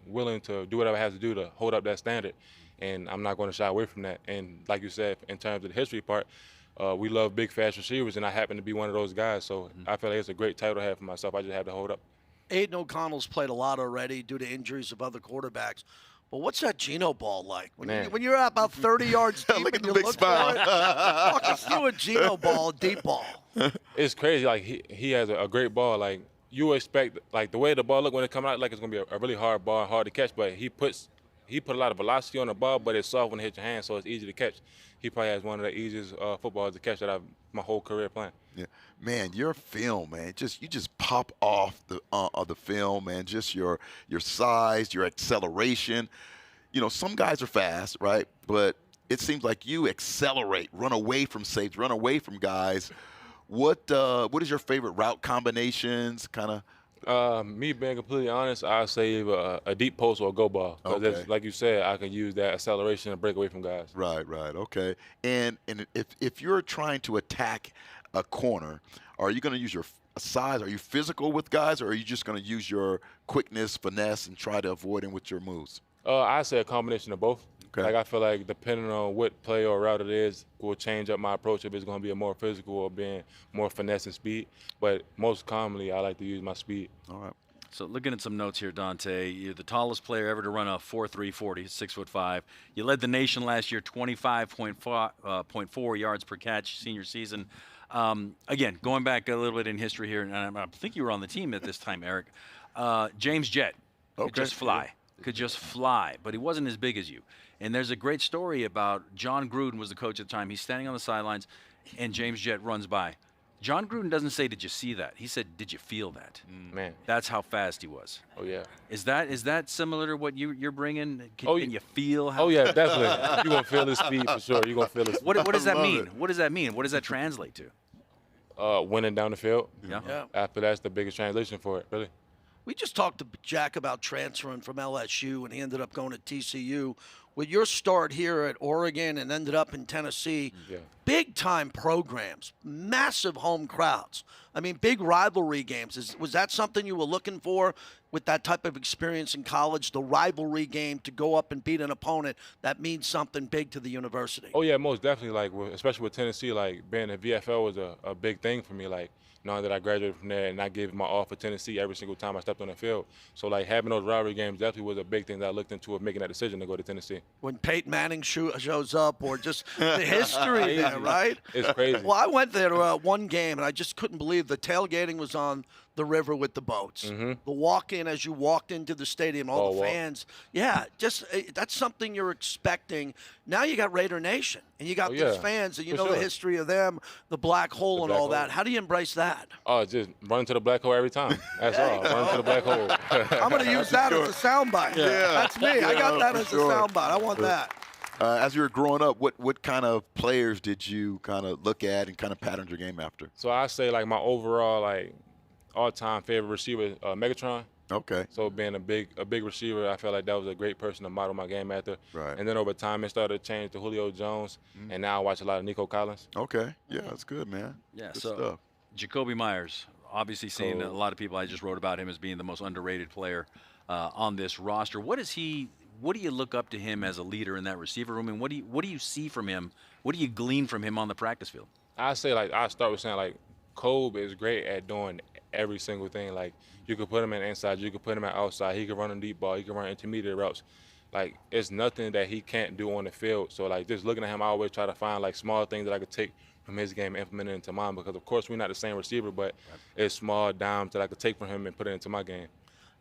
willing to do whatever I have to do to hold up that standard, and I'm not going to shy away from that. And like you said, in terms of the history part, we love big, fast receivers, and I happen to be one of those guys. So I feel like it's a great title to have for myself. I just have to hold up. Aidan O'Connell's played a lot already due to injuries of other quarterbacks. But what's that Geno ball like? When you're about 30 yards deep look at and the you big look smile. for it, walk us through a Geno ball, deep ball. It's crazy. Like, he has a great ball. Like, you expect, like, the way the ball look when it comes out, like it's going to be a really hard ball, hard to catch, but he put a lot of velocity on the ball, but it's soft when it hits your hand, so it's easy to catch. He probably has one of the easiest footballs to catch that I've my whole career playing. Yeah, man, your film, man, you just pop off the film, man. Just your size, your acceleration. Some guys are fast, right? But it seems like you accelerate, run away from safety, run away from guys. What is your favorite route combinations, kind of? Me being completely honest, I say a deep post or a go ball. Because like you said, I can use that acceleration to break away from guys. Right, okay. And if you're trying to attack a corner, are you going to use your size? Are you physical with guys, or are you just going to use your quickness, finesse, and try to avoid him with your moves? I say a combination of both. Okay. Like, I feel like depending on what play or route it is, will change up my approach if it's going to be a more physical or being more finesse and speed. But most commonly, I like to use my speed. All right. So looking at some notes here, Dont'e, you're the tallest player ever to run a 4.3 40, 6'5". You led the nation last year, 25.4 yards per catch, senior season. Again, going back a little bit in history here, and I think you were on the team at this time, Eric. James Jett could just fly. Could just fly, but he wasn't as big as you. And there's a great story about John Gruden was the coach at the time. He's standing on the sidelines, and James Jett runs by. John Gruden doesn't say, "Did you see that?" He said, "Did you feel that?" Man, that's how fast he was. Oh yeah. Is that similar to what you're bringing? Can you feel how? Oh yeah, definitely. You're gonna feel his speed for sure. You're gonna feel his speed. What does that mean? What does that mean? What does that translate to? Winning down the field. Yeah. After that's the biggest translation for it, really. We just talked to Jack about transferring from LSU, and he ended up going to TCU. With your start here at Oregon and ended up in Tennessee, big-time programs, massive home crowds. I mean, big rivalry games. Was that something you were looking for with that type of experience in college, the rivalry game, to go up and beat an opponent that means something big to the university? Oh, yeah, most definitely. Like, especially with Tennessee, like, being at VFL was a big thing for me. Like, knowing that I graduated from there and I gave my all for Tennessee every single time I stepped on the field. So, like, having those rivalry games definitely was a big thing that I looked into of making that decision to go to Tennessee. When Peyton Manning shows up, or just the history there, right? It's crazy. Well, I went there one game, and I just couldn't believe the tailgating was on the river with the boats. The walk-in as you walked into the stadium, all the fans. Yeah, just that's something you're expecting. Now you got Raider Nation, and you got these fans, and you know the history of them, the black hole and all that. How do you embrace that? Oh, just run to the black hole every time. That's all. Run to the black hole. I'm going to use that as a soundbite. Yeah. That's me. I got that as a soundbite. I want that. As you were growing up, what kind of players did you kind of look at and kind of pattern your game after? So I say like my overall like all-time favorite receiver, Megatron. Okay. So being a big receiver, I felt like that was a great person to model my game after. Right. And then over time, it started to change to Julio Jones, and now I watch a lot of Nico Collins. Okay. Yeah, that's good, man. Yeah. Good So stuff. Jacoby Myers, obviously seeing a lot of people. I just wrote about him as being the most underrated player on this roster. What do you look up to him as a leader in that receiver room, and what do you see from him? What do you glean from him on the practice field? I say like I start with saying like Kobe is great at doing every single thing. Like you could put him in inside, you could put him at outside. He could run a deep ball, he could run intermediate routes. Like it's nothing that he can't do on the field. So like just looking at him, I always try to find like small things that I could take from his game and implement it into mine, because of course we're not the same receiver, but it's small dimes that I could take from him and put it into my game.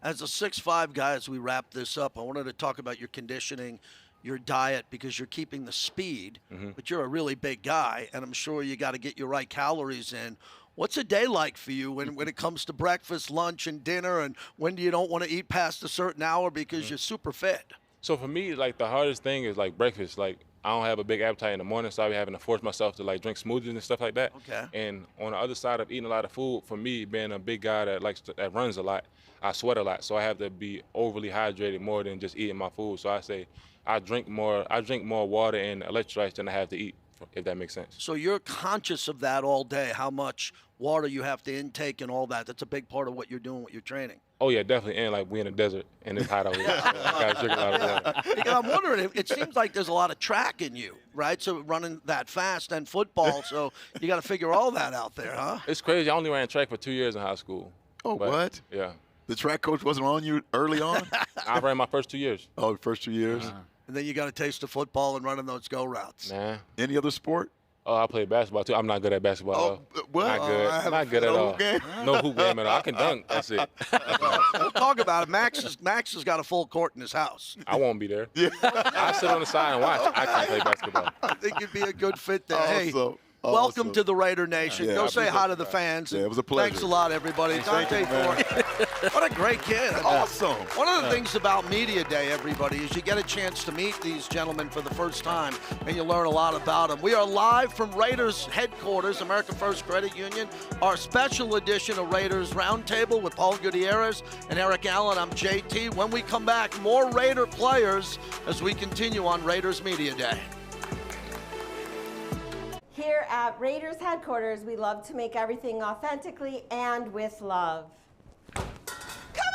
As a 6'5" guy, as we wrap this up, I wanted to talk about your conditioning, your diet, because you're keeping the speed, but you're a really big guy, and I'm sure you got to get your right calories in. What's a day like for you when it comes to breakfast, lunch, and dinner, and when you don't want to eat past a certain hour because you're super fit? So for me, like the hardest thing is like breakfast. Like I don't have a big appetite in the morning, so I be having to force myself to like drink smoothies and stuff like that. Okay. And on the other side of eating a lot of food, for me, being a big guy that runs a lot, I sweat a lot, so I have to be overly hydrated more than just eating my food. So I say I drink more water and electrolytes than I have to eat, if that makes sense. So you're conscious of that all day, how much water you have to intake and all that. That's a big part of what you're doing with your training. Oh, yeah, definitely. And, like, we in the desert, and it's hot out here. So I got to drink a lot of water. Because I'm wondering, it seems like there's a lot of track in you, right? So running that fast and football, so you got to figure all that out there, huh? It's crazy. I only ran track for 2 years in high school. Oh, what? Yeah. The track coach wasn't on you early on? I ran my first 2 years. Oh, the first 2 years? And then you got a taste of football and running those go routes. Nah. Any other sport? Oh, I played basketball, too. I'm not good at basketball. What? Not good. Not good at all. No hoop game at all. I can dunk. That's it. We'll talk about it. Max has got a full court in his house. I won't be there. Yeah. I sit on the side and watch. I can't play basketball. I think you'd be a good fit there. Awesome. Hey, welcome to the Raider Nation. Yeah, Go say hi to the fans. Yeah, it was a pleasure. Thanks a lot, everybody. Dont'e Thornton. What a great kid. Awesome. One of the things about Media Day, everybody, is you get a chance to meet these gentlemen for the first time, and you learn a lot about them. We are live from Raiders headquarters, American First Credit Union, our special edition of Raiders Roundtable with Paul Gutierrez and Eric Allen. I'm JT. When we come back, more Raider players as we continue on Raiders Media Day. Here at Raiders headquarters, we love to make everything authentically and with love. Come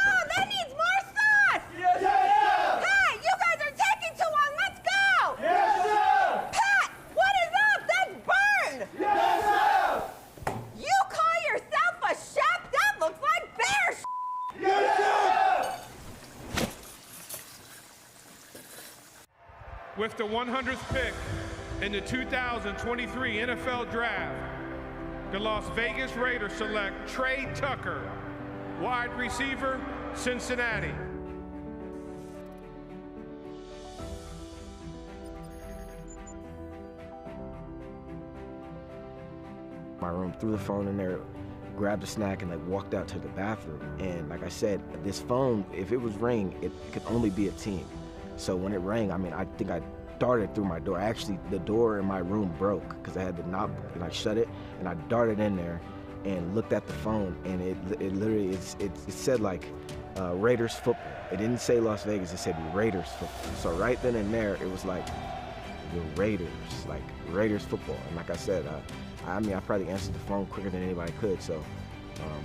on, that needs more sauce! Yes, sir! Hey, you guys are taking too long, let's go! Yes, sir! Pat, what is up? That's burned! Yes, sir! You call yourself a chef? That looks like bear sh**! Yes, sir! With the 100th pick in the 2023 NFL Draft, the Las Vegas Raiders select Tre Tucker, wide receiver, Cincinnati. My room, threw the phone in there, grabbed a snack, and like walked out to the bathroom. And like I said, this phone, if it was ringing, it could only be a team. So when it rang, I mean, I think I darted through my door. Actually, the door in my room broke because I had the knob and I shut it, and I darted in there and looked at the phone, and it literally, it said like Raiders football. It didn't say Las Vegas, it said Raiders football. So right then and there, it was like the Raiders, like Raiders football. And like I said, I mean, I probably answered the phone quicker than anybody could, so,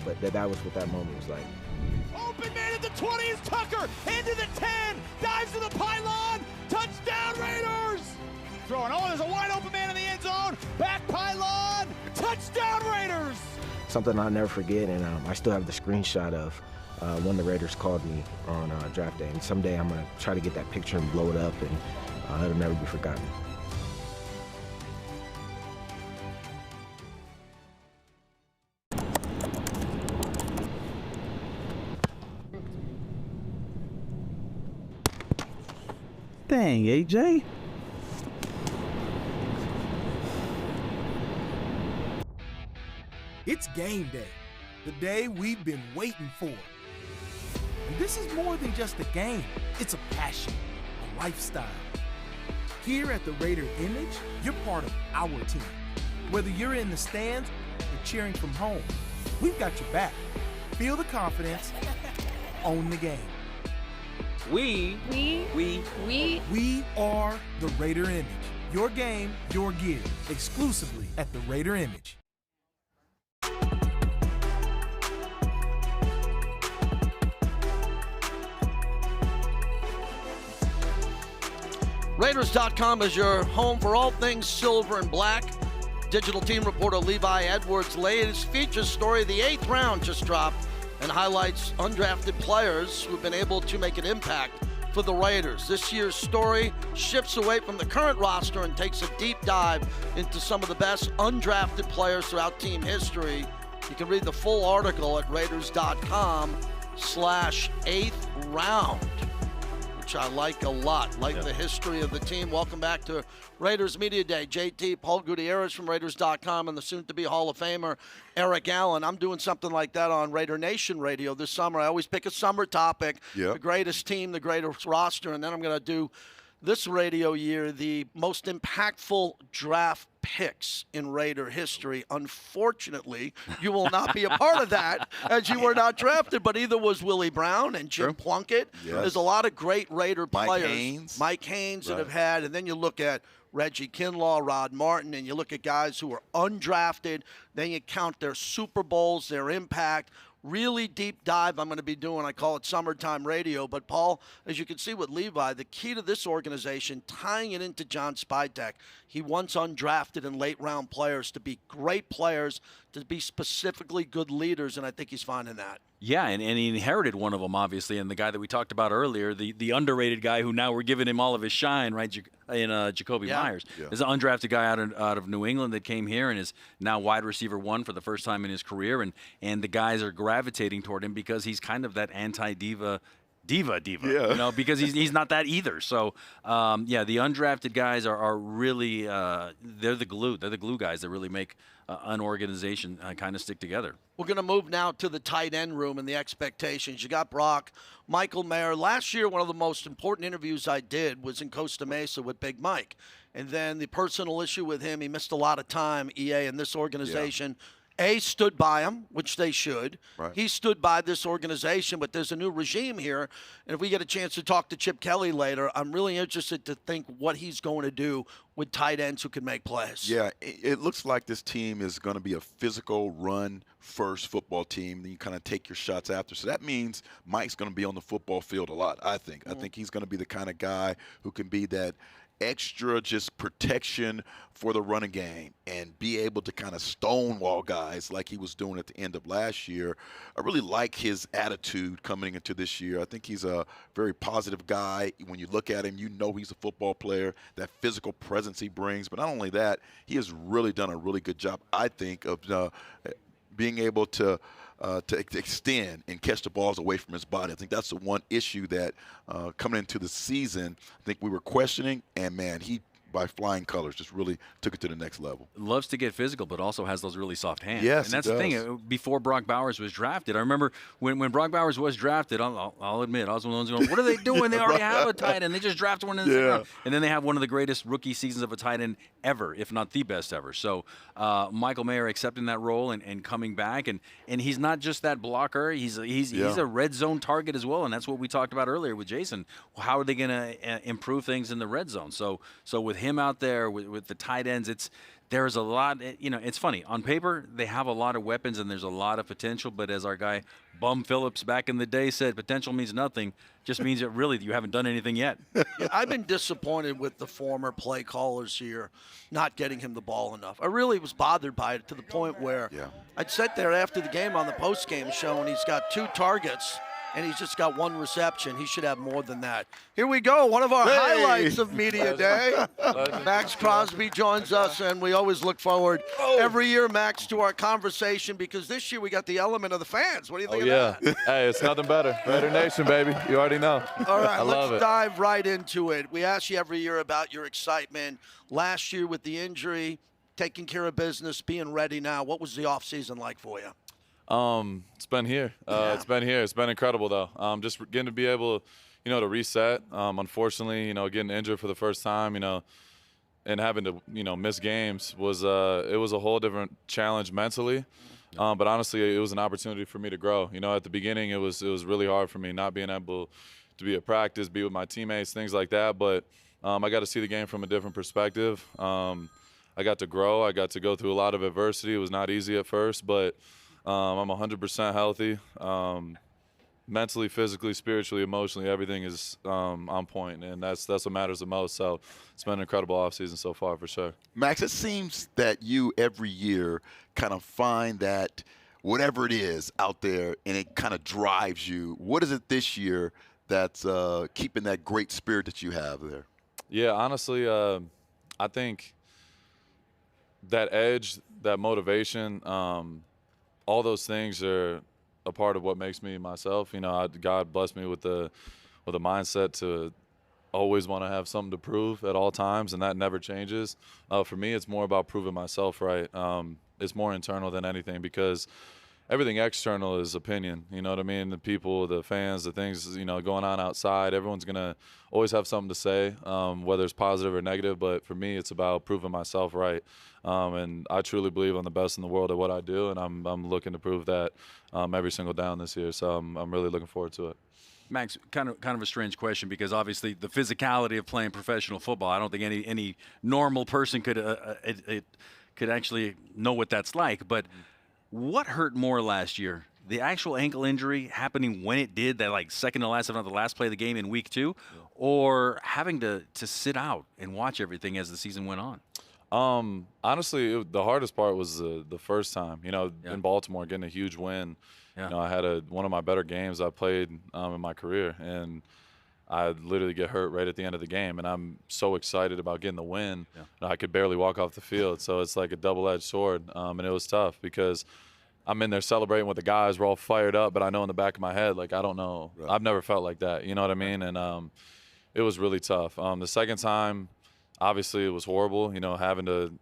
but that was what that moment was like. Open man at the 20 is Tucker, into the 10, dives to the pylon, touchdown Raiders! Throwing, there's a wide open man in the end zone, back pylon, touchdown Raiders! Something I'll never forget, and I still have the screenshot of when the Raiders called me on draft day, and someday I'm gonna try to get that picture and blow it up, and it'll never be forgotten. Dang, AJ. It's game day, the day we've been waiting for. And this is more than just a game, it's a passion, a lifestyle. Here at the Raider Image, you're part of our team. Whether you're in the stands or cheering from home, we've got your back. Feel the confidence, own the game. We are the Raider Image. Your game, your gear. Exclusively at the Raider Image. Raiders.com is your home for all things silver and black. Digital team reporter Levi Edwards' latest feature story, the 8th round, just dropped and highlights undrafted players who've been able to make an impact for the Raiders. This year's story shifts away from the current roster and takes a deep dive into some of the best undrafted players throughout team history. You can read the full article at Raiders.com/8th round, which I like a lot, the history of the team. Welcome back to Raiders Media Day. JT, Paul Gutierrez from Raiders.com, and the soon-to-be Hall of Famer, Eric Allen. I'm doing something like that on Raider Nation Radio this summer. I always pick a summer topic, the greatest team, the greatest roster, and then I'm going to do this radio year the most impactful draft picks in Raider history. Unfortunately, you will not be a part of that as you were not drafted, but either was Willie Brown and Jim Plunkett. Yes. There's a lot of great Raider players. Mike Haynes that have had, and then you look at Reggie Kinlaw, Rod Martin, and you look at guys who are undrafted. Then you count their Super Bowls, their impact. Really deep dive I'm going to be doing. I call it summertime radio. But, Paul, as you can see with Levi, the key to this organization, tying it into John Spytek, he wants undrafted and late-round players to be great players, to be specifically good leaders, and I think he's finding that. Yeah, and he inherited one of them, obviously, and the guy that we talked about earlier, the underrated guy who now we're giving him all of his shine, right, in Jacoby Myers. There's an undrafted guy out of New England that came here and is now wide receiver 1 for the first time in his career, and the guys are gravitating toward him because he's kind of that anti-diva, because he's not that either. So, the undrafted guys are really, they're the glue. They're the glue guys that really make an organization kind of stick together. We're going to move now to the tight end room and the expectations. You got Brock, Michael Mayer. Last year, one of the most important interviews I did was in Costa Mesa with Big Mike. And then the personal issue with him, he missed a lot of time, EA, and this organization. A, stood by him, which they should. Right. He stood by this organization, but there's a new regime here. And if we get a chance to talk to Chip Kelly later, I'm really interested to think what he's going to do with tight ends who can make plays. Yeah, it looks like this team is going to be a physical run-first football team. Then you kind of take your shots after. So that means Mike's going to be on the football field a lot, I think. I think he's going to be the kind of guy who can be that extra just protection for the running game and be able to kind of stonewall guys like he was doing at the end of last year. I really like his attitude coming into this year. I think he's a very positive guy. When you look at him, you know he's a football player, that physical presence he brings. But not only that, he has really done a really good job, I think, of being able to extend and catch the balls away from his body. I think that's the one issue that coming into the season, I think we were questioning, and, man, he, by flying colors, just really took it to the next level. Loves to get physical, but also has those really soft hands. Yes, and that's the thing. Before Brock Bowers was drafted, I remember when Brock Bowers was drafted, I'll admit, I was one of those going, what are they doing? They already have a tight end. They just drafted one in the second round. And then they have one of the greatest rookie seasons of a tight end ever, if not the best ever. So Michael Mayer accepting that role and coming back. And he's not just that blocker. He's a red zone target as well. And that's what we talked about earlier with Jason. How are they going to improve things in the red zone? So with him out there with the tight ends, there's a lot. It's funny. On paper, they have a lot of weapons and there's a lot of potential. But as our guy Bum Phillips back in the day said, potential means nothing. Just means that really you haven't done anything yet. Yeah, I've been disappointed with the former play callers here not getting him the ball enough. I really was bothered by it to the point where I'd sit there after the game on the post-game show and he's got 2 targets and he's just got 1 reception. He should have more than that. Here we go, one of our highlights of Media Day. Maxx Crosby joins us, and we always look forward every year, Max, to our conversation because this year we got the element of the fans. What do you think of that? Hey, it's nothing better. Raider Nation, baby. You already know. All right, I love let's dive right into it. We ask you every year about your excitement. Last year with the injury, taking care of business, being ready now. What was the offseason like for you? It's been here. It's been here. It's been incredible, though. Just getting to be able, to reset. Unfortunately, getting injured for the first time, and having to, miss games was it was a whole different challenge mentally. But honestly, it was an opportunity for me to grow. At the beginning, it was really hard for me not being able to be at practice, be with my teammates, things like that. But I got to see the game from a different perspective. I got to grow. I got to go through a lot of adversity. It was not easy at first, but I'm 100% healthy. Mentally, physically, spiritually, emotionally, everything is on point, and that's what matters the most. So it's been an incredible offseason so far for sure. Max, it seems that you every year kind of find that whatever it is out there, and it kind of drives you. What is it this year that's keeping that great spirit that you have there? Yeah, honestly, I think that edge, that motivation, all those things are a part of what makes me myself. God blessed me with a mindset to always want to have something to prove at all times, and that never changes. For me, it's more about proving myself right. It's more internal than anything because everything external is opinion. You know what I mean? The people, the fans, the things, going on outside, everyone's going to always have something to say, whether it's positive or negative. But for me, it's about proving myself right. And I truly believe I'm the best in the world at what I do, and I'm looking to prove that every single down this year. So I'm really looking forward to it. Max, kind of a strange question because obviously the physicality of playing professional football, I don't think any normal person could actually know what that's like. But what hurt more last year? The actual ankle injury happening when it did, that like second to last, if not the last play of the game in week 2, or having to sit out and watch everything as the season went on? Honestly, the hardest part was the first time, in Baltimore, getting a huge win. I had one of my better games I played in my career, and I literally get hurt right at the end of the game, and I'm so excited about getting the win. I could barely walk off the field, so it's like a double-edged sword, and it was tough because I'm in there celebrating with the guys. We're all fired up, but I know in the back of my head, like, I don't know. Right. I've never felt like that, you know what I mean? And it was really tough. The second time, obviously, it was horrible, having to,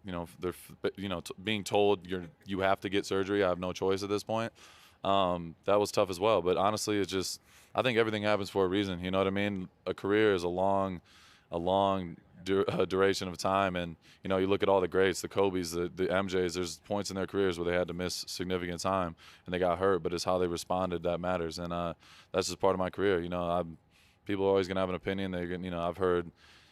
being told you have to get surgery. I have no choice at this point. That was tough as well. But honestly, it's just, I think everything happens for a reason. You know what I mean? A career is a long duration of time. And, you look at all the greats, the Kobes, the MJs, there's points in their careers where they had to miss significant time and they got hurt, but it's how they responded that matters. And that's just part of my career. People are always going to have an opinion. I've heard,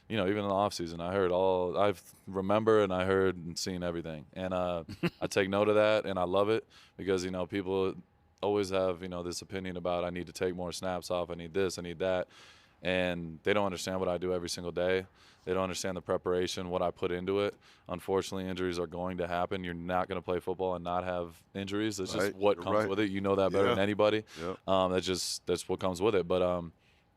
even in the offseason, I remember and I heard and seen everything. And I take note of that, and I love it because, people always have, this opinion about I need to take more snaps off, I need this, I need that. and they don't understand what I do every single day. They don't understand the preparation, what I put into it. Unfortunately, injuries are going to happen. You're not going to play football and not have injuries. That's just what comes with it. You know that better than anybody. That's what comes with it. But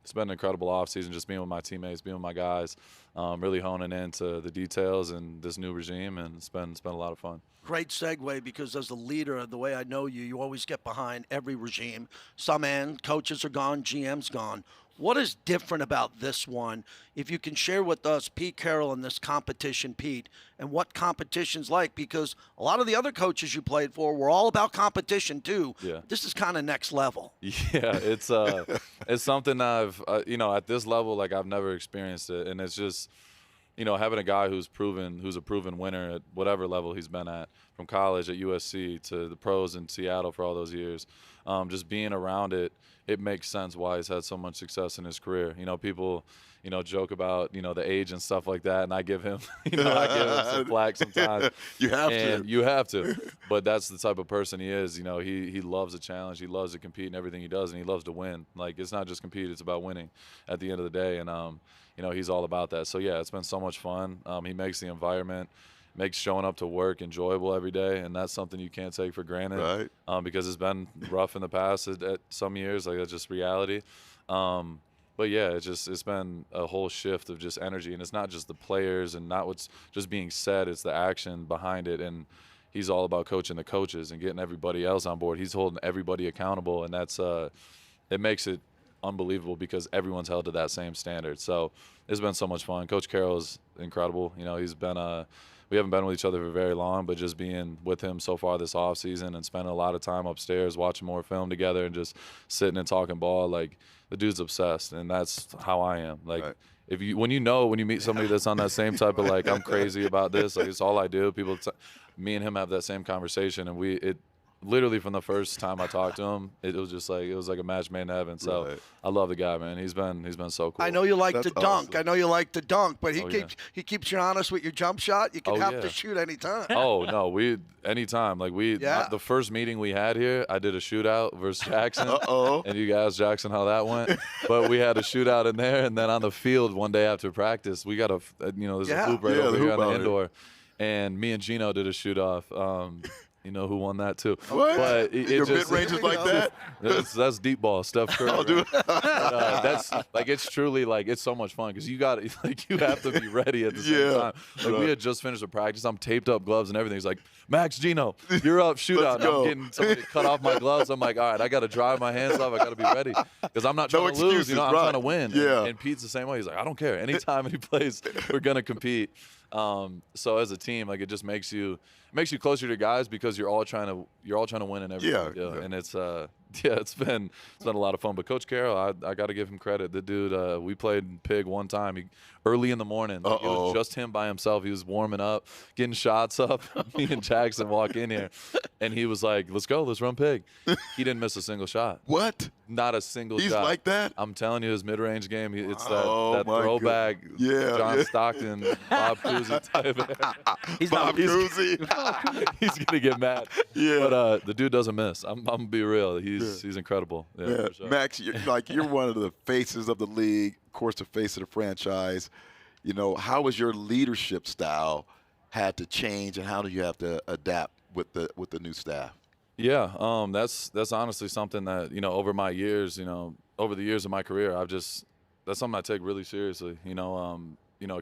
it's been an incredible offseason, just being with my teammates, being with my guys, really honing into the details and this new regime, and it's been a lot of fun. Great segue, because as a leader, the way I know you, you always get behind every regime. Some end, coaches are gone, GM's gone. What is different about this one? If you can share with us, Pete Carroll, and this competition, Pete, and what competition's like, because a lot of the other coaches you played for were all about competition too. Yeah. This is kind of next level. Yeah, it's something I've at this level, like, I've never experienced it, and it's just, having a guy who's a proven winner at whatever level he's been at, from college at USC to the pros in Seattle for all those years, just being around it. It makes sense why he's had so much success in his career. People, joke about, the age and stuff like that, and I give him, some flack sometimes. You have to. But that's the type of person he is. He loves a challenge. He loves to compete in everything he does, and he loves to win. Like, it's not just compete, it's about winning at the end of the day. And, he's all about that. So, yeah, it's been so much fun. He makes the environment, makes showing up to work enjoyable every day, and that's something you can't take for granted, because it's been rough in the past at some years. Like, that's just reality. But yeah, it's been a whole shift of just energy, and it's not just the players and not what's just being said, it's the action behind it. And he's all about coaching the coaches and getting everybody else on board. He's holding everybody accountable, and that's it makes it unbelievable because everyone's held to that same standard. So it's been so much fun. Coach Carroll is incredible. He's been we haven't been with each other for very long, but just being with him so far this offseason and spending a lot of time upstairs watching more film together and just sitting and talking ball, like, the dude's obsessed, and that's how I am. Like, when you meet somebody that's on that same type of, like, I'm crazy about this, like, it's all I do. Me and him have that same conversation, and literally from the first time I talked to him, it was just like a match made in heaven. So I love the guy, man. He's been so cool. I know you like to dunk. I know you like to dunk, but he keeps you honest with your jump shot. You can have to shoot anytime. Oh no, anytime. Like the first meeting we had here, I did a shootout versus Jackson. And you guys, Jackson, how that went. But we had a shootout in there, and then on the field one day after practice, we got there's a hoop right over here on the indoor, and me and Geno did a shoot off. You know who won that too? What? But your mid-range is like that? That's deep ball, Steph Curry. Oh, dude. That's like, it's truly like, it's so much fun because you have to be ready at the same time. Like, we had just finished a practice. I'm taped up gloves and everything. He's like, Max, Geno, you're up, shootout. And I'm getting somebody to cut off my gloves. I'm like, all right, I got to dry my hands off. I got to be ready because I'm not trying to lose. I'm trying to win. Yeah. And Pete's the same way. He's like, I don't care. Anytime he plays, we're gonna compete. So as a team, like, it just makes you closer to guys because you're all trying to win in everything you do. And it's been a lot of fun. But Coach Carroll, I got to give him credit. The dude, we played Pig one time early in the morning. Like, it was just him by himself. He was warming up, getting shots up. Me and Jackson walk in here, and he was like, "Let's go, let's run Pig." He didn't miss a single shot. What? Not a single shot. He's like that? I'm telling you, his mid-range game, it's that throwback, John Stockton, Bob Cousy type. He's Bob Cousy. He's gonna get mad. Yeah. But the dude doesn't miss. I'm gonna be real. He's incredible. Yeah. For sure. Max, you're one of the faces of the league, of course, the face of the franchise. How has your leadership style had to change, and how do you have to adapt with the new staff? Yeah, that's honestly something that, over my years, over the years of my career, that's something I take really seriously.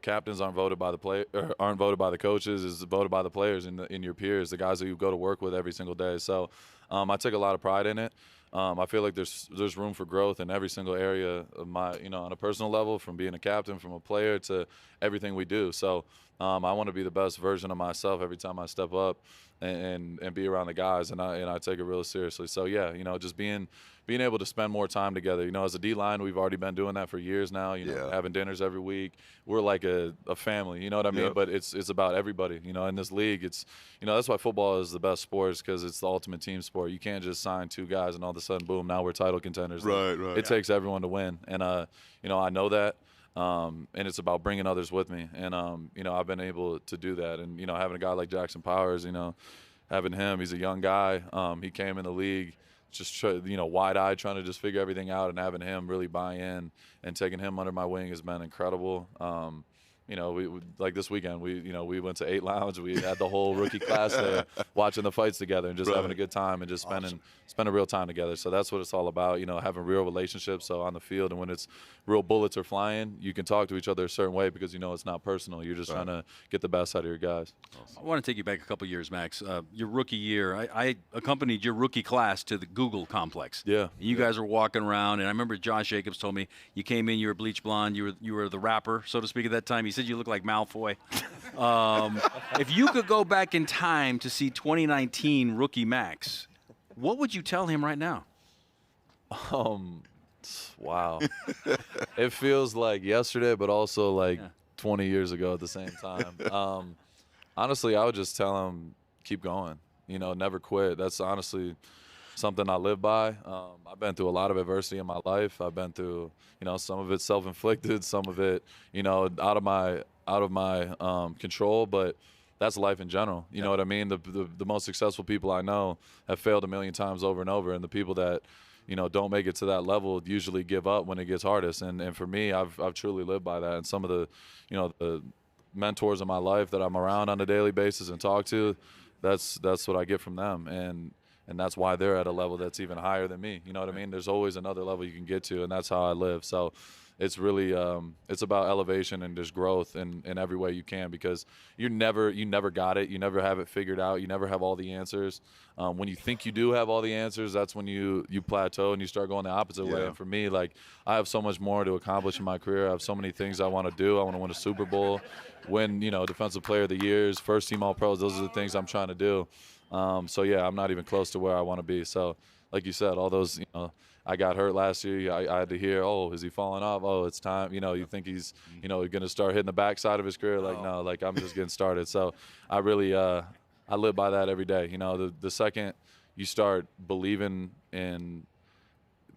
Captains aren't voted by the coaches, is voted by the players in your peers, the guys that you go to work with every single day. So I take a lot of pride in it. I feel like there's room for growth in every single area of my, on a personal level, from being a captain, from a player, to everything we do. So I want to be the best version of myself every time I step up and be around the guys, and I take it real seriously. So yeah, just being able to spend more time together. As a D-line, we've already been doing that for years now. Having dinners every week. We're like a family. You know what I mean? Yep. But it's about everybody. In this league, it's that's why football is the best sport, because it's the ultimate team sport. You can't just sign two guys and all of a sudden, boom, now we're title contenders. Right. It takes everyone to win, and I know that. And it's about bringing others with me. And, I've been able to do that. And, having a guy like Jackson Powers, having him, he's a young guy. He came in the league just wide-eyed trying to just figure everything out, and having him really buy in and taking him under my wing has been incredible. We like this weekend, we went to 8 Lounge. We had the whole rookie class there watching the fights together and just having a good time and just spending real time together. So that's what it's all about, having real relationships. So on the field, and when it's real bullets are flying, you can talk to each other a certain way because it's not personal. You're just trying to get the best out of your guys. I want to take you back a couple years, Max. Your rookie year, I accompanied your rookie class to the Google complex. Yeah. You guys were walking around, and I remember Josh Jacobs told me you came in, you were bleach blonde, you were the rapper, so to speak, at that time. He said you looked like Malfoy. If you could go back in time to see 2019 rookie Max, what would you tell him right now? Wow. It feels like yesterday, but also like 20 years ago at the same time. Honestly, I would just tell him, keep going, never quit. That's honestly something I live by. I've been through a lot of adversity in my life. I've been through, some of it self-inflicted, some of it, out of my control, but that's life in general. You know what I mean? The most successful people I know have failed a million times over and over, and the people that don't make it to that level usually give up when it gets hardest. And for me, I've truly lived by that. And some of the, the mentors in my life that I'm around on a daily basis and talk to, that's what I get from them. And that's why they're at a level that's even higher than me. You know what I mean? There's always another level you can get to, and that's how I live. So it's really it's about elevation and just growth in every way you can, because you never got it. You never have it figured out. You never have all the answers. When you think you do have all the answers, that's when you plateau and you start going the opposite way. And for me, I have so much more to accomplish in my career. I have so many things I want to do. I want to win a Super Bowl, win Defensive Player of the Years, first team All-Pros. Those are the things I'm trying to do. So yeah, I'm not even close to where I want to be. So like you said, all those, I got hurt last year. I had to hear, oh, is he falling off? Oh, it's time. You think he's, going to start hitting the backside of his career. No, I'm just getting started. So I really, I live by that every day. The second you start believing in,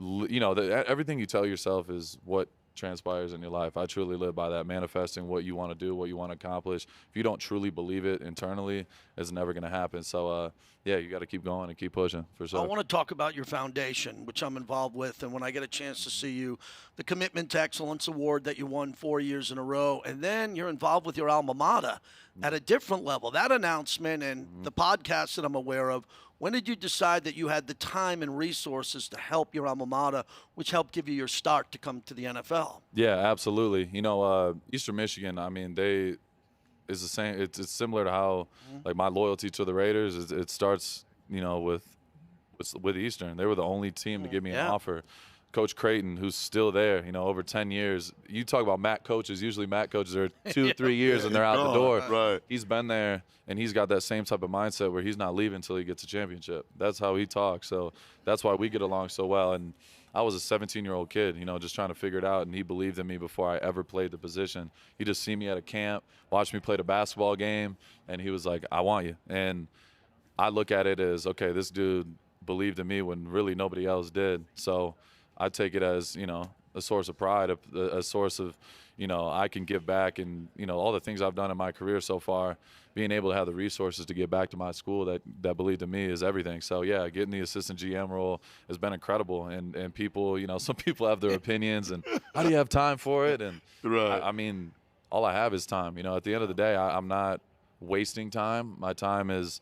everything you tell yourself is what transpires in your life. I truly live by that, manifesting what you want to do, what you want to accomplish. If you don't truly believe it internally, it's never going to happen. So yeah, you got to keep going and keep pushing, for sure. I want to talk about your foundation, which I'm involved with, and when I get a chance to see you, the Commitment to Excellence Award that you won 4 years in a row, and then you're involved with your alma mater at a different level. That announcement and the podcast that I'm aware of, when did you decide that you had the time and resources to help your alma mater, which helped give you your start to come to the NFL? Yeah, absolutely. Eastern Michigan, I mean, is the same. It's similar to how, my loyalty to the Raiders it starts, with Eastern. They were the only team to give me an offer. Coach Creighton, who's still there, over 10 years. You talk about MAC coaches. Usually MAC coaches are 2 or 3 years and they're out the door. Right. He's been there, and he's got that same type of mindset where he's not leaving until he gets a championship. That's how he talks. So that's why we get along so well. And I was a 17-year-old kid, just trying to figure it out, and he believed in me before I ever played the position. He just seen me at a camp, watched me play the basketball game, and he was like, I want you. And I look at it as, okay, this dude believed in me when really nobody else did. So I take it as, a source of pride, a source of, I can give back, and, all the things I've done in my career so far, being able to have the resources to give back to my school that believed in me is everything. So, yeah, getting the assistant GM role has been incredible. And people, some people have their opinions, and how do you have time for it? And, I mean, all I have is time. At the end of the day, I'm not wasting time. My time is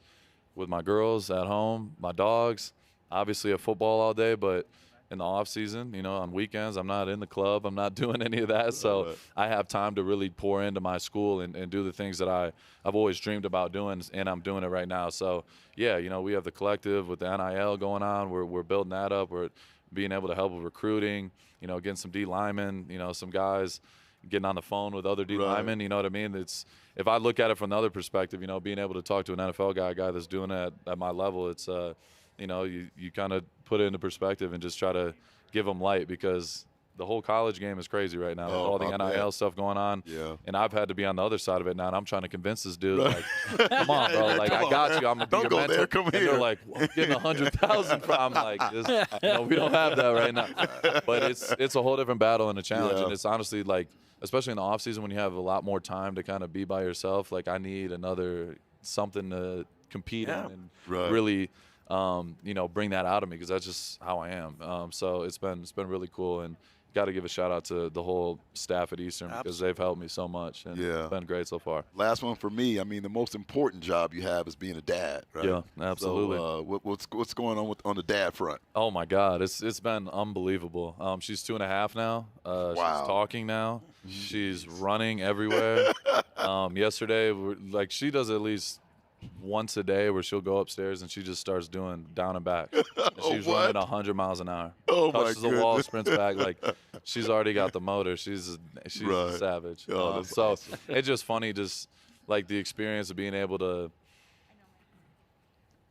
with my girls at home, my dogs, obviously at football all day, but in the off season, on weekends, I'm not in the club. I'm not doing any of that. So I have time to really pour into my school and do the things that I've always dreamed about doing, and I'm doing it right now. So, yeah, we have the collective with the NIL going on. We're building that up. We're being able to help with recruiting, getting some D linemen, some guys getting on the phone with other D linemen. You know what I mean? If I look at it from the other perspective, being able to talk to an NFL guy that's doing it at my level, it's you kind of put it into perspective and just try to give them light, because the whole college game is crazy right now. All the NIL stuff going on. Yeah. And I've had to be on the other side of it now, and I'm trying to convince this dude, come on, bro. I got you. I'm going to be your mentor. There, come and here. They're like, well, I'm getting 100,000 from. I'm like, we don't have that right now. But it's a whole different battle and a challenge. And it's honestly especially in the offseason when you have a lot more time to kind of be by yourself, I need another something to compete in and really bring that out of me because that's just how I am. So it's been really cool, and got to give a shout out to the whole staff at Eastern because they've helped me so much, and it's been great so far. Last one for me. I mean, the most important job you have is being a dad, right? Yeah, absolutely. So, what's going on on the dad front? Oh my God, it's been unbelievable. She's 2.5 now. Wow. She's talking now. She's running everywhere. Yesterday, she does at least once a day where she'll go upstairs and she just starts doing down and back. And she's running 100 miles an hour. Oh, touches my the wall, goodness. sprints back. She's already got the motor. She's a savage. Oh, that's so awesome. it's just funny, just like the experience of being able to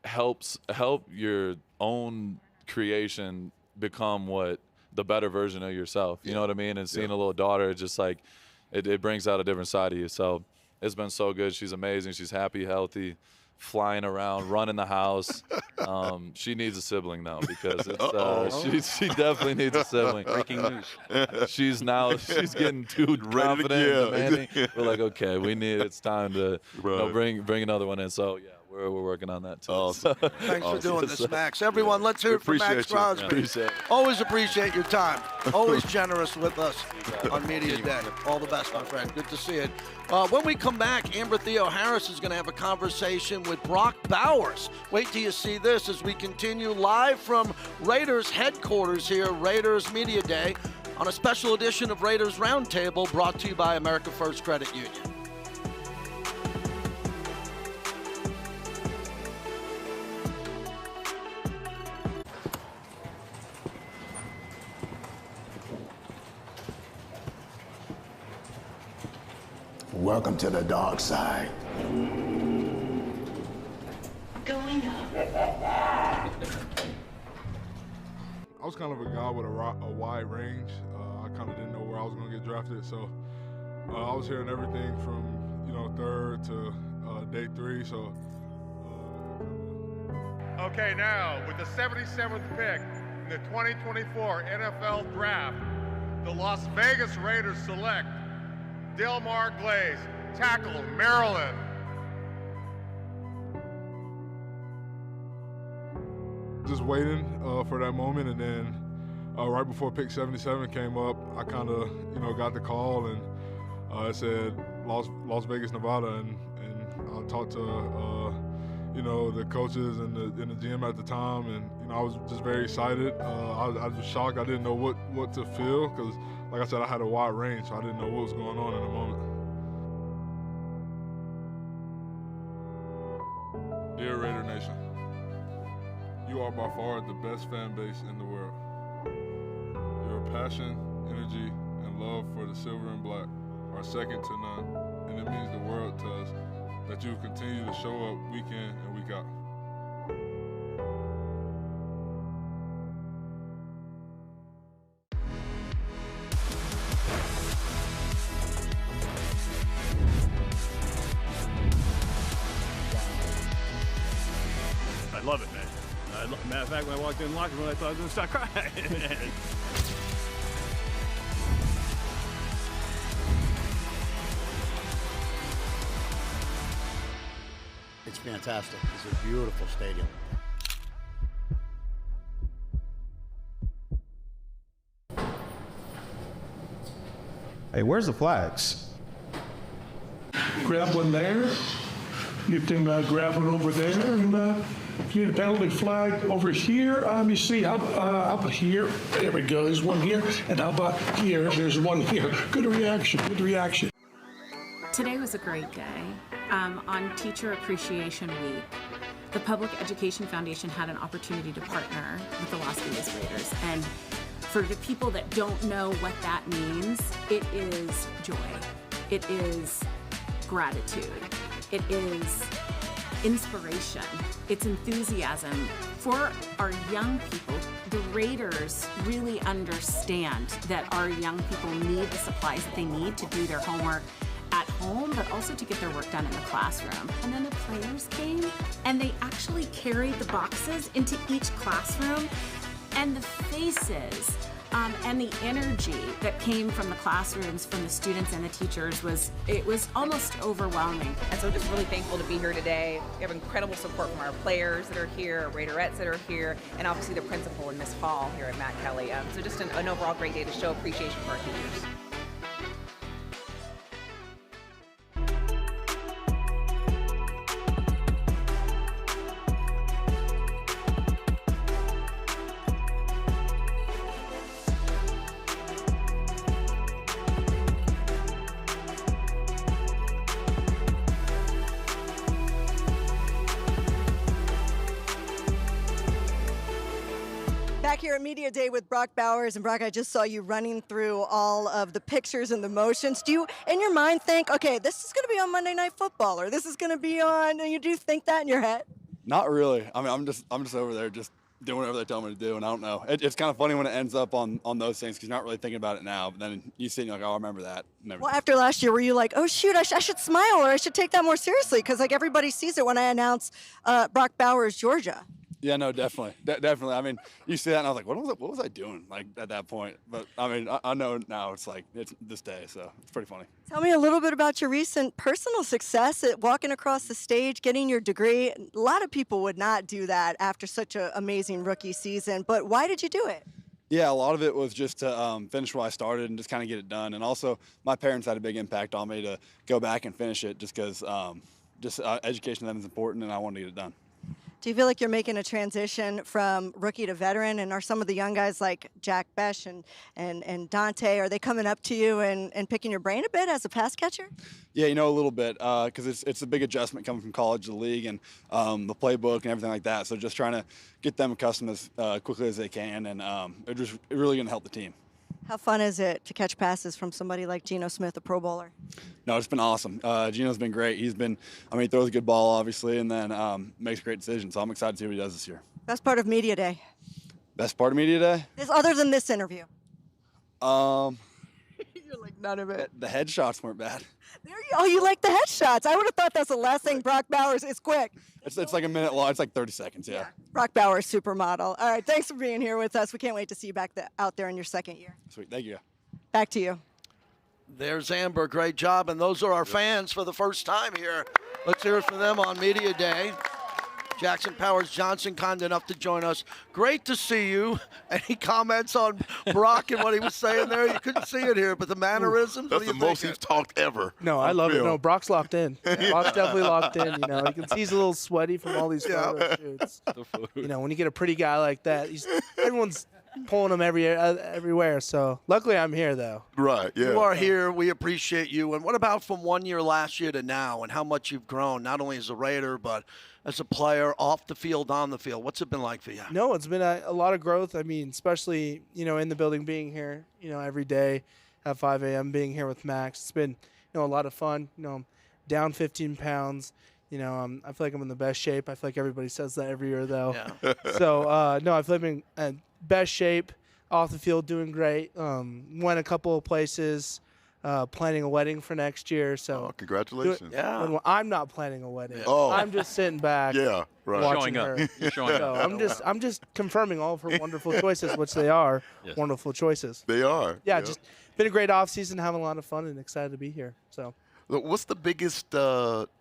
help your own creation become the better version of yourself. You know what I mean? And seeing a little daughter, just like it brings out a different side of you. So it's been so good. She's amazing. She's happy, healthy, flying around, running the house. She needs a sibling though because she definitely needs a sibling. Breaking news. She's getting too confident and demanding. We're like, okay, it's time to bring another one in. So yeah. We're working on that too. Awesome. Thanks for doing this, Max. Everyone, let's hear it for Maxx Crosby. Appreciate it. Always appreciate your time. Always generous with us on Media Day. All the best, my friend. Good to see it. When we come back, Amber Theo Harris is going to have a conversation with Brock Bowers. Wait till you see this as we continue live from Raiders headquarters here, Raiders Media Day, on a special edition of Raiders Roundtable brought to you by America First Credit Union. Welcome to the dark side. Going up. I was kind of a guy with a wide range. I kind of didn't know where I was going to get drafted, so I was hearing everything from third to day 3. So. Okay, now with the 77th pick in the 2024 NFL Draft, the Las Vegas Raiders select Delmar Glaze, tackle, Maryland. Just waiting for that moment, and then right before pick 77 came up, I kind of got the call, and it said Las Vegas, Nevada, and I talked to the coaches and the GM at the time, and I was just very excited. I was shocked. I didn't know what to feel because, like I said, I had a wide range, so I didn't know what was going on in the moment. Dear Raider Nation, you are by far the best fan base in the world. Your passion, energy, and love for the silver and black are second to none, and it means the world to us that you continue to show up week in and week out. I love it, man. Matter of fact, when I walked in the locker room, I thought I was going to start crying. It's fantastic. It's a beautiful stadium. Hey, where's the flags? Grab one there. You can grab one over there, and get a penalty flag over here. You see, up here. There we go. There's one here, and how about here? There's one here. Good reaction. Good reaction. Today was a great day. On Teacher Appreciation Week, the Public Education Foundation had an opportunity to partner with the Las Vegas Raiders. And for the people that don't know what that means, it is joy. It is gratitude. It is inspiration. It's enthusiasm. For our young people, the Raiders really understand that our young people need the supplies that they need to do their homework at home, but also to get their work done in the classroom. And then the players came and they actually carried the boxes into each classroom, and the faces And the energy that came from the classrooms, from the students and the teachers was almost overwhelming. And so just really thankful to be here today. We have incredible support from our players that are here, our Raiderettes that are here, and obviously the principal and Miss Hall here at Matt Kelly. So just an overall great day to show appreciation for our teachers. Back here at Media Day with Brock Bowers. And Brock, I just saw you running through all of the pictures and the motions. Do you, in your mind, think, okay, this is going to be on Monday Night Football, or this is going to be on, and you do think that in your head? Not really. I mean, I'm just over there just doing whatever they tell me to do, and I don't know. It's kind of funny when it ends up on those things because you're not really thinking about it now, but then you see it and you're like, oh, I remember that. Well, after last year, were you like, oh, shoot, I should smile or I should take that more seriously? Because, like, everybody sees it when I announce Brock Bowers, Georgia. Yeah, no, definitely. Definitely. I mean, you see that, and I was like, what was I doing, like, at that point? But, I mean, I know now it's like, it's this day, so it's pretty funny. Tell me a little bit about your recent personal success at walking across the stage, getting your degree. A lot of people would not do that after such an amazing rookie season, but why did you do it? Yeah, a lot of it was just to finish where I started and just kind of get it done. And also, my parents had a big impact on me to go back and finish it just because education to them is important, and I wanted to get it done. Do you feel like you're making a transition from rookie to veteran? And are some of the young guys like Jack Bech and Dont'e, are they coming up to you and picking your brain a bit as a pass catcher? Yeah, a little bit, because it's a big adjustment coming from college to the league and the playbook and everything like that. So just trying to get them accustomed as quickly as they can, and it's really going to help the team. How fun is it to catch passes from somebody like Geno Smith, a Pro Bowler? No, it's been awesome. Geno's been great. He throws a good ball, obviously, and then makes great decisions. So I'm excited to see what he does this year. Best part of Media Day? Best part of Media Day? Other than this interview. You're like, none of it. The headshots weren't bad. You like the headshots. I would have thought that's the last thing. Brock Bowers is quick. It's like a minute long. It's like 30 seconds, yeah. Brock Bowers, supermodel. All right, thanks for being here with us. We can't wait to see you back out there in your second year. Sweet, thank you. Back to you. There's Amber, great job, and those are our fans for the first time here. Let's hear it from them on Media Day. Jackson Powers Johnson, kind enough to join us. Great to see you. Any comments on Brock and what he was saying there? You couldn't see it here, but the mannerisms. That's the most he's talked ever. No, I love it. No, Brock's locked in. Brock's definitely locked in. You can see he's a little sweaty from all these photo shoots. When you get a pretty guy like that, everyone's pulling him everywhere. So luckily I'm here, though. Right, yeah. You are here. We appreciate you. And what about from 1 year last year to now and how much you've grown, not only as a Raider, but as a player, off the field, on the field? What's it been like for you? No, it's been a lot of growth. I mean, especially, in the building, being here, every day at 5 a.m., being here with Max. It's been, a lot of fun. I'm down 15 pounds. I feel like I'm in the best shape. I feel like everybody says that every year, though. Yeah. So, no, I feel like I'm in best shape, off the field, doing great. Went a couple of places. Planning a wedding for next year, so congratulations! I'm not planning a wedding. Oh. I'm just sitting back, watching her. Showing up. I'm just confirming all of her wonderful choices, which they are wonderful choices. They are. Yeah, just been a great off season, having a lot of fun, and excited to be here. So, what's the biggest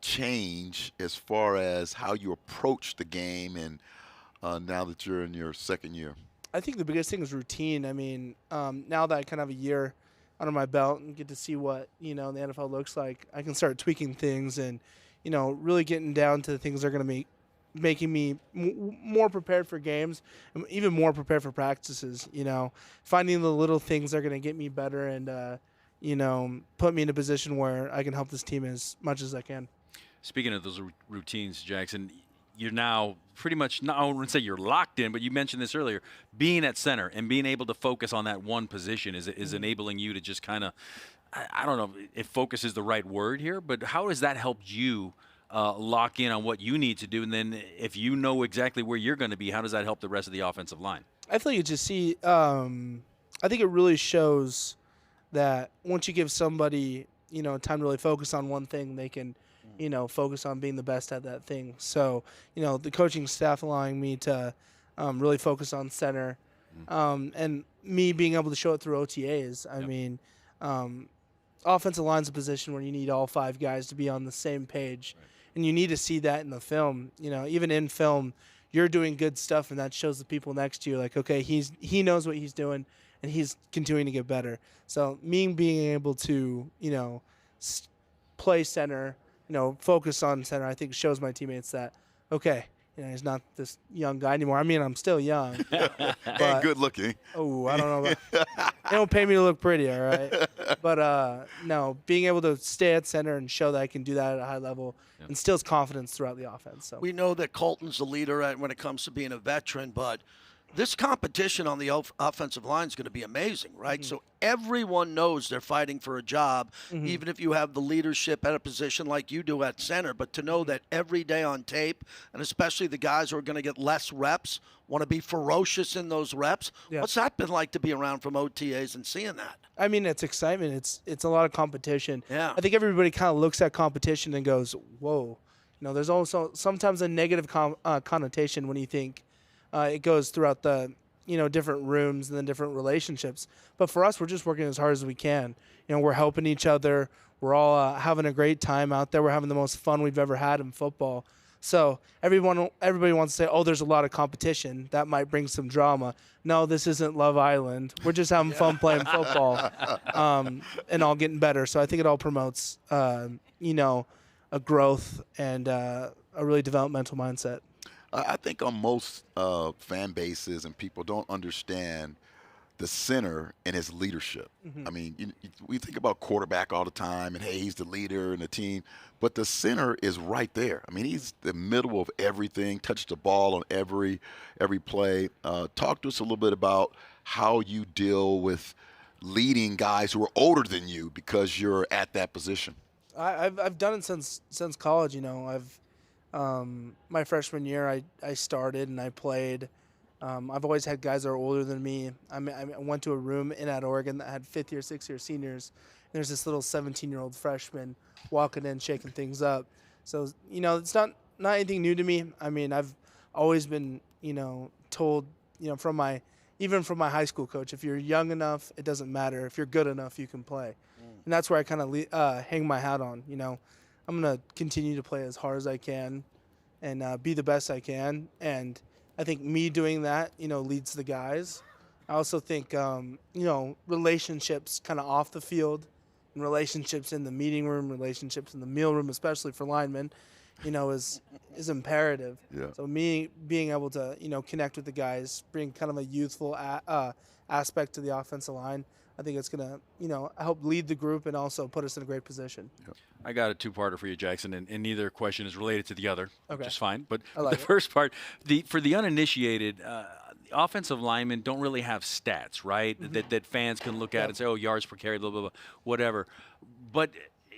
change as far as how you approach the game, and now that you're in your second year? I think the biggest thing is routine. I mean, now that I kind of have a year under my belt and get to see what the NFL looks like, I can start tweaking things and really getting down to the things that are going to be making me more prepared for games, and even more prepared for practices. Finding the little things that are going to get me better and put me in a position where I can help this team as much as I can. Speaking of those routines, Jackson, you're now pretty much, I wouldn't say you're locked in, but you mentioned this earlier, being at center and being able to focus on that one position is enabling you to just kind of, I don't know if focus is the right word here, but how has that helped you lock in on what you need to do? And then if you know exactly where you're going to be, how does that help the rest of the offensive line? I feel like you just see, I think it really shows that once you give somebody, time to really focus on one thing, they can focus on being the best at that thing. So, the coaching staff allowing me to really focus on center, And me being able to show it through OTAs. I mean, offensive line's a position where you need all 5 guys to be on the same page. Right. And you need to see that in the film. You know, even in film, you're doing good stuff, and that shows the people next to you, like, okay, he knows what he's doing, and he's continuing to get better. So me being able to, you know, play center, you know, focus on center, I think shows my teammates that, okay, you know, he's not this young guy anymore. I mean, I'm still young. And good looking. Oh, I don't know about they don't pay me to look pretty, all right? But, no, being able to stay at center and show that I can do that at a high level instills confidence throughout the offense. So we know that Colton's the leader when it comes to being a veteran, but this competition on the offensive line is going to be amazing, right? So everyone knows they're fighting for a job, even if you have the leadership at a position like you do at center. But to know that every day on tape, and especially the guys who are going to get less reps, want to be ferocious in those reps. What's that been like to be around from OTAs and seeing that? I mean, it's excitement. It's a lot of competition. Yeah. I think everybody kind of looks at competition and goes, whoa. You know, there's also sometimes a negative connotation when you think it goes throughout the, you know, different rooms and the different relationships. But for us, we're just working as hard as we can. You know, we're helping each other. We're all having a great time out there. We're having the most fun we've ever had in football. So everybody wants to say, oh, there's a lot of competition. That might bring some drama. No, this isn't Love Island. We're just having fun playing football and all getting better. So I think it all promotes, you know, a growth and a really developmental mindset. I think on most fan bases and people don't understand the center and his leadership. I mean, we think about quarterback all the time and, hey, he's the leader in the team. But the center is right there. I mean, he's the middle of everything, touches the ball on every play. Talk to us a little bit about how you deal with leading guys who are older than you because you're at that position. I've done it since college, you know. My freshman year, I started and I played. I've always had guys that are older than me. I went to a room at Oregon that had 5th year, 6th year seniors. There's this little 17-year-old freshman walking in, shaking things up. So, you know, it's not anything new to me. I mean, I've always been, you know, told, you know, even from my high school coach, if you're young enough, it doesn't matter. If you're good enough, you can play. And that's where I kind of hang my hat on, you know. I'm going to continue to play as hard as I can and be the best I can. And I think me doing that, you know, leads the guys. I also think, you know, relationships kind of off the field and relationships in the meeting room, relationships in the meal room, especially for linemen, you know, is imperative. Yeah. So me being able to, you know, connect with the guys, bring kind of a youthful aspect to the offensive line, I think it's going to, you know, help lead the group and also put us in a great position. Yep. I got a 2-parter for you, Jackson, and neither question is related to the other, which is fine. But like the first part, for the uninitiated, offensive linemen don't really have stats, right? That fans can look at and say, oh, yards per carry, blah, blah, blah, whatever. But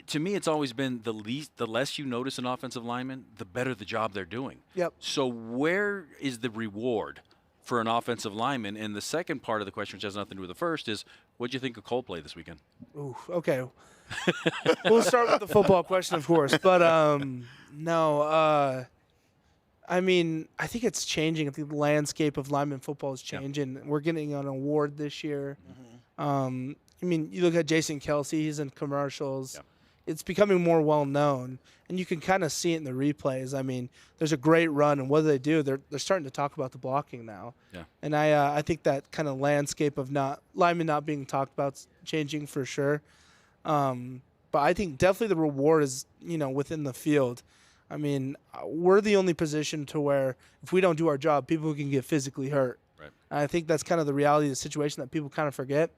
to me, it's always been the less you notice an offensive lineman, the better the job they're doing. Yep. So where is the reward for an offensive lineman? And the second part of the question, which has nothing to do with the first, is what do you think of Coldplay this weekend? Ooh, okay. We'll start with the football question, of course. But, no, I mean, I think it's changing. I think the landscape of lineman football is changing. Yep. We're getting an award this year. I mean, you look at Jason Kelsey, he's in commercials. Yep. It's becoming more well-known, and you can kind of see it in the replays. I mean, there's a great run, and what do? They're starting to talk about the blocking now. Yeah. And I think that kind of landscape of linemen not being talked about is changing for sure. But I think definitely the reward is, you know, within the field. I mean, we're the only position to where if we don't do our job, people can get physically hurt. Right. And I think that's kind of the reality of the situation that people kind of forget.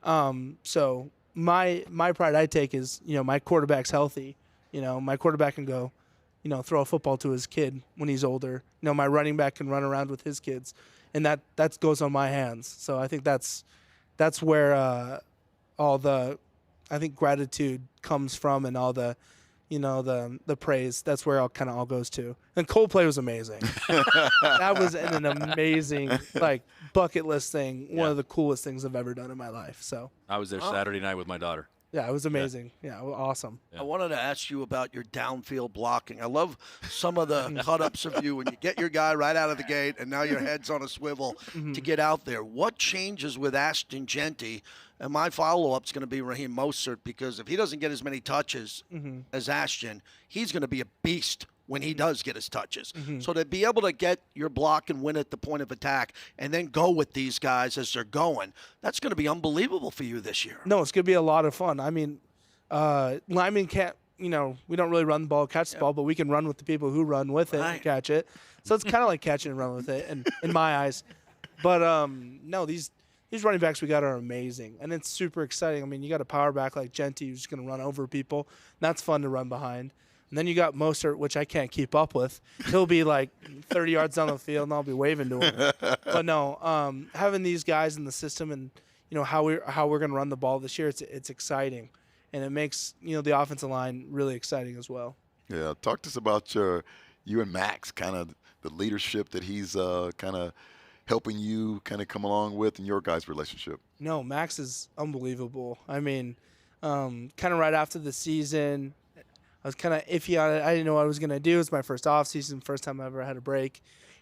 So my pride I take is, you know, my quarterback's healthy. You know, my quarterback can go, you know, throw a football to his kid when he's older. You know, my running back can run around with his kids, and that goes on my hands. So I think that's where all the, I think, gratitude comes from, and all the, you know, the praise. That's where it kind of all goes to. And Coldplay was amazing. That was an amazing, like, bucket list thing. One of the coolest things I've ever done in my life. So I was there Saturday night with my daughter. Yeah, it was amazing. Yeah, awesome. I wanted to ask you about your downfield blocking. I love some of the cut-ups of you when you get your guy right out of the gate and now your head's on a swivel to get out there. What changes with Ashton Jeanty? And my follow-up is going to be Raheem Mostert, because if he doesn't get as many touches as Ashton, he's going to be a beast when he does get his touches. So to be able to get your block and win at the point of attack and then go with these guys as they're going, that's going to be unbelievable for you this year. No, it's going to be a lot of fun. I mean, linemen can't, we don't really run the ball, catch the ball, but we can run with the people who run with it and catch it. So it's kind of like catching and run with it, and in my eyes. But, no, these running backs we got are amazing, and it's super exciting. I mean, you got a power back like Jeanty who's going to run over people. That's fun to run behind. And then you got Mostert, which I can't keep up with. He'll be like 30 yards down the field, and I'll be waving to him. But no, having these guys in the system and how we're going to run the ball this year, it's exciting, and it makes the offensive line really exciting as well. Yeah, talk to us about you and Maxx, kind of the leadership that he's kind of helping you kind of come along with in your guys' relationship. No, Maxx is unbelievable. I mean, kind of right after the season, I was kind of iffy on it. I didn't know what I was going to do. It was my first off season, first time I ever had a break.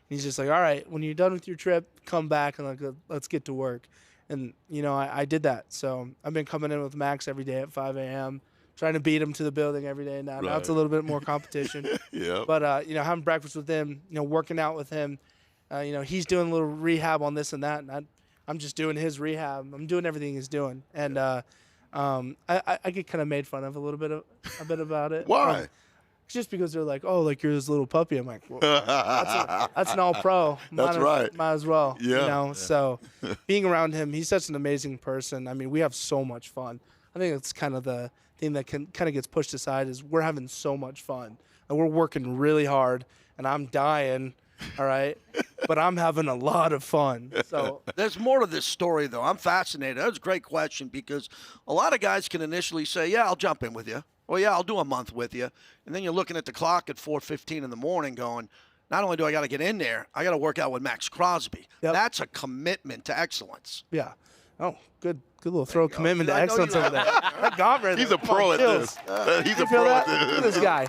And he's just like, all right, when you're done with your trip, come back and let's get to work. And, I did that. So I've been coming in with Maxx every day at 5 a.m., trying to beat him to the building every day now. Right. Now it's a little bit more competition. Yeah. But, having breakfast with him, working out with him, he's doing a little rehab on this and that. And I'm just doing his rehab. I'm doing everything he's doing. And, I get kind of made fun of a bit about it. Why? Just because they're like, oh, like you're this little puppy. I'm like, well, that's an all-pro. That's right. Might as well. Yeah. So being around him, he's such an amazing person. I mean, we have so much fun. I think it's kind of the thing that kind of gets pushed aside is we're having so much fun. And we're working really hard, and I'm dying. All right, but I'm having a lot of fun. So there's more to this story, though. I'm fascinated. That was a great question, because a lot of guys can initially say, yeah, I'll jump in with you. Or, yeah, I'll do a month with you. And then you're looking at the clock at 4:15 in the morning going, not only do I got to get in there, I got to work out with Maxx Crosby. Yep. That's a commitment to excellence. Yeah. Oh, good little throw of commitment to excellence over there. That Gauntlet. He's a pro at this. He's a pro at this. Look at this guy.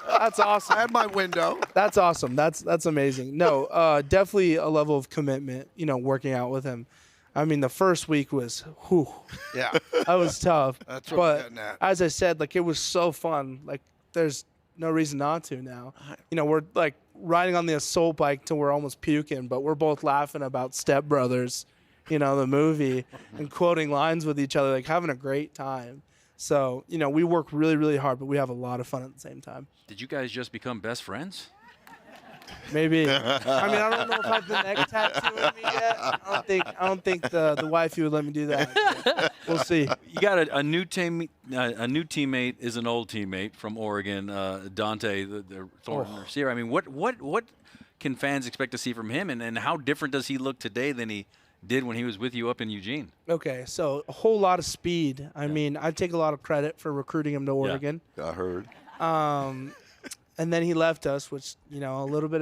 That's awesome. I had my window. That's awesome. That's amazing. No, definitely a level of commitment, working out with him. I mean, the first week was, whew. Yeah. That was tough. That's what we're getting at. As I said, it was so fun. There's no reason not to now. We're, riding on the assault bike till we're almost puking, but we're both laughing about Step Brothers, the movie, and quoting lines with each other, having a great time. So, we work really, really hard, but we have a lot of fun at the same time. Did you guys just become best friends? Maybe. I mean, I don't know if I have the neck tattoo in me yet. I don't think the wifey would let me do that. We'll see. You got a new team. A new teammate is an old teammate from Oregon, Dont'e Thornton Jr. I mean, what can fans expect to see from him, and how different does he look today than he did when he was with you up in Eugene? Okay, so a whole lot of speed. I mean, I take a lot of credit for recruiting him to Oregon. Yeah, I heard. And then he left us, which a little bit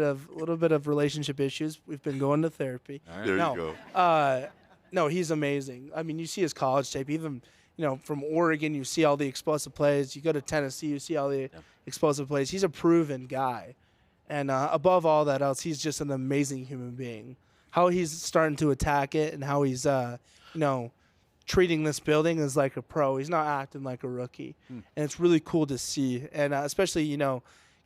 of relationship issues. We've been going to therapy. Right. There you go. No, he's amazing. I mean, you see his college tape. Even from Oregon, you see all the explosive plays. You go to Tennessee, you see all the explosive plays. He's a proven guy, and above all that else, he's just an amazing human being. How he's starting to attack it, and how he's treating this building as like a pro. He's not acting like a rookie, and it's really cool to see. And especially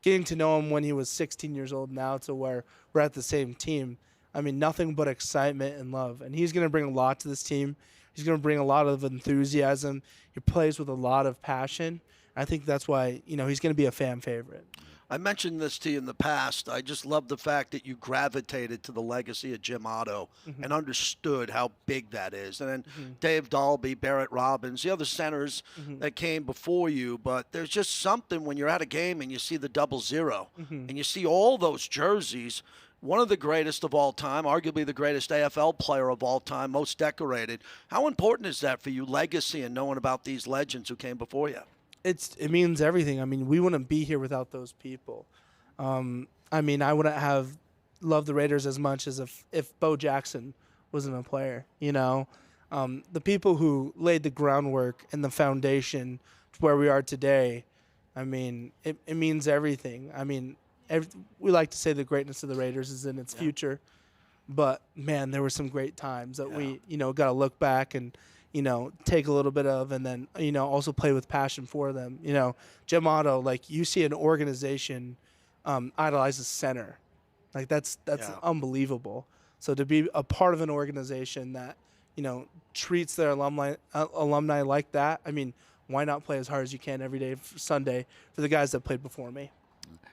getting to know him when he was 16 years old now to where we're at the same team. I mean, nothing but excitement and love. And he's going to bring a lot to this team. He's going to bring a lot of enthusiasm. He plays with a lot of passion. I think that's why, he's going to be a fan favorite. I mentioned this to you in the past. I just love the fact that you gravitated to the legacy of Jim Otto and understood how big that is. And then Dave Dalby, Barrett Robbins, the other centers that came before you. But there's just something when you're at a game and you see the 00 and you see all those jerseys. One of the greatest of all time, arguably the greatest AFL player of all time, most decorated. How important is that for you, legacy, and knowing about these legends who came before you? It means everything. I mean, we wouldn't be here without those people. I mean, I wouldn't have loved the Raiders as much as if Bo Jackson wasn't a player, the people who laid the groundwork and the foundation to where we are today, I mean, it means everything. I mean, we like to say the greatness of the Raiders is in its future, but man, there were some great times that we, got to look back and, take a little bit of, and then, also play with passion for them. Jim Otto, like, you see an organization idolize the center. Like, that's unbelievable. So to be a part of an organization that, treats their alumni like that, I mean, why not play as hard as you can every day Sunday for the guys that played before me?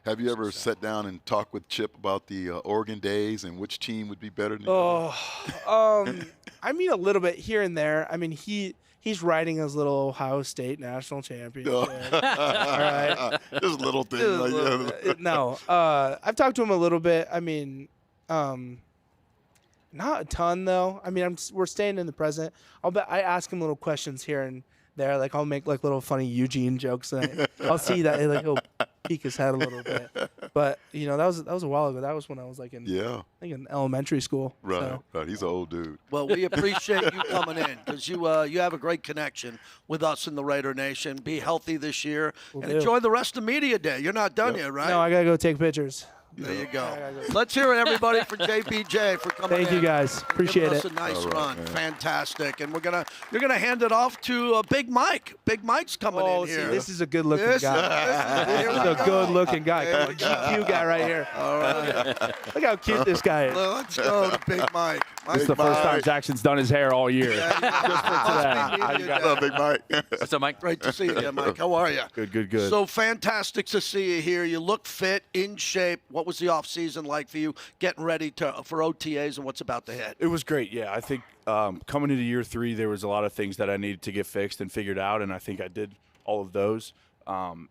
Have you ever sat down and talked with Chip about the Oregon days and which team would be better than you? I mean, a little bit here and there. I mean, he's riding his little Ohio State national championship. All right, just little things. No, I've talked to him a little bit. I mean, not a ton though. I mean, we're staying in the present. I ask him little questions here and there. Like, I'll make like little funny Eugene jokes, and I'll see that like he'll peek his head a little bit. But that was a while ago. That was when I was like I think in elementary school. Right, right. He's an old dude. Well, we appreciate you coming in because you have a great connection with us in the Raider Nation. Be healthy this year and enjoy the rest of Media Day. You're not done yet, right? No, I gotta go take pictures. There you go. Let's hear it, everybody, for JBJ for coming in. Thank you, guys. Appreciate it. A nice run. Man. Fantastic. And you're gonna hand it off to Big Mike. Big Mike's coming in here. This is a good-looking guy. This is a good-looking guy. Cute guy right here. All right. Look how cute this guy is. Let's go to Big Mike. This is the first time Jackson's done his hair all year. Just for today. What's up, Big Mike? What's up, Mike? Great to see you, Mike. How are you? Good. So fantastic to see you here. You look fit, in shape. What was the off season like for you, getting ready for OTAs and what's about to hit? It was great, yeah. I think coming into year 3, there was a lot of things that I needed to get fixed and figured out, and I think I did all of those.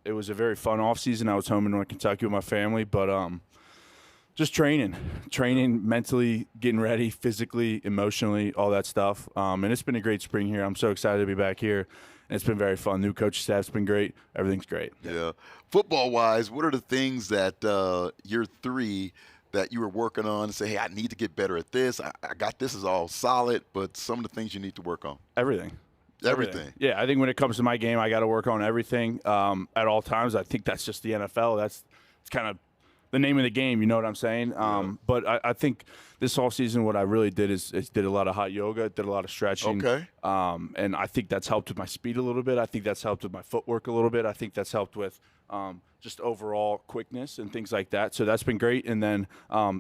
It was a very fun off season. I was home in North Kentucky with my family, but just training mentally, getting ready, physically, emotionally, all that stuff. And it's been a great spring here. I'm so excited to be back here. And it's been very fun. New coach staff's been great. Everything's great. Yeah. Football-wise, what are the things that year 3 that you were working on and say, hey, I need to get better at this. I got this is all solid, but some of the things you need to work on? Everything. Yeah, I think when it comes to my game, I got to work on everything at all times. I think that's just the NFL. It's kind of the name of the game, you know what I'm saying? But I think this offseason what I really did is did a lot of hot yoga, did a lot of stretching. Okay. And I think that's helped with my speed a little bit. I think that's helped with my footwork a little bit. I think that's helped with just overall quickness and things like that. So that's been great. And then,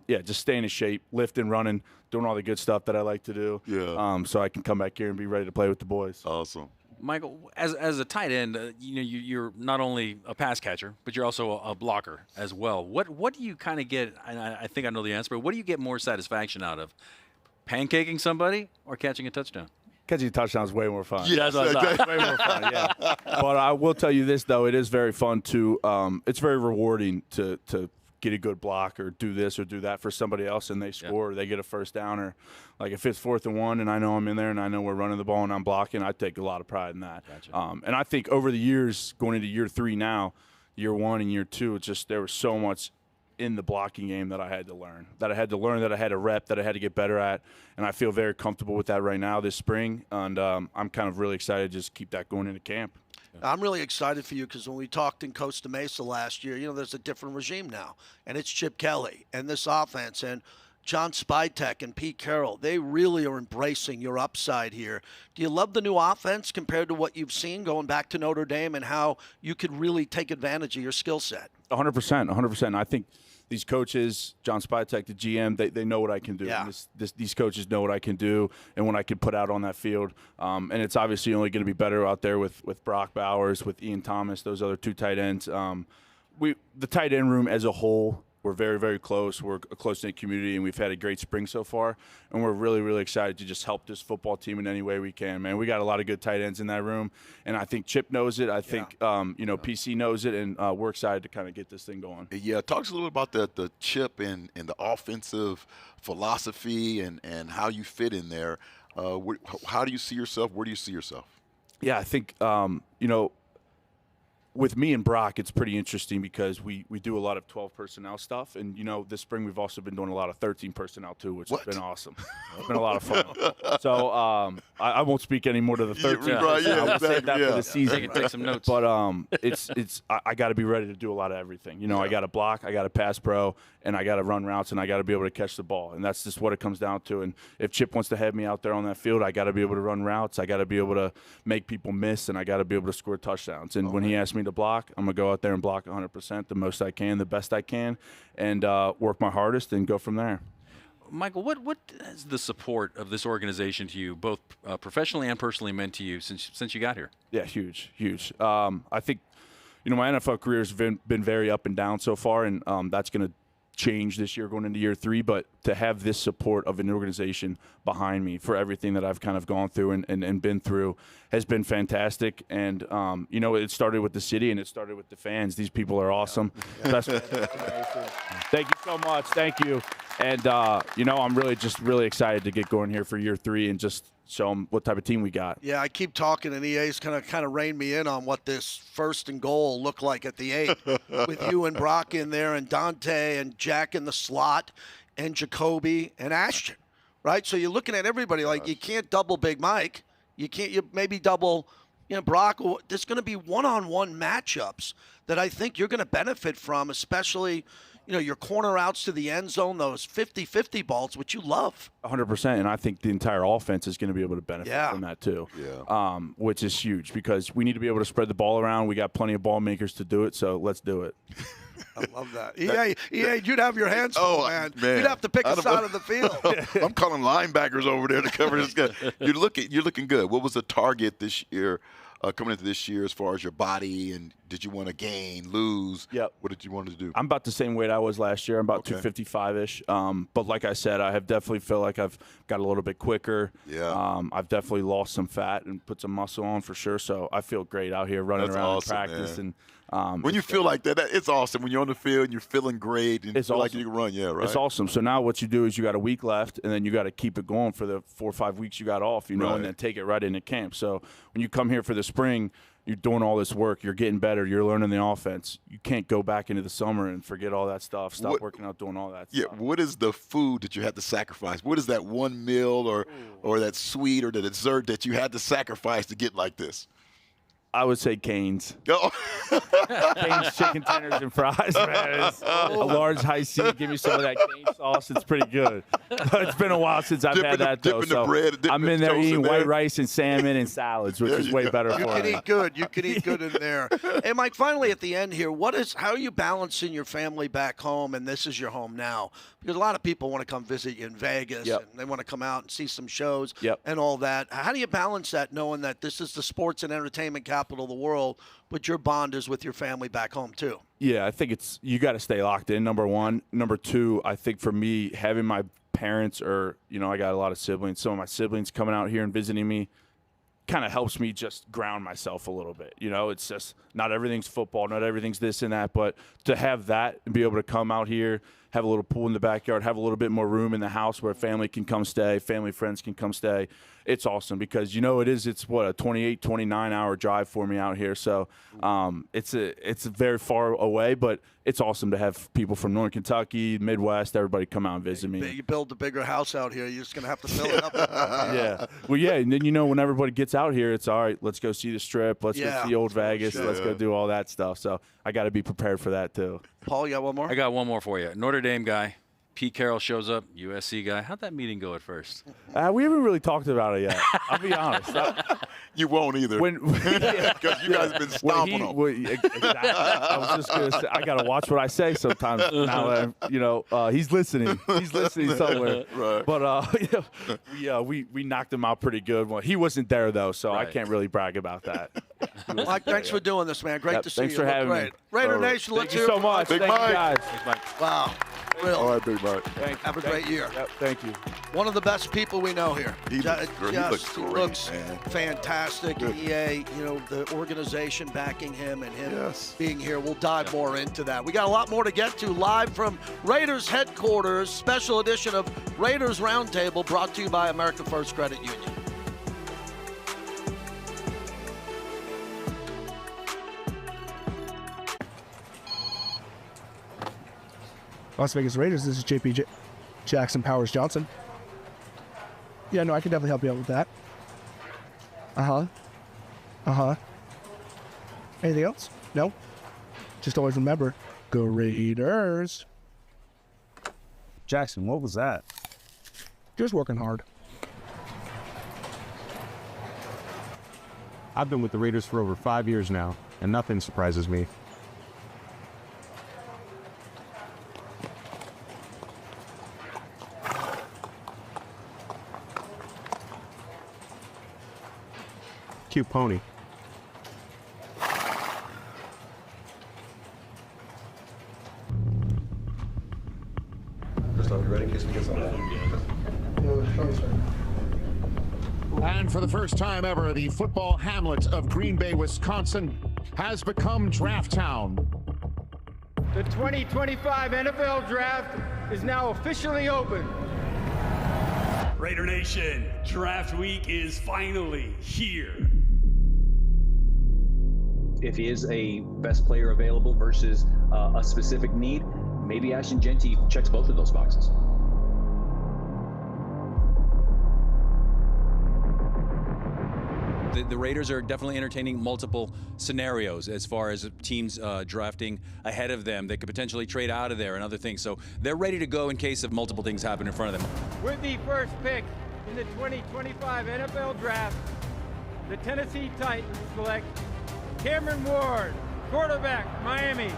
just staying in shape, lifting, running, doing all the good stuff that I like to do. Yeah. So I can come back here and be ready to play with the boys. Awesome. Michael, as a tight end, you're not only a pass catcher, but you're also a blocker as well. What do you kind of get, and I think I know the answer, but what do you get more satisfaction out of? Pancaking somebody or catching a touchdown? Catching a touchdown is way more fun. Yeah, that's what I thought. Way more fun, yeah. But I will tell you this, though. It is very fun to it's very rewarding to get a good block or do this or do that for somebody else and they score or they get a first down, or like if it's 4th and 1 and I know I'm in there and I know we're running the ball and I'm blocking, I take a lot of pride in that. Gotcha. And I think over the years, going into year 3 now, year 1 and year 2, it's just there was so much in the blocking game that I had to learn, that I had to rep, that I had to get better at, and I feel very comfortable with that right now this spring, and I'm kind of really excited to just keep that going into camp. I'm really excited for you because when we talked in Costa Mesa last year, there's a different regime now, and it's Chip Kelly and this offense, and John Spytek and Pete Carroll, they really are embracing your upside here. Do you love the new offense compared to what you've seen going back to Notre Dame and how you could really take advantage of your skill set? 100%. I think these coaches, John Spytek, the GM, they know what I can do. Yeah. These coaches know what I can do and what I can put out on that field. And it's obviously only going to be better out there with Brock Bowers, with Ian Thomas, those other 2 tight ends. The tight end room as a whole, we're very, very close. We're a close-knit community, and we've had a great spring so far. And we're really, really excited to just help this football team in any way we can, man. We got a lot of good tight ends in that room, and I think Chip knows it. I think, PC knows it, and we're excited to kind of get this thing going. Yeah, talk to us a little about the Chip and the offensive philosophy and how you fit in there. How do you see yourself? Where do you see yourself? Yeah, I think, with me and Brock, it's pretty interesting because we do a lot of 12 personnel stuff. And, this spring we've also been doing a lot of 13 personnel too, which has been awesome. It's been a lot of fun. So I won't speak anymore to the 13. Right, yeah, I'll save that for the season. Take some notes. But I got to be ready to do a lot of everything. I got to block, I got to pass pro, and I got to run routes, and I got to be able to catch the ball. And that's just what it comes down to. And if Chip wants to have me out there on that field, I got to be able to run routes. I got to be able to make people miss, and I got to be able to score touchdowns. And when he asks me to block, I'm going to go out there and block 100%, the most I can, the best I can, and work my hardest and go from there. Michael, what has the support of this organization to you, both professionally and personally, meant to you since you got here? Yeah, huge. I think, my NFL career has been very up and down so far, and that's going to change this year going into year 3. But to have this support of an organization behind me for everything that I've kind of gone through and been through has been fantastic. And, it started with the city and it started with the fans. These people are awesome. Thank you so much. Thank you. And, I'm really excited to get going here for year 3 and just show them what type of team we got. Yeah, I keep talking, and EA's kind of reined me in on what this 1st and goal looked like at the 8 with you and Brock in there and Dont'e and Jack in the slot and Jacoby and Ashton, right? So you're looking at everybody like you can't double Big Mike. You maybe double Brock. There's going to be one-on-one matchups that I think you're going to benefit from, especially – your corner outs to the end zone, those 50-50 balls, which you love. 100%, and I think the entire offense is going to be able to benefit from that too, which is huge because we need to be able to spread the ball around. We got plenty of ball makers to do it, so let's do it. I love that. EA, you'd have your hands full, man. You'd have to pick a side of the field. I'm calling linebackers over there to cover this guy. You're looking good. What was the target this year? Coming into this year as far as your body, and did you want to gain, lose? Yep. What did you want to do? I'm about the same weight I was last year. I'm about 255-ish. But like I said, I have definitely feel like I've got a little bit quicker. Yeah. I've definitely lost some fat and put some muscle on for sure. So I feel great out here running around in practice. Man. And when you feel like that, it's awesome. When you're on the field and you're feeling great and you feel like you can run, right? It's awesome. So now what you do is you got a week left, and then you got to keep it going for the 4 or 5 weeks you got off, and then take it right into camp. So when you come here for the spring, you're doing all this work, you're getting better, you're learning the offense. You can't go back into the summer and forget all that stuff, stop working out, doing all that stuff. Yeah, what is the food that you had to sacrifice? What is that one meal or that sweet or the dessert that you had to sacrifice to get like this? I would say Cane's. Oh. Cane's chicken tenders and fries, man. It's a large high C. Give me some of that Cane sauce. It's pretty good. But it's been a while since I've had that, though. So I'm in there eating white rice and salmon and salads, which is way better for me. You can eat good. You can eat good in there. Hey, Mike, finally at the end here, how are you balancing your family back home, and this is your home now? Because a lot of people want to come visit you in Vegas, and they want to come out and see some shows and all that. How do you balance that, knowing that this is the sports and entertainment capital of the world, but your bond is with your family back home too? Yeah, I think you got to stay locked in, number one. Number two, I think for me, having my parents or, I got a lot of siblings, some of my siblings coming out here and visiting me kind of helps me just ground myself a little bit. It's just not everything's football, not everything's this and that, but to have that and be able to come out here, have a little pool in the backyard, have a little bit more room in the house where family can come stay, family friends can come stay. It's awesome because it's what, a 28, 29-hour drive for me out here. So it's very far away, but it's awesome to have people from Northern Kentucky, Midwest, everybody come out and visit me. You build a bigger house out here, you're just going to have to fill it up. Yeah. Well, yeah, and then, when everybody gets out here, it's all right, let's go see the Strip, let's go see Old Vegas, let's go do all that stuff. So I got to be prepared for that too. Paul, you got one more? I got one more for you. Notre Dame guy. Pete Carroll shows up, USC guy. How'd that meeting go at first? We haven't really talked about it yet. I'll be honest. You won't either. Because you guys have been stomping him. Exactly. I was just going to say, I got to watch what I say sometimes. Now, he's listening. He's listening somewhere. Right. But, we knocked him out pretty good. Well, he wasn't there, though, so I can't really brag about that. Mike, thanks for doing this, man. Great to see you. Thanks for having me. Raider Nation, let's hear it. Thank you so much. Big Thank Mike. you, guys. Thanks, Mike. Wow. Really. All right, Big Mike. Thank you. Have a great year. Yep, thank you. One of the best people we know here. He looks fantastic. EA, the organization backing him and him being here. We'll dive more into that. We got a lot more to get to live from Raiders headquarters, special edition of Raiders Roundtable brought to you by America First Credit Union. Las Vegas Raiders. This is JP Jackson Powers Johnson. Yeah, no, I can definitely help you out with that. Anything else? No? Just always remember, go Raiders. Jackson, what was that? Just working hard. I've been with the Raiders for over 5 years now, and nothing surprises me. Cute pony. Christoph, you ready in case we get something? And for the first time ever, the football hamlet of Green Bay, Wisconsin has become Draft Town. The 2025 NFL Draft is now officially open. Raider Nation, draft week is finally here. If he is a best player available versus a specific need, maybe Ashton Jeanty checks both of those boxes. The Raiders are definitely entertaining multiple scenarios as far as teams drafting ahead of them. They could potentially trade out of there and other things. So they're ready to go in case of multiple things happen in front of them. With the first pick in the 2025 NFL Draft, the Tennessee Titans select Cameron Ward, quarterback, Miami.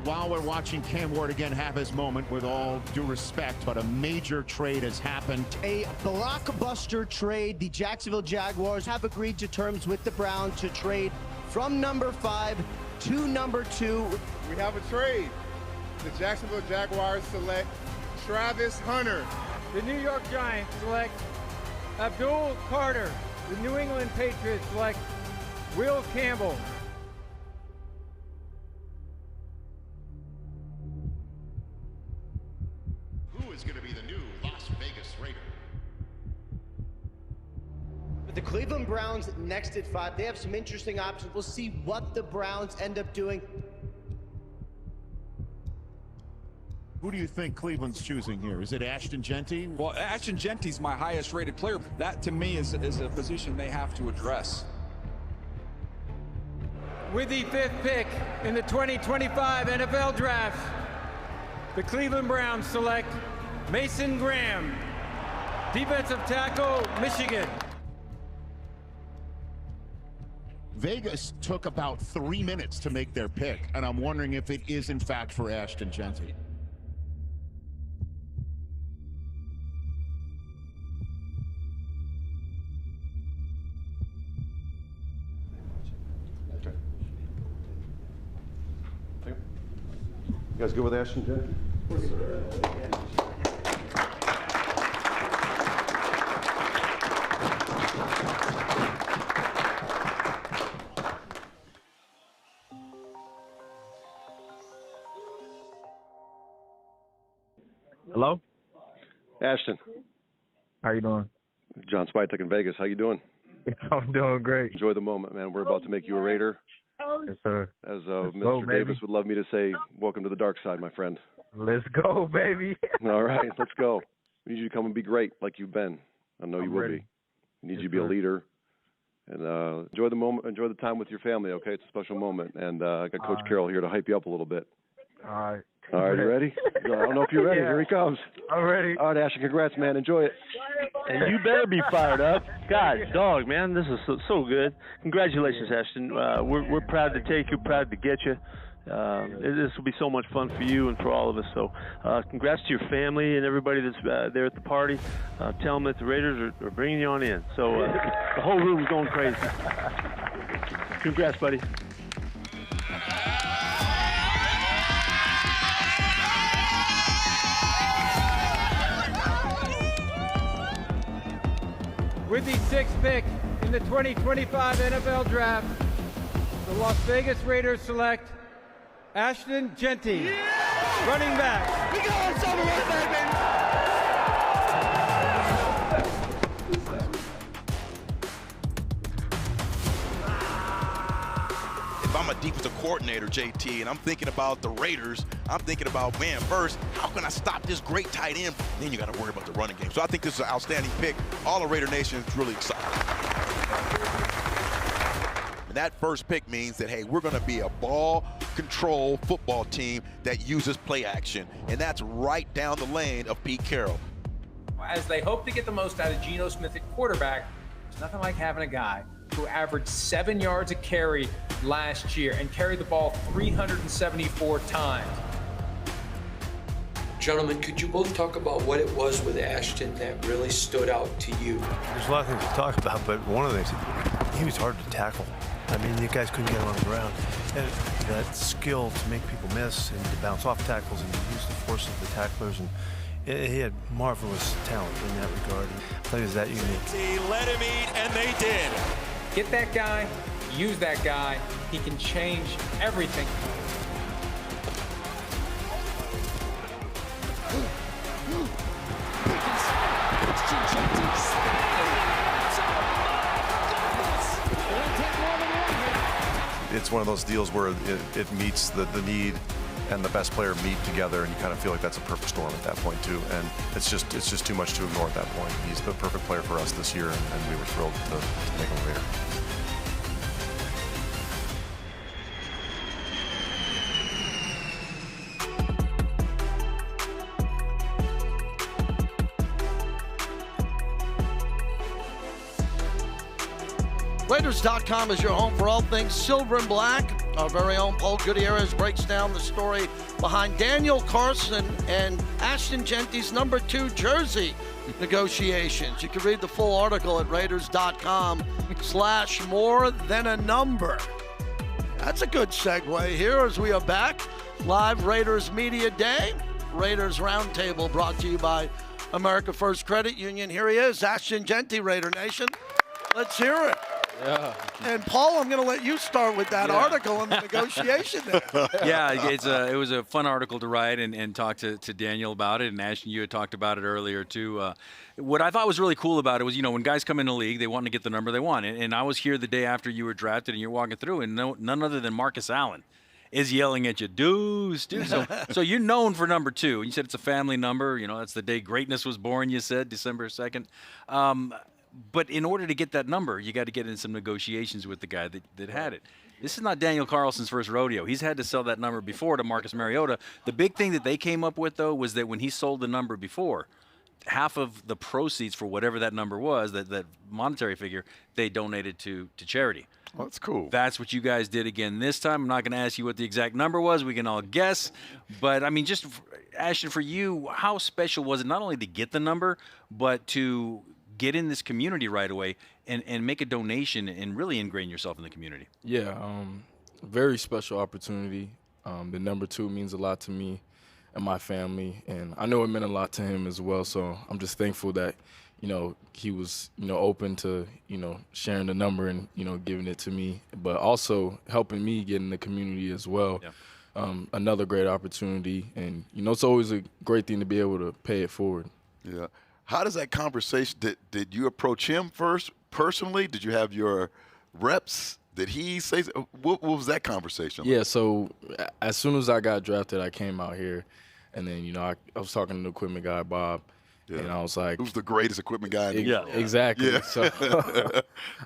While we're watching Cam Ward again have his moment, with all due respect, but a major trade has happened. A blockbuster trade. The Jacksonville Jaguars have agreed to terms with the Browns to trade from number 5 to number 2. We have a trade. The Jacksonville Jaguars select Travis Hunter. The New York Giants select Abdul Carter. The New England Patriots select Will Campbell. Is going to be the new Las Vegas Raider. With the Cleveland Browns next at 5, they have some interesting options. We'll see what the Browns end up doing. Who do you think Cleveland's choosing here? Is it Ashton Jeanty? Well, Ashton Jeanty's my highest rated player. That to me is a position they have to address. With the 5th pick in the 2025 NFL Draft, the Cleveland Browns select Mason Graham, defensive tackle, Michigan. Vegas took about 3 minutes to make their pick, and I'm wondering if it is in fact for Ashton Jeanty. You guys good with Ashton Jeanty? Hello? Ashton. How you doing? John Spytek in Vegas. How you doing? I'm doing great. Enjoy the moment, man. We're about to make you a Raider. Yes, sir. As Let's Mr. go, Davis baby. would love me to say, welcome to the dark side, my friend. Let's go, baby. All right, let's go. We need you to come and be great like you've been. I know you I'm will ready. be. We need Yes, you to be a sir. leader. And enjoy the moment, enjoy the time with your family, okay? It's a special moment. And I got Coach Carroll here to hype you up a little bit. All right. All right, you ready? I don't know if you're ready. Yeah. Here he comes. I'm ready. All right, Ashton, congrats, man. Enjoy it. And you better be fired up. God, dog, man, this is so good. Congratulations, Ashton. We're proud to take you, proud to get you. This will be so much fun for you and for all of us. So congrats to your family and everybody that's there at the party. Tell them that the Raiders are bringing you on in. So the whole room's going crazy. Congrats, buddy. With the 6th pick in the 2025 NFL Draft, the Las Vegas Raiders select Ashton Jeanty, running back. We got on some running back, If I'm I'm a defensive coordinator, JT, and I'm thinking about the Raiders, I'm thinking about, man, first, how can I stop this great tight end? Then you got to worry about the running game. So I think this is an outstanding pick. All of Raider Nation is really excited. And that first pick means that, hey, we're going to be a ball control football team that uses play action. And that's right down the lane of Pete Carroll. As they hope to get the most out of Geno Smith at quarterback, there's nothing like having a guy who averaged 7 yards a carry last year and carried the ball 374 times. Gentlemen, could you both talk about what it was with Ashton that really stood out to you? There's a lot of things to talk about, but one of the things, he was hard to tackle. I mean, you guys couldn't get him on the ground. And that skill to make people miss and to bounce off tackles and to use the force of the tacklers, and he had marvelous talent in that regard. I thought he was that unique. He let him eat, and they did. Get that guy, use that guy. He can change everything. It's one of those deals where it meets the need and the best player meet together, and you kind of feel like that's a perfect storm at that point too. And it's just too much to ignore at that point. He's the perfect player for us this year, and we were thrilled to make him later. Raiders.com is your home for all things silver and black. Our very own Paul Gutierrez breaks down the story behind Daniel Carlson and Ashton Jeanty's number 2 jersey negotiations. You can read the full article at Raiders.com/more than a number. That's a good segue here as we are back. Live Raiders Media Day. Raiders Roundtable brought to you by America First Credit Union. Here he is, Ashton Jeanty, Raider Nation. Let's hear it. Yeah. And Paul, I'm going to let you start with that article and the negotiation there. Yeah, it was a fun article to write and talk to Daniel about it. And Ashton, you had talked about it earlier too. What I thought was really cool about it was, when guys come in the league, they want to get the number they want. And I was here the day after you were drafted, and you're walking through, and none other than Marcus Allen is yelling at you, deuce. So you're known for number 2. You said it's a family number. That's the day greatness was born, you said, December 2nd. But in order to get that number, you got to get in some negotiations with the guy that had it. This is not Daniel Carlson's first rodeo. He's had to sell that number before to Marcus Mariota. The big thing that they came up with, though, was that when he sold the number before, half of the proceeds for whatever that number was, that monetary figure, they donated to charity. Well, that's cool. That's what you guys did again this time. I'm not going to ask you what the exact number was. We can all guess. But, just, Ashton, for you, how special was it not only to get the number, but to get in this community right away and make a donation and really ingrain yourself in the community? Yeah, very special opportunity. The number 2 means a lot to me and my family, and I know it meant a lot to him as well. So I'm just thankful that, he was, open to, sharing the number and, giving it to me, but also helping me get in the community as well. Yeah. Another great opportunity, and, it's always a great thing to be able to pay it forward. Yeah. How does that conversation, did you approach him first personally? Did you have your reps? Did he say, what was that conversation like? Yeah, so as soon as I got drafted, I came out here, and then, I was talking to the equipment guy, Bob, and I was like, who's the greatest equipment guy in the world? Exactly. Yeah. So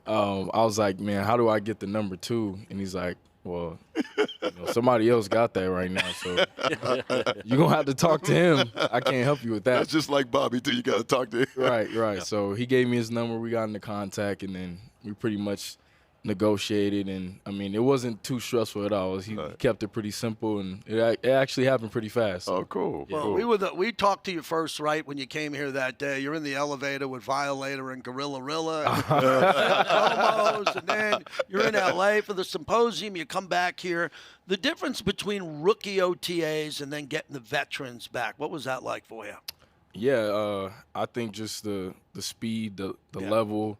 I was like, man, how do I get the number 2? And he's like, well, somebody else got that right now, so you're going to have to talk to him. I can't help you with that. That's just like Bobby, too. You got to talk to him. Right. Yeah. So he gave me his number. We got into contact, and then we pretty much negotiated. And, it wasn't too stressful at all. He kept it pretty simple, and it actually happened pretty fast. Oh, cool. Well, cool. we talked to you first, right, when you came here that day. You're in the elevator with Violator and Gorilla Rilla and promos, and then you're in L.A. for the symposium. You come back here. The difference between rookie OTAs and then getting the veterans back, what was that like for you? Yeah, I think just the speed, the level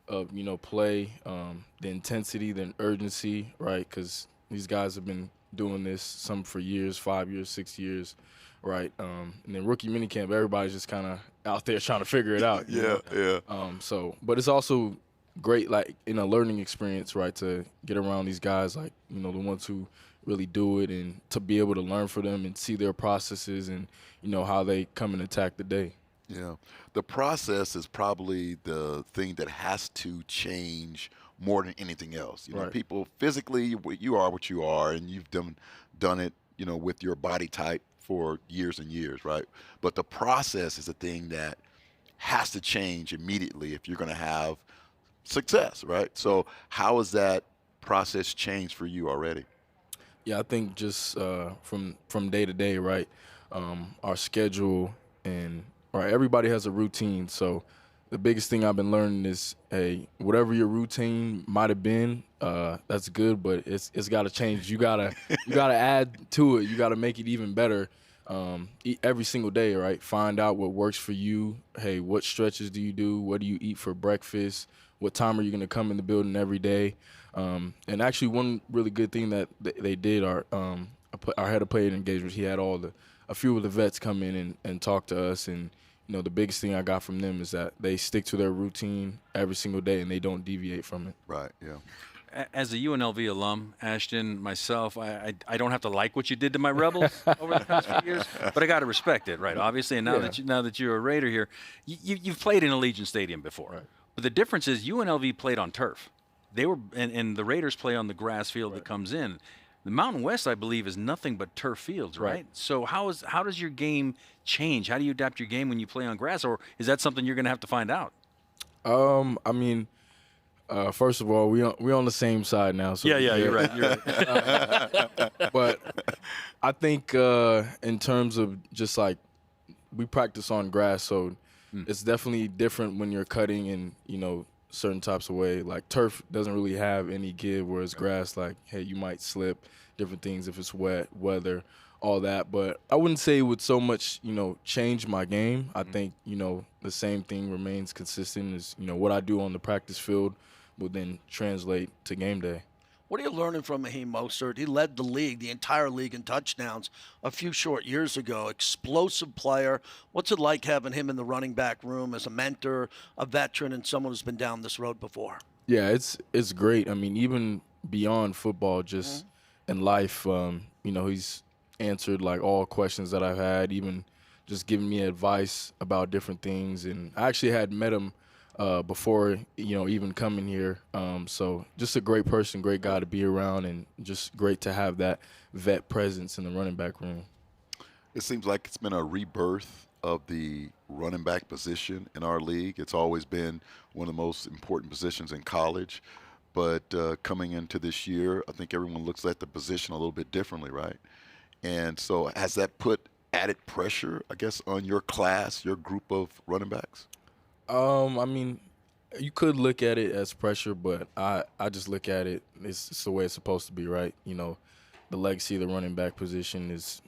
of, play, the intensity, the urgency, right? Because these guys have been doing this, some for years, 5 years, 6 years, right? And then rookie minicamp, everybody's just kind of out there trying to figure it out. Yeah. But it's also great, like, in a learning experience, right, to get around these guys, like, the ones who really do it, and to be able to learn from them and see their processes and, how they come and attack the day. Yeah. The process is probably the thing that has to change more than anything else. Right. People physically, you are what you are, and you've done it, with your body type for years and years, right? But the process is a thing that has to change immediately if you're going to have success, right? So how has that process changed for you already? Yeah, I think just from day to day, right? Our schedule everybody has a routine. So the biggest thing I've been learning is, hey, whatever your routine might have been, that's good, but it's got to change. You gotta add to it. You gotta make it even better every single day, right? Find out what works for you. Hey, what stretches do you do? What do you eat for breakfast? What time are you gonna come in the building every day? And actually, one really good thing that they did, our head of player engagement, he had a few of the vets come in and talk to us, and the biggest thing I got from them is that they stick to their routine every single day and they don't deviate from it. Right. Yeah. As a UNLV alum, Ashton, myself, I don't have to like what you did to my Rebels over the past few years, but I got to respect it, right? Obviously, and now that you're a Raider here, you've played in Allegiant Stadium before. Right. But the difference is UNLV played on turf. They were, and the Raiders play on the grass field that comes in. The Mountain West, I believe, is nothing but turf fields, right? So how does your game change? How do you adapt your game when you play on grass, or is that something you're going to have to find out? I mean, first of all, we on the same side now. So you're right. But I think in terms of just like we practice on grass, so it's definitely different when you're cutting in certain types of way. Like turf doesn't really have any give, whereas grass, like, hey, you might slip, different things if it's wet, weather, all that. But I wouldn't say it would so much change my game. I think the same thing remains consistent as what I do on the practice field will then translate to game day. What are you learning from Raheem Mostert? He led the league, the entire league, in touchdowns a few short years ago. Explosive player. What's it like having him in the running back room as a mentor, a veteran, and someone who's been down this road before? Yeah, it's great. I mean, even beyond football, just in life, he's answered like all questions that I've had, even just giving me advice about different things. And I actually had met him before, even coming here. So just a great person, great guy to be around, and just great to have that vet presence in the running back room. It seems like it's been a rebirth of the running back position in our league. It's always been one of the most important positions in college. But coming into this year, I think everyone looks at the position a little bit differently, right? And so has that put added pressure, I guess, on your class, your group of running backs? I mean, you could look at it as pressure, but I just look at it, it's the way it's supposed to be, right? The legacy of the running back position is,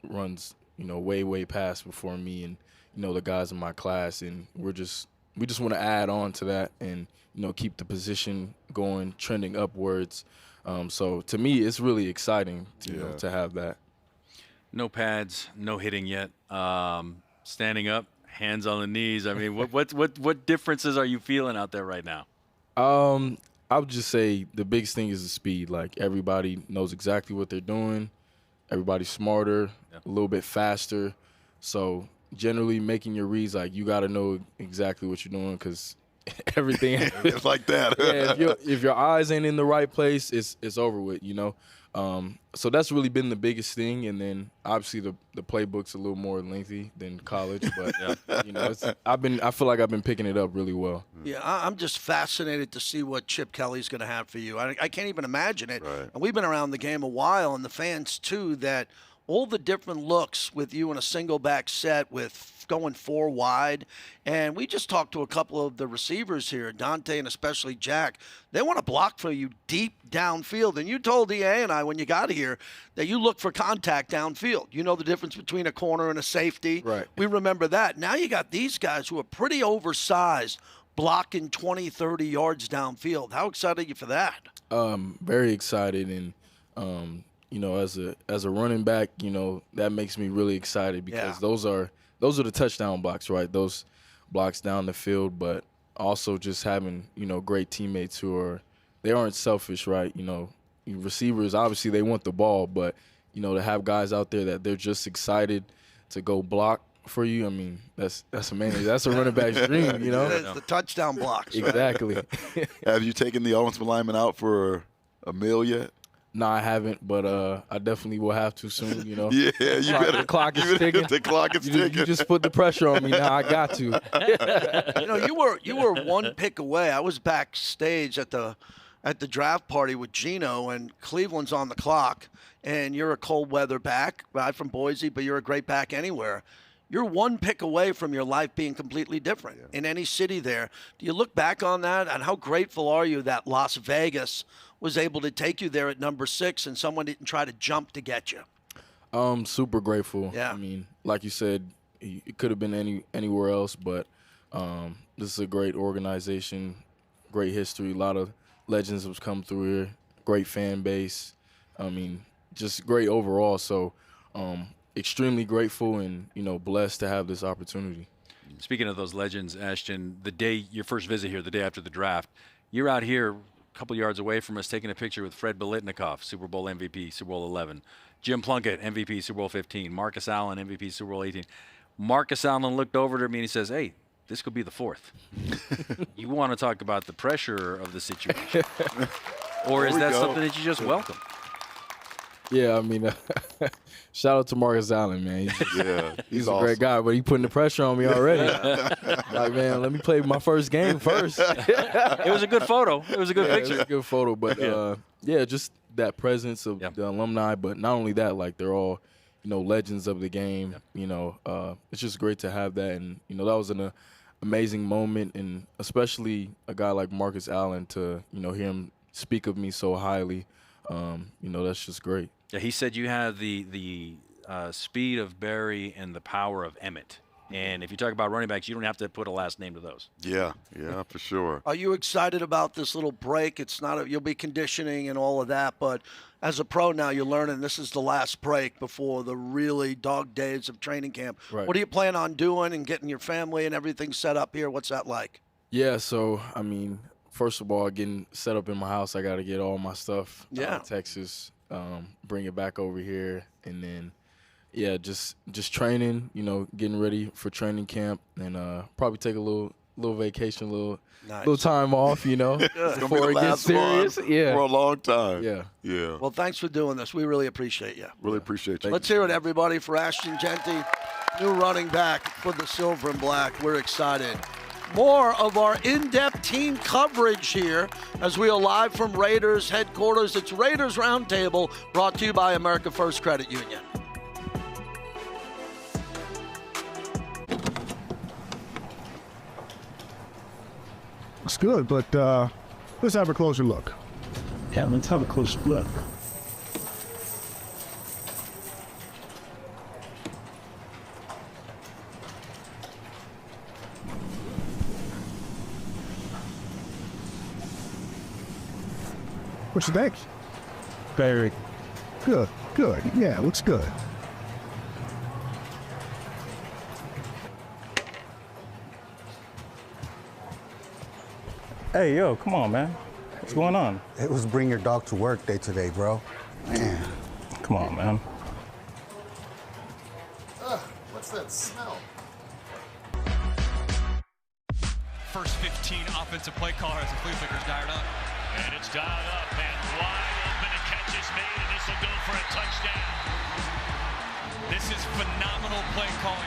runs, way past before me and, the guys in my class. And we just want to add on to that and, keep the position going, trending upwards. So to me, it's really exciting to have that. No pads, no hitting yet. Standing up, hands on the knees. I mean, what differences are you feeling out there right now? I would just say the biggest thing is the speed. Like, everybody knows exactly what they're doing. Everybody's smarter, a little bit faster. So generally making your reads, like, you got to know exactly what you're doing, because everything it's like that. If your eyes ain't in the right place, it's over with, So that's really been the biggest thing. And then obviously the playbook's a little more lengthy than college, but I feel like I've been picking it up really well. Yeah, I'm just fascinated to see what Chip Kelly's going to have for you. I can't even imagine it. Right. And we've been around the game a while, and the fans too, that all the different looks with you in a single back set with going 4 wide. And we just talked to a couple of the receivers here, Dont'e and especially Jack. They want to block for you deep downfield. And you told EA and I when you got here that you look for contact downfield. You know the difference between a corner and a safety. Right. We remember that. Now you got these guys who are pretty oversized, blocking 20, 30 yards downfield. How excited are you for that? Very excited. And, as a running back, that makes me really excited, because those are the touchdown blocks, right? Those blocks down the field. But also just having, great teammates they aren't selfish, right? Receivers, obviously they want the ball, but, to have guys out there that they're just excited to go block for you, I mean, that's amazing. That's a running back's dream, It is the touchdown blocks. Right? Exactly. Have you taken the offensive lineman out for a meal yet? No, I haven't, but I definitely will have to soon, Yeah, you better. The clock is ticking. The clock is ticking. You just put the pressure on me now. I got to. You were one pick away. I was backstage at the draft party with Geno, and Cleveland's on the clock, and you're a cold weather back, right from Boise, but you're a great back anywhere. You're one pick away from your life being completely different in any city there. Do you look back on that, and how grateful are you that Las Vegas was able to take you there at number 6 and someone didn't try to jump to get you? Super grateful. Yeah. I mean, like you said, it could have been anywhere else, but this is a great organization, great history. A lot of legends have come through here, great fan base. I mean, just great overall. So extremely grateful and, blessed to have this opportunity. Speaking of those legends, Ashton, your first visit here, the day after the draft, you're out here a couple yards away from us taking a picture with Fred Biletnikoff, Super Bowl MVP, Super Bowl 11. Jim Plunkett, MVP, Super Bowl 15. Marcus Allen, MVP, Super Bowl 18. Marcus Allen looked over to me and he says, "Hey, this could be the 4th." You want to talk about the pressure of the situation. Or is that something that you just welcome? Yeah, I mean, shout out to Marcus Allen, man. He's a great guy, but he putting the pressure on me already. Like, man, let me play my first game first. It was a good photo. It was a good picture. It was a good photo, but just that presence of the alumni. But not only that, like they're all, legends of the game. It's just great to have that, and that was an amazing moment, and especially a guy like Marcus Allen to hear him speak of me so highly. That's just great. Yeah, he said you have the speed of Barry and the power of Emmett. And if you talk about running backs, you don't have to put a last name to those. Yeah, for sure. Are you excited about this little break? It's not you'll be conditioning and all of that, but as a pro now, you're learning this is the last break before the really dog days of training camp. Right. What do you plan on doing and getting your family and everything set up here? What's that like? Yeah, so, I mean, first of all, getting set up in my house, I got to get all my stuff out of Texas, bring it back over here, and then, just training, getting ready for training camp, and probably take a little vacation, little time off, before it gets serious. For a long time. Yeah. Well, thanks for doing this. We really appreciate you. Really appreciate you. Let's hear it, everybody, for Ashton Jeanty, new running back for the Silver and Black. We're excited. More of our in-depth team coverage here as we are live from Raiders headquarters. It's Raiders Roundtable, brought to you by America First Credit Union. It's good, but let's have a closer look. Yeah, let's have a closer look. What you think? Very good. Yeah, looks good. Hey, yo, come on, man. What's going on? It was bring your dog to work day today, bro. Man. Come on, man. What's that smell? First 15 offensive play caller as the flea flicker's dialed up. And it's dialed up, man. Wide open, a catch is made, and this will go for a touchdown. This is phenomenal play calling.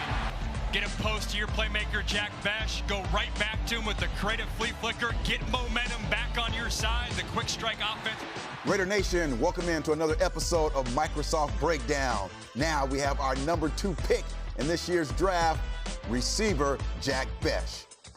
Get a post to your playmaker, Jack Bech. Go right back to him with the creative flea flicker. Get momentum back on your side. The quick strike offense. Raider Nation, welcome into another episode of Microsoft Breakdown. Now we have our number 2 pick in this year's draft, receiver Jack Bech.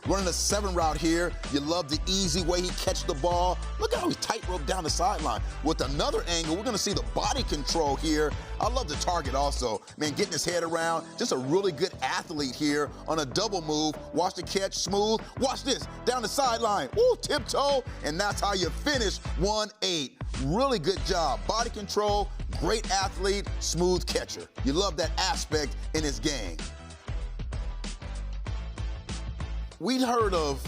Running a 7 route here. You love the easy way he catches the ball. Look at how he tightrope down the sideline. With another angle, we're going to see the body control here. I love the target also. Man, getting his head around. Just a really good athlete here on a double move. Watch the catch, smooth. Watch this, down the sideline. Ooh, tiptoe. And that's how you finish 1-8. Really good job. Body control, great athlete, smooth catcher. You love that aspect in his game. We'd heard of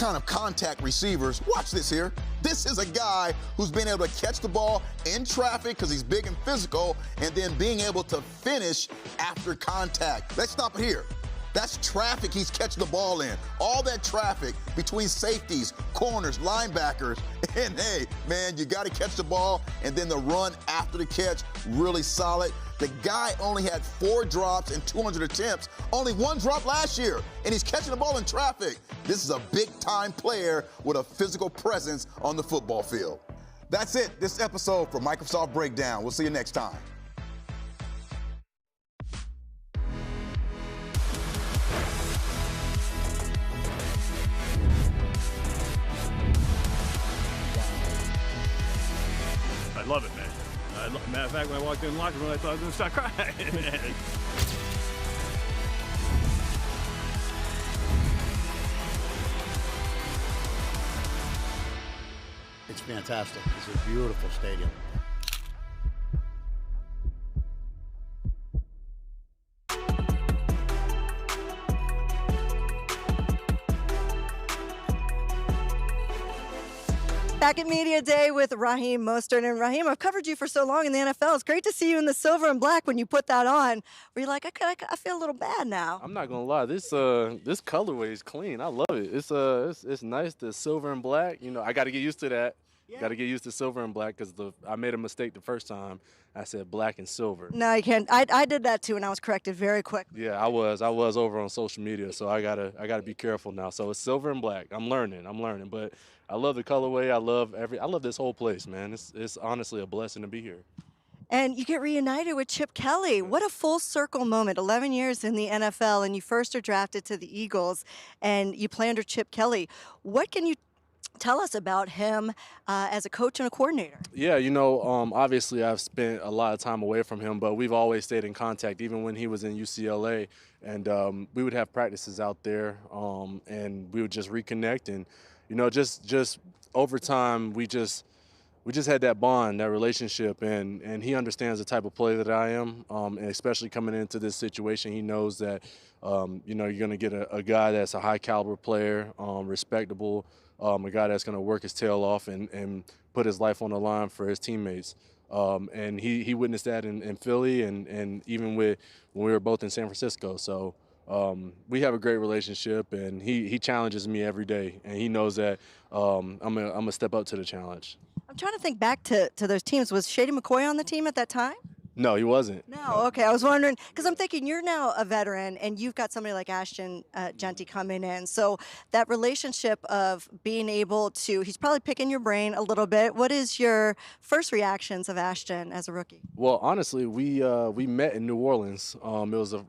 kind of contact receivers, watch this here. This is a guy who's been able to catch the ball in traffic because he's big and physical, and then being able to finish after contact. Let's stop it here. That's traffic he's catching the ball in. All that traffic between safeties, corners, linebackers. And hey, man, you got to catch the ball, and then the run after the catch, really solid. The guy only had 4 drops and 200 attempts, only 1 drop last year, and he's catching the ball in traffic. This is a big-time player with a physical presence on the football field. That's it, this episode for Microsoft Breakdown. We'll see you next time. I love it, man. Matter of fact, when I walked in the locker room, I thought I was going to start crying. It's fantastic. It's a beautiful stadium. Back at Media Day with Raheem Mostert. And Raheem, I've covered you for so long in the NFL. It's great to see you in the silver and black when you put that on. Where you're like, I feel a little bad now. I'm not gonna lie, this colorway is clean. I love it. It's nice, the silver and black. You know, I got to get used to that. Yeah. Got to get used to silver and black because I made a mistake the first time. I said black and silver. No, you can't. I did that too, and I was corrected very quick. Yeah, I was over on social media, so I gotta be careful now. So it's silver and black. I'm learning, but I love the colorway. I love this whole place, man. It's honestly a blessing to be here. And you get reunited with Chip Kelly. What a full circle moment. 11 years in the NFL, and you first are drafted to the Eagles, and you play under Chip Kelly. What can you tell us about him as a coach and a coordinator? Yeah, obviously I've spent a lot of time away from him, but we've always stayed in contact, even when he was in UCLA. And we would have practices out there, and we would just reconnect. And, just over time, we just had that bond, that relationship. And he understands the type of player that I am, and especially coming into this situation, he knows that, you're going to get a guy that's a high-caliber player, respectable, a guy that's going to work his tail off and put his life on the line for his teammates. And he witnessed that in Philly and even when we were both in San Francisco. So we have a great relationship, and he challenges me every day, and he knows that I'm gonna step up to the challenge. I'm trying to think back to those teams. Was Shady McCoy on the team at that time? No, he wasn't. No, okay. I was wondering, because I'm thinking you're now a veteran, and you've got somebody like Ashton Jeanty coming in. So that relationship of being able to, he's probably picking your brain a little bit. What is your first reactions of Ashton as a rookie? Well, honestly, we met in New Orleans.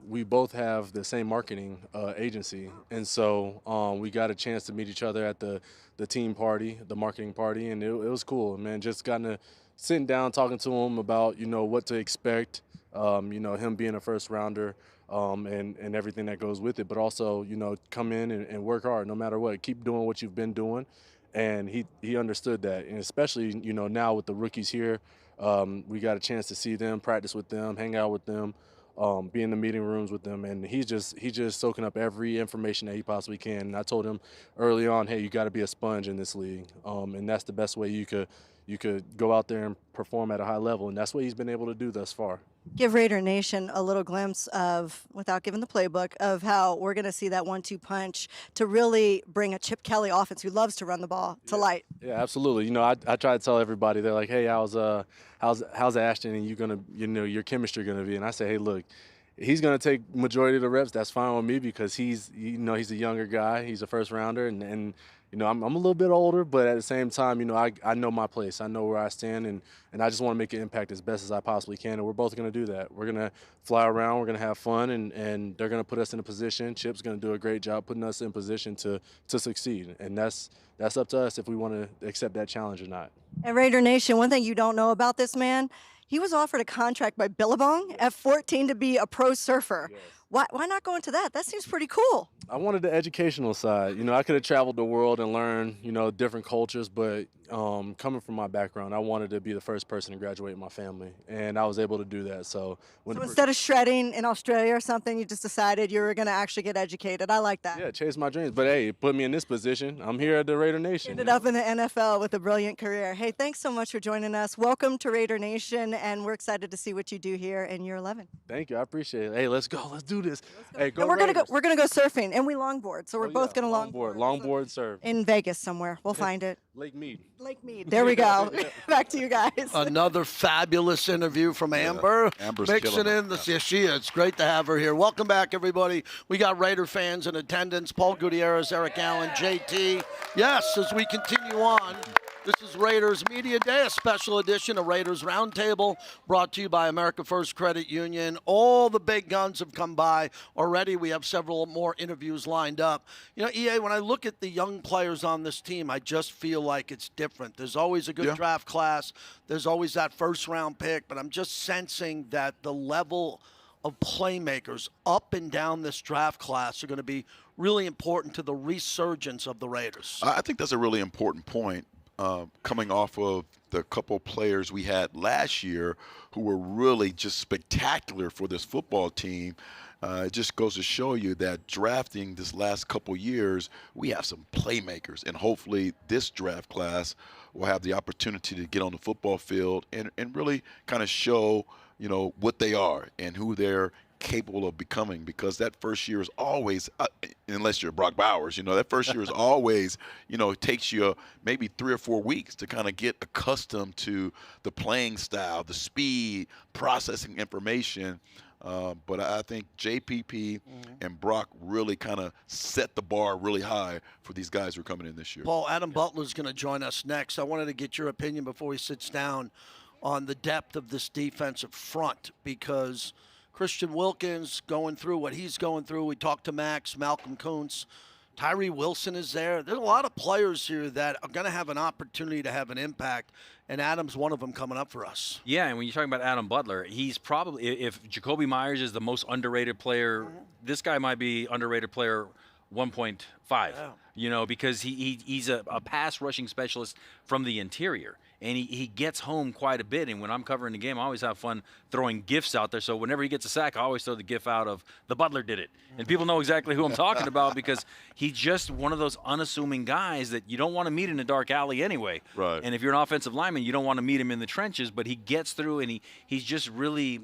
We both have the same marketing agency, and so we got a chance to meet each other at the team party, the marketing party, and it was cool, man. Just gotten to sitting down, talking to him about, what to expect, him being a first rounder, and everything that goes with it. But also, come in and work hard no matter what. Keep doing what you've been doing. And he understood that. And especially, now with the rookies here, we got a chance to see them, practice with them, hang out with them, be in the meeting rooms with them. And he's just soaking up every information that he possibly can. And I told him early on, hey, you got to be a sponge in this league. And that's the best way you could go out there and perform at a high level, and that's what he's been able to do thus far. Give Raider Nation a little glimpse of, without giving the playbook, of how we're going to see that 1-2 punch to really bring a Chip Kelly offense who loves to run the ball to light. Yeah, absolutely. I try to tell everybody, they're like, hey, how's Ashton and your chemistry going to be? And I say, hey, look, he's going to take majority of the reps. That's fine with me because he's a younger guy. He's a first rounder, and I'm a little bit older, but at the same time, I know my place. I know where I stand, and I just want to make an impact as best as I possibly can, and we're both going to do that. We're going to fly around. We're going to have fun, and they're going to put us in a position. Chip's going to do a great job putting us in position to succeed, and that's up to us if we want to accept that challenge or not. And Raider Nation, one thing you don't know about this man, he was offered a contract by Billabong at 14 to be a pro surfer. Yes. Why not go into that? That seems pretty cool. I wanted the educational side. I could have traveled the world and learned, different cultures, but coming from my background, I wanted to be the first person to graduate in my family, and I was able to do that. So instead of shredding in Australia or something, you just decided you were going to actually get educated. I like that. Yeah, chase my dreams. But, hey, it put me in this position. I'm here at the Raider Nation. Ended up in the NFL with a brilliant career. Hey, thanks so much for joining us. Welcome to Raider Nation, and we're excited to see what you do here in year 11. Thank you. I appreciate it. Hey, let's go. Let's do this. Hey, go And we're Raiders. gonna go surfing, and we longboard, so we're both gonna longboard. Longboard surf. In Vegas somewhere. We'll find it. Lake Mead. Lake Mead. There we go. Back to you guys. Another fabulous interview from Amber. Amber's mixing killing in the she is. It's great to have her here. Welcome back, everybody. We got Raider fans in attendance. Paul Gutierrez, Eric Allen, JT. Yes, as we continue on. This is Raiders Media Day, a special edition of Raiders Roundtable, brought to you by America First Credit Union. All the big guns have come by already. We have several more interviews lined up. You know, EA, when I look at the young players on this team, I just feel like it's different. There's always a good draft class. There's always that first-round pick, but I'm just sensing that the level of playmakers up and down this draft class are going to be really important to the resurgence of the Raiders. I think that's a really important point. Coming off of the couple players we had last year who were really just spectacular for this football team, it just goes to show you that drafting this last couple years, we have some playmakers, and hopefully this draft class will have the opportunity to get on the football field and really kind of show, you know, what they are and who they're capable of becoming, because that first year is always, unless you're Brock Bowers, you know, that first year is always, you know, it takes you maybe 3 or 4 weeks to kind of get accustomed to the playing style, the speed, processing information. But I think JPP and Brock really kind of set the bar really high for these guys who are coming in this year. Paul, Adam Butler's going to join us next. I wanted to get your opinion before he sits down on the depth of this defensive front, because Christian Wilkins going through what he's going through. We talked to Maxx, Malcolm Kuntz. Tyree Wilson is there. There's a lot of players here that are going to have an opportunity to have an impact, and Adam's one of them coming up for us. Yeah, and when you're talking about Adam Butler, he's probably, if Jacoby Myers is the most underrated player, this guy might be underrated player 1.5, you know, because he's a pass rushing specialist from the interior. And he gets home quite a bit. And when I'm covering the game, I always have fun throwing gifs out there. So whenever he gets a sack, I always throw the gif out of the Butler did it. And people know exactly who I'm talking about, because he's just one of those unassuming guys that you don't want to meet in a dark alley anyway. Right. And if you're an offensive lineman, you don't want to meet him in the trenches. But he gets through, and he's just really,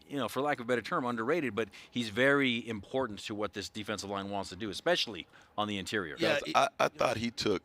you know, for lack of a better term, underrated. But he's very important to what this defensive line wants to do, especially on the interior. Yeah, I thought he took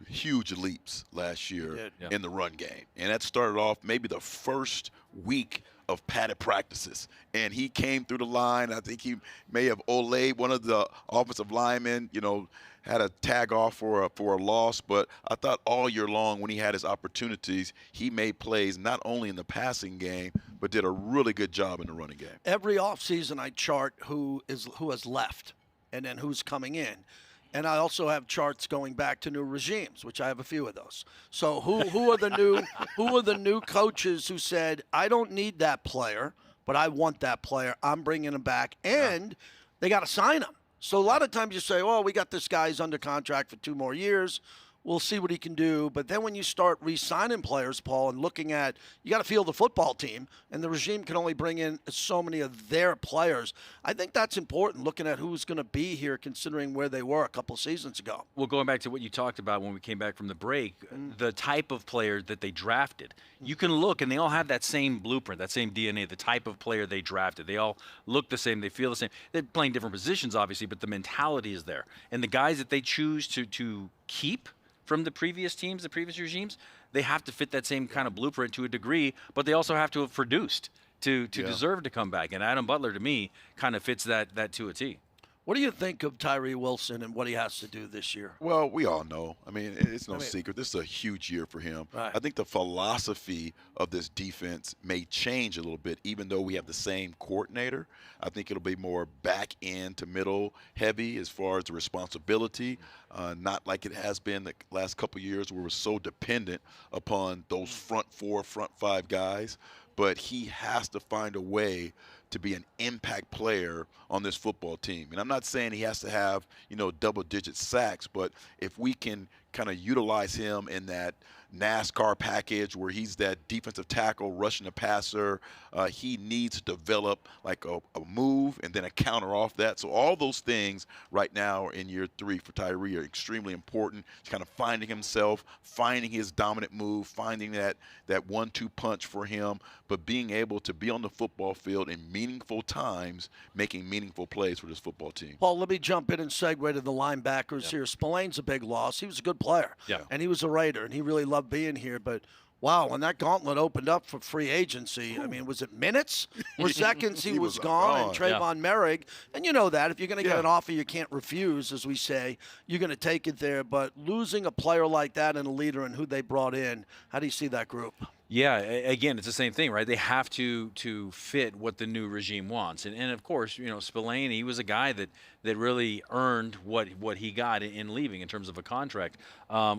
huge leaps last year in the run game, and that started off maybe the first week of padded practices, and he came through the line. I think he may have olayed one of the offensive linemen, you know, had a tag off for a loss, but I thought all year long when he had his opportunities, he made plays not only in the passing game, but did a really good job in the running game. Every offseason I chart who has left and then who's coming in. And I also have charts going back to new regimes, which I have a few of those. So who are the new coaches who said, I don't need that player, but I want that player. I'm bringing him back, and they got to sign him. So a lot of times you say, oh, we got this guy, he's under contract for 2 more years. We'll see what he can do. But then when you start re-signing players, Paul, and looking at, you got to field the football team, and the regime can only bring in so many of their players. I think that's important, looking at who's going to be here, considering where they were a couple seasons ago. Well, going back to what you talked about when we came back from the break, the type of player that they drafted, you can look, and they all have that same blueprint, that same DNA, the type of player they drafted. They all look the same. They feel the same. They're playing different positions, obviously, but the mentality is there. And the guys that they choose to keep from the previous teams, the previous regimes, they have to fit that same kind of blueprint to a degree, but they also have to have produced to deserve to come back. And Adam Butler, to me, kind of fits that to a T. What do you think of Tyree Wilson and what he has to do this year? Well, we all know. I mean, it's no secret. This is a huge year for him. Right. I think the philosophy of this defense may change a little bit, even though we have the same coordinator. I think it'll be more back end to middle heavy as far as the responsibility, not like it has been the last couple of years where we're so dependent upon those front 4, front 5 guys. But he has to find a way to be an impact player on this football team. And I'm not saying he has to have, double-digit sacks, but if we can kind of utilize him in that NASCAR package where he's that defensive tackle rushing the passer, he needs to develop like a move and then a counter off that. So all those things right now in year 3 for Tyree are extremely important. He's kind of finding himself, finding his dominant move, finding that 1-2 punch for him, but being able to be on the football field in meaningful times, making meaningful plays for this football team. Paul, let me jump in and segue to the linebackers here. Spillane's a big loss. He was a good player. Yeah. And he was a Raider, and he really loved being here. But, wow, when that gauntlet opened up for free agency, I mean, was it minutes or seconds he was gone? And Trayvon Merrick, and you know that. If you're going to get an offer you can't refuse, as we say, you're going to take it there. But losing a player like that and a leader and who they brought in, how do you see that group? Yeah, again, it's the same thing, right? They have to fit what the new regime wants. And of course, Spillane, he was a guy that really earned what he got in leaving in terms of a contract.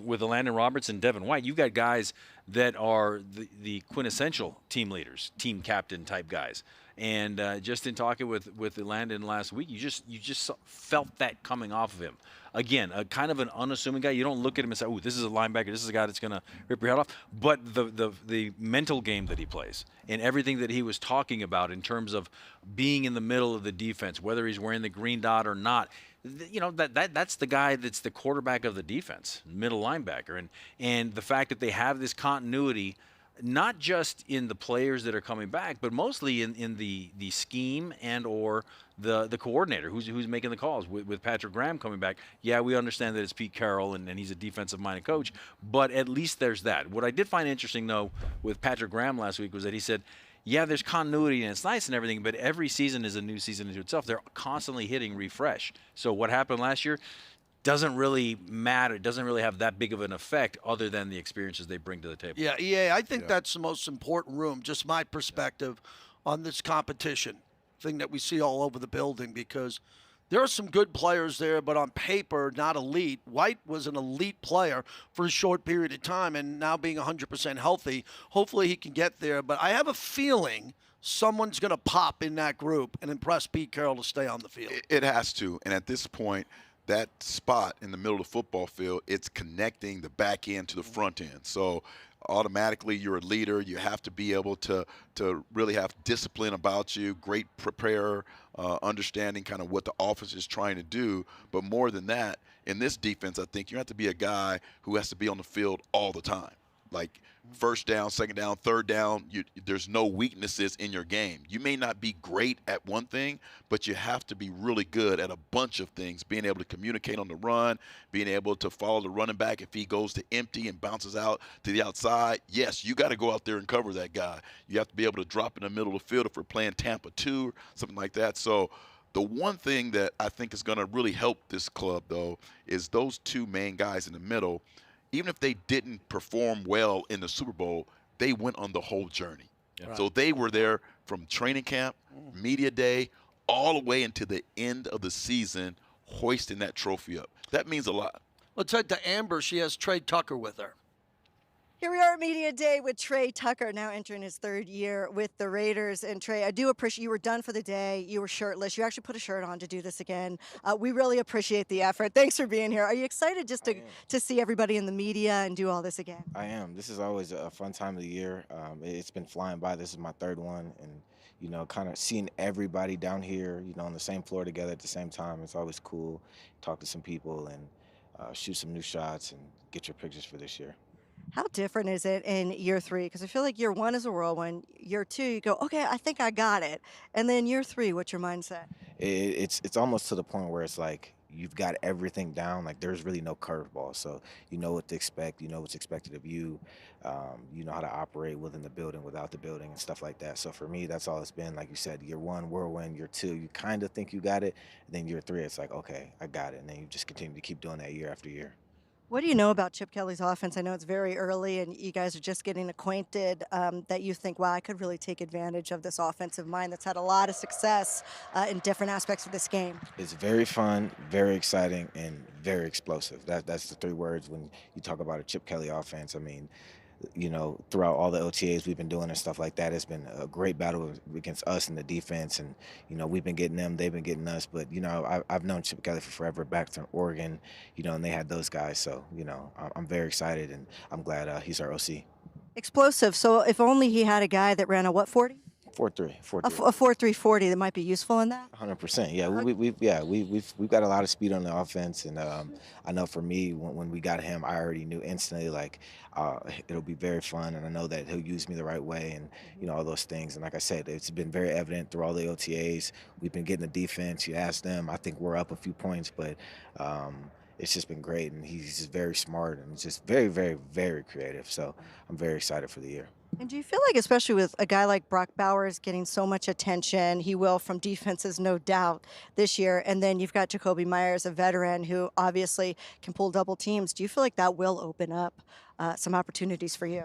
With Landon Roberts and Devin White, you've got guys that are the quintessential team leaders, team captain type guys. And just in talking with Landon last week, you just felt that coming off of him. Again, a kind of an unassuming guy. You don't look at him and say, "Oh, this is a linebacker. This is a guy that's going to rip your head off." But the mental game that he plays and everything that he was talking about in terms of being in the middle of the defense, whether he's wearing the green dot or not, that's the guy that's the quarterback of the defense, middle linebacker, and the fact that they have this continuity. Not just in the players that are coming back, but mostly in the scheme and or the coordinator who's making the calls. With Patrick Graham coming back, yeah, we understand that it's Pete Carroll and he's a defensive-minded coach, but at least there's that. What I did find interesting, though, with Patrick Graham last week was that he said, yeah, there's continuity and it's nice and everything, but every season is a new season into itself. They're constantly hitting refresh. So what happened last year doesn't really matter. It doesn't really have that big of an effect other than the experiences they bring to the table. Yeah, EA, I think that's the most important room, just my perspective on this competition thing that we see all over the building, because there are some good players there, but on paper, not elite. White was an elite player for a short period of time, and now being 100% healthy, hopefully he can get there. But I have a feeling someone's going to pop in that group and impress Pete Carroll to stay on the field. It has to, and at this point, that spot in the middle of the football field, it's connecting the back end to the front end. So automatically you're a leader. You have to be able to really have discipline about you, great preparer, understanding kind of what the offense is trying to do. But more than that, in this defense, I think you have to be a guy who has to be on the field all the time. Like first down, second down, third down, there's no weaknesses in your game. You may not be great at one thing, but you have to be really good at a bunch of things, being able to communicate on the run, being able to follow the running back if he goes to empty and bounces out to the outside. Yes, you got to go out there and cover that guy. You have to be able to drop in the middle of the field if we're playing Tampa 2 or something like that. So the one thing that I think is going to really help this club, though, is those two main guys in the middle. Even if they didn't perform well in the Super Bowl, they went on the whole journey. Yeah. So they were there from training camp, media day, all the way into the end of the season, hoisting that trophy up. That means a lot. Let's head to Amber. She has Tre Tucker with her. Here we are at Media Day with Tre Tucker, now entering his 3rd year with the Raiders. And Tre, I do appreciate you were done for the day. You were shirtless. You actually put a shirt on to do this again. We really appreciate the effort. Thanks for being here. Are you excited just to see everybody in the media and do all this again? I am. This is always a fun time of the year. It's been flying by. This is my 3rd one. And, kind of seeing everybody down here, on the same floor together at the same time, it's always cool. Talk to some people and shoot some new shots and get your pictures for this year. How different is it in year 3? Because I feel like year 1 is a whirlwind. Year 2, you go, okay, I think I got it. And then year 3, what's your mindset? It's almost to the point where it's like you've got everything down. Like there's really no curveball. So you know what to expect. You know what's expected of you. You know how to operate within the building, without the building, and stuff like that. So for me, that's all it's been. Like you said, year 1, whirlwind. Year 2, you kind of think you got it. And then year 3, it's like, okay, I got it. And then you just continue to keep doing that year after year. What do you know about Chip Kelly's offense? I know it's very early and you guys are just getting acquainted, that you think, wow, I could really take advantage of this offensive mind that's had a lot of success in different aspects of this game. It's very fun, very exciting, and very explosive. That's the 3 words when you talk about a Chip Kelly offense. I mean, throughout all the OTAs we've been doing and stuff like that, it's been a great battle against us and the defense. And, we've been getting them, they've been getting us. But, I've known Chip Kelly for forever, back to Oregon, and they had those guys. So, I'm very excited, and I'm glad he's our OC. Explosive. So if only he had a guy that ran a what 40? 4.3. A 4.340 that might be useful in that. 100%. Yeah, we've got a lot of speed on the offense, and I know for me when we got him, I already knew instantly it'll be very fun, and I know that he'll use me the right way, and all those things. And like I said, it's been very evident through all the OTAs. We've been getting the defense. You ask them, I think we're up a few points, but it's just been great, and he's just very smart and just very, very, very creative. So I'm very excited for the year. And do you feel like, especially with a guy like Brock Bowers getting so much attention, he will from defenses, no doubt, this year, and then you've got Jakobi Meyers, a veteran who obviously can pull double teams. Do you feel like that will open up some opportunities for you?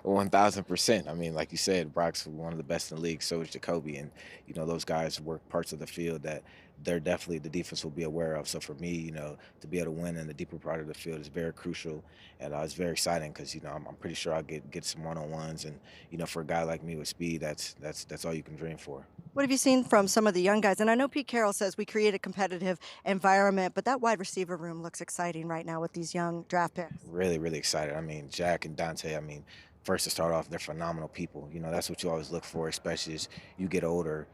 1,000%. I mean, like you said, Brock's one of the best in the league. So is Jakobi, and those guys work parts of the field that they're definitely the defense will be aware of. So for me, to be able to win in the deeper part of the field is very crucial, and it's very exciting because I'm pretty sure I'll get some one-on-ones, and for a guy like me with speed, that's all you can dream for. What have you seen from some of the young guys? And I know Pete Carroll says we create a competitive environment, but that wide receiver room looks exciting right now with these young draft picks. Really, really excited. I mean, Jack and Dont'e, first to start off, they're phenomenal people. That's what you always look for, especially as you get older,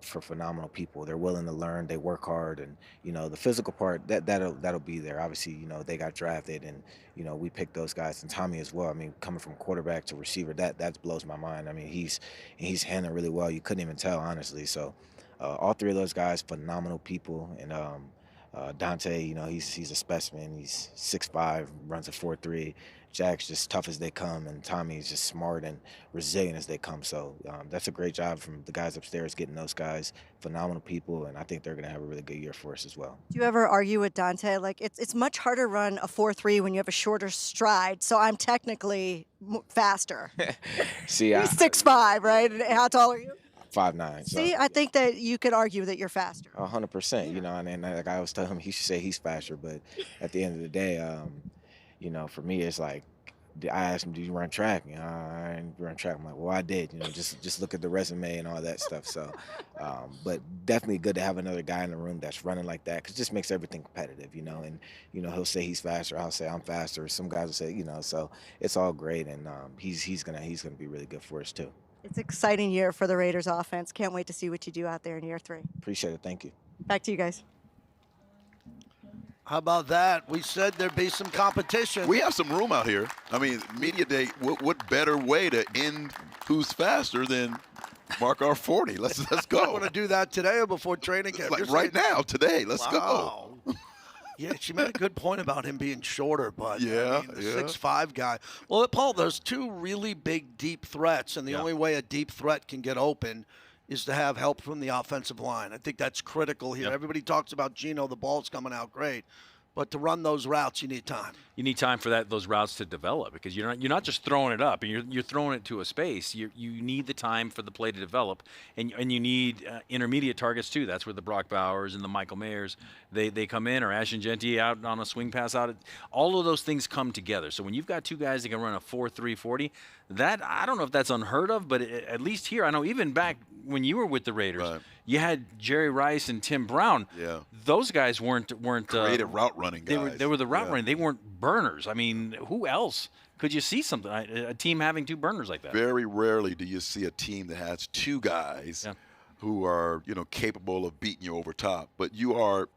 for phenomenal people. They're willing to learn, they work hard, and the physical part, that'll be there. Obviously, they got drafted, and we picked those guys, and Tommy as well. Coming from quarterback to receiver, that blows my mind. He's handling really well. You couldn't even tell, honestly. So all three of those guys, phenomenal people, and Dont'e, he's a specimen. He's 6'5", runs a 4.3. Jack's just tough as they come, and Tommy's just smart and resilient as they come. So that's a great job from the guys upstairs, getting those guys, phenomenal people, and I think they're going to have a really good year for us as well. Do you ever argue with Dont'e? Like, it's much harder to run a 4.3 when you have a shorter stride, so I'm technically faster. See, he's 6'5", right? How tall are you? 5'9". So, See, I think that you could argue that you're faster. 100%, and like I always tell him, he should say he's faster, but at the end of the day, for me, it's like, I asked him, "Do you run track?" I didn't run track. I'm like, "Well, I did." Just look at the resume and all that stuff. So, but definitely good to have another guy in the room that's running like that, because it just makes everything competitive, And he'll say he's faster. I'll say I'm faster. Some guys will say, So it's all great, and he's gonna be really good for us too. It's an exciting year for the Raiders offense. Can't wait to see what you do out there in year 3. Appreciate it. Thank you. Back to you guys. How about that? We said there'd be some competition. We have some room out here. Media day, what better way to end who's faster than mark our 40? Let's go. You want to do that today or before training camp? Like right now, today. Let's go. Yeah, she made a good point about him being shorter, but the 6'5" guy. Well, Paul, there's two really big, deep threats, and the only way a deep threat can get open is to have help from the offensive line. I think that's critical here. Everybody talks about Geno, the ball's coming out great. But to run those routes, you need time. You need time for those routes to develop, because you're not just throwing it up and you're throwing it to a space. You need the time for the play to develop, and you need intermediate targets too. That's where the Brock Bowers and the Michael Mayers they come in, or Ashton Jeanty out on a swing pass out. All of those things come together. So when you've got two guys that can run a 4.3 40, that I don't know if that's unheard of, but at least here, I know even back when you were with the Raiders, you had Jerry Rice and Tim Brown. Yeah, those guys weren't creative route running guys. They were the route running. They weren't burners. Who else could you see a team having two burners like that? Very rarely do you see a team that has two guys who are capable of beating you over top. But you are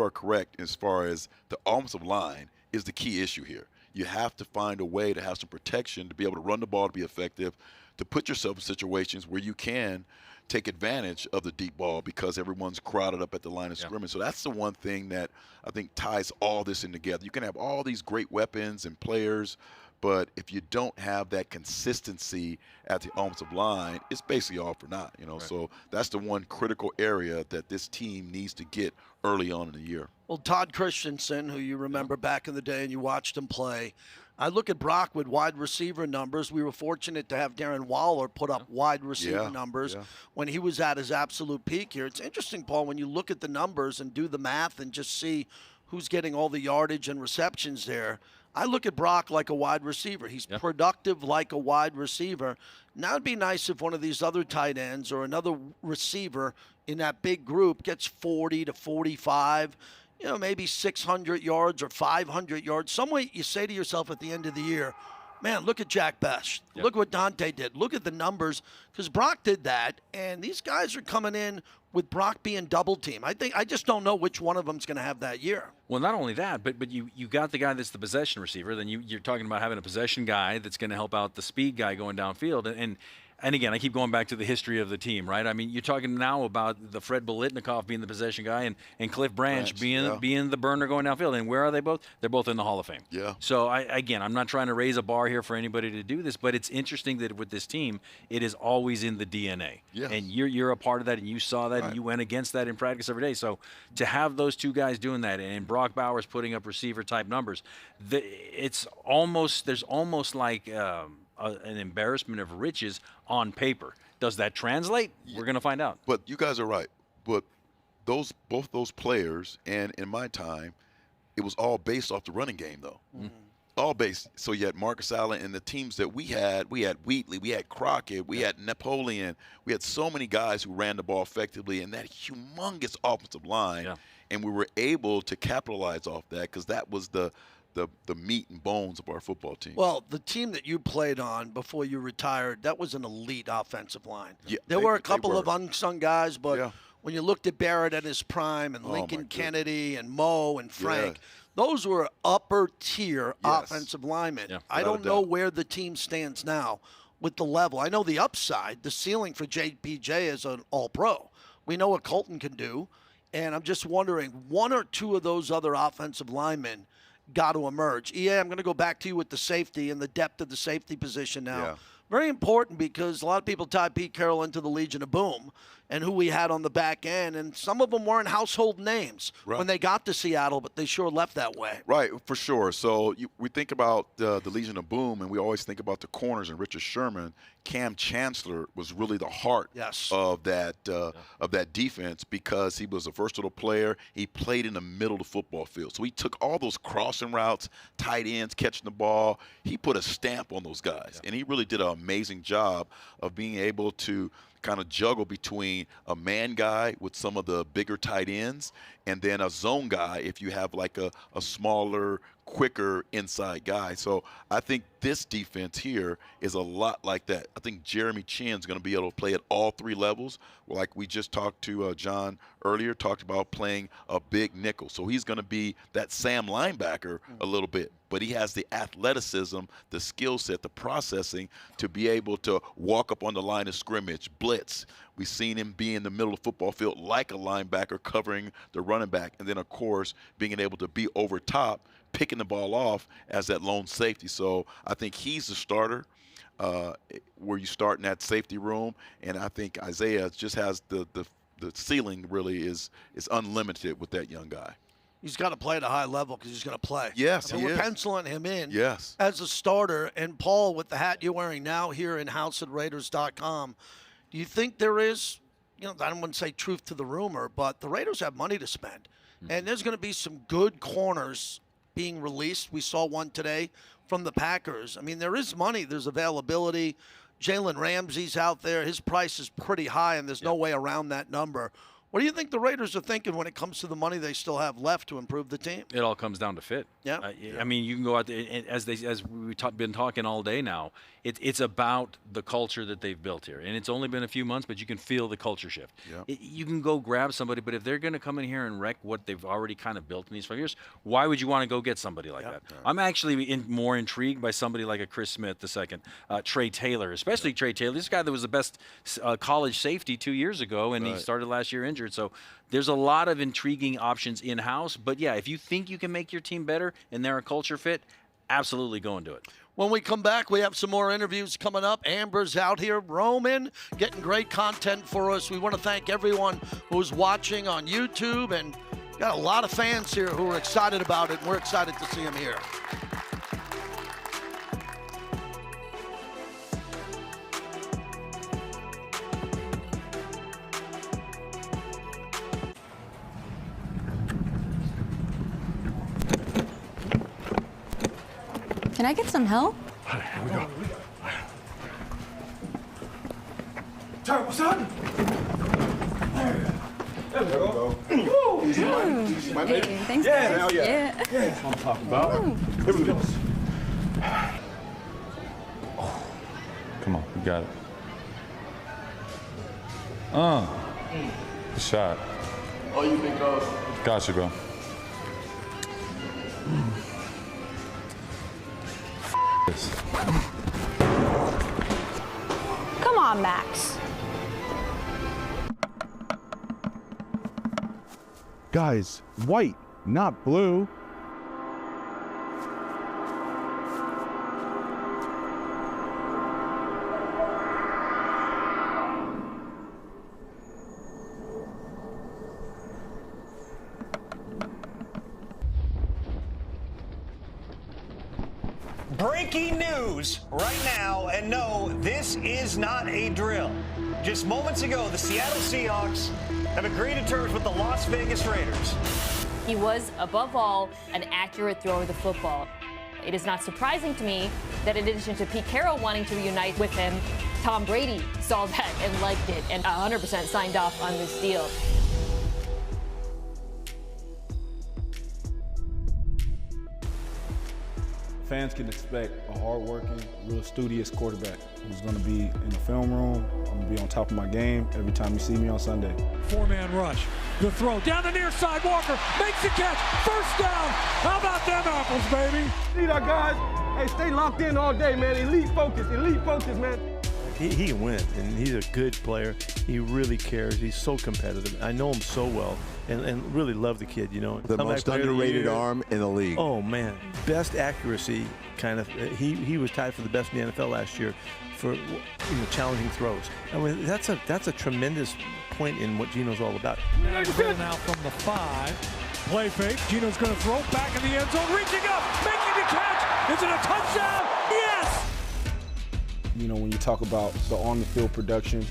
correct as far as the offensive line is the key issue here. You have to find a way to have some protection to be able to run the ball to be effective, to put yourself in situations where you can take advantage of the deep ball because everyone's crowded up at the line of scrimmage. So that's the one thing that I think ties all this in together. You can have all these great weapons and players, but if you don't have that consistency at the offensive line, it's basically all for naught. So that's the one critical area that this team needs to get early on in the year. Well, Todd Christensen, who you remember back in the day and you watched him play, I look at Brock with wide receiver numbers. We were fortunate to have Darren Waller put up wide receiver numbers when he was at his absolute peak here. It's interesting, Paul, when you look at the numbers and do the math and just see who's getting all the yardage and receptions there. I look at Brock like a wide receiver. He's productive like a wide receiver. Now it'd be nice if one of these other tight ends or another receiver in that big group gets 40 to 45, maybe 600 yards or 500 yards. Some way you say to yourself at the end of the year, man, look at Jack Bech. Look what Dont'e did. Look at the numbers, because Brock did that, and these guys are coming in with Brock being double team. I just don't know which one of them's going to have that year. Well, not only that, but you got the guy that's the possession receiver. Then you're talking about having a possession guy that's going to help out the speed guy going downfield. And again, I keep going back to the history of the team, right? I mean, you're talking now about the Fred Biletnikoff being the possession guy and Cliff Branch being the burner going downfield. And where are they both? They're both in the Hall of Fame. Yeah. So, I'm not trying to raise a bar here for anybody to do this, but it's interesting that with this team, it is always in the DNA. Yes. And you're a part of that, and you saw that, and you went against that in practice every day. So to have those two guys doing that, and Brock Bowers putting up receiver-type numbers, there's almost like an embarrassment of riches on paper. Does that translate? We're going to find out. But you guys are right. But both those players, and in my time, it was all based off the running game, though. Mm-hmm. All based. So you had Marcus Allen, and the teams that we had Wheatley, we had Crockett, we had Napoleon. We had so many guys who ran the ball effectively, and that humongous offensive line. Yeah. And we were able to capitalize off that because that was the meat and bones of our football team. Well, the team that you played on before you retired, that was an elite offensive line. Yeah, there were a couple of unsung guys, but when you looked at Barrett at his prime and Lincoln Kennedy and Mo and Frank, those were upper-tier offensive linemen. Yeah, I don't know where the team stands now with the level. I know the upside, the ceiling for JPJ is an all-pro. We know what Colton can do, and I'm just wondering, one or two of those other offensive linemen got to emerge. I'm going to go back to you with the safety and the depth of the safety position now. Yeah. Very important because a lot of people tie Pete Carroll into the Legion of Boom and who we had on the back end, and some of them weren't household names when they got to Seattle, but they sure left that way. Right, for sure. So we think about the Legion of Boom, and we always think about the corners and Richard Sherman. Cam Chancellor was really the heart of that defense because he was a versatile player. He played in the middle of the football field. So he took all those crossing routes, tight ends, catching the ball. He put a stamp on those guys, and he really did an amazing job of being able to kind of juggle between a man guy with some of the bigger tight ends and then a zone guy if you have like a smaller, quicker inside guy. So I think this defense here is a lot like that. I think Jeremy Chinn is going to be able to play at all three levels. Like we just talked to John earlier, talked about playing a big nickel. So he's going to be that Sam linebacker a little bit. But he has the athleticism, the skill set, the processing to be able to walk up on the line of scrimmage, blitz. We've seen him be in the middle of the football field like a linebacker covering the running back. And then, of course, being able to be over top, picking the ball off as that lone safety. So I think he's the starter where you start in that safety room. And I think Isaiah just has the ceiling really is unlimited with that young guy. He's got to play at a high level because he's going to play. Yes, we're penciling him in yes. as a starter. And, Paul, with the hat you're wearing now here in-house at Raiders.com, do you think there is, I don't want to say truth to the rumor, but the Raiders have money to spend. And there's going to be some good corners being released. We saw one today from the Packers. I mean, there is money. There's availability. Jalen Ramsey's out there. His price is pretty high, and there's no way around that number. What do you think the Raiders are thinking when it comes to the money they still have left to improve the team? It all comes down to fit. Yeah. I mean, you can go out there, as we've been talking all day now, it's about the culture that they've built here. And it's only been a few months, but you can feel the culture shift. Yeah. You can go grab somebody, but if they're going to come in here and wreck what they've already kind of built in these 5 years, why would you want to go get somebody like that? Yeah. I'm actually more intrigued by somebody like a Chris Smith II, Tre Taylor, especially Tre Taylor. This guy that was the best college safety 2 years ago, and he started last year injured. So there's a lot of intriguing options in-house. But, yeah, if you think you can make your team better and they're a culture fit, absolutely go and do it. When we come back, we have some more interviews coming up. Amber's out here roaming, getting great content for us. We want to thank everyone who's watching on YouTube, and got a lot of fans here who are excited about it, and we're excited to see them here. Can I get some help? All right, here we go. Turn, what's up? There we go. Woo! Easy money. Easy money. Hey, thanks, yeah, guys. hell yeah. Yeah. That's what I'm talking about. Here we go. Come on, you got it. Good shot. Oh, you think of? Got you, bro. This. Come on, Max. Guys, white, not blue. Breaking news right now, and no, this is not a drill. Just moments ago, the Seattle Seahawks have agreed to terms with the Las Vegas Raiders. He was, above all, an accurate thrower of the football. It is not surprising to me that in addition to Pete Carroll wanting to reunite with him, Tom Brady saw that and liked it and 100% signed off on this deal. Fans can expect a hard-working, real studious quarterback who's going to be in the film room. I'm going to be on top of my game every time you see me on Sunday. Four-man rush. The throw down the near side. Walker makes the catch. First down. How about them apples, baby? Need our guys. Hey, stay locked in all day, man. Elite focus, man. He can win, and he's a good player. He really cares. He's so competitive. I know him so well, and really love the kid, you know. The most underrated arm in the league. Oh, man. Best accuracy, kind of. He was tied for the best in the NFL last year for challenging throws. I mean, that's a tremendous point in what Geno's all about. Now from the 5. Play fake. Geno's going to throw back in the end zone. Reaching up. Making the catch. Is it a touchdown? Yes! You know, when you talk about the on-the-field production,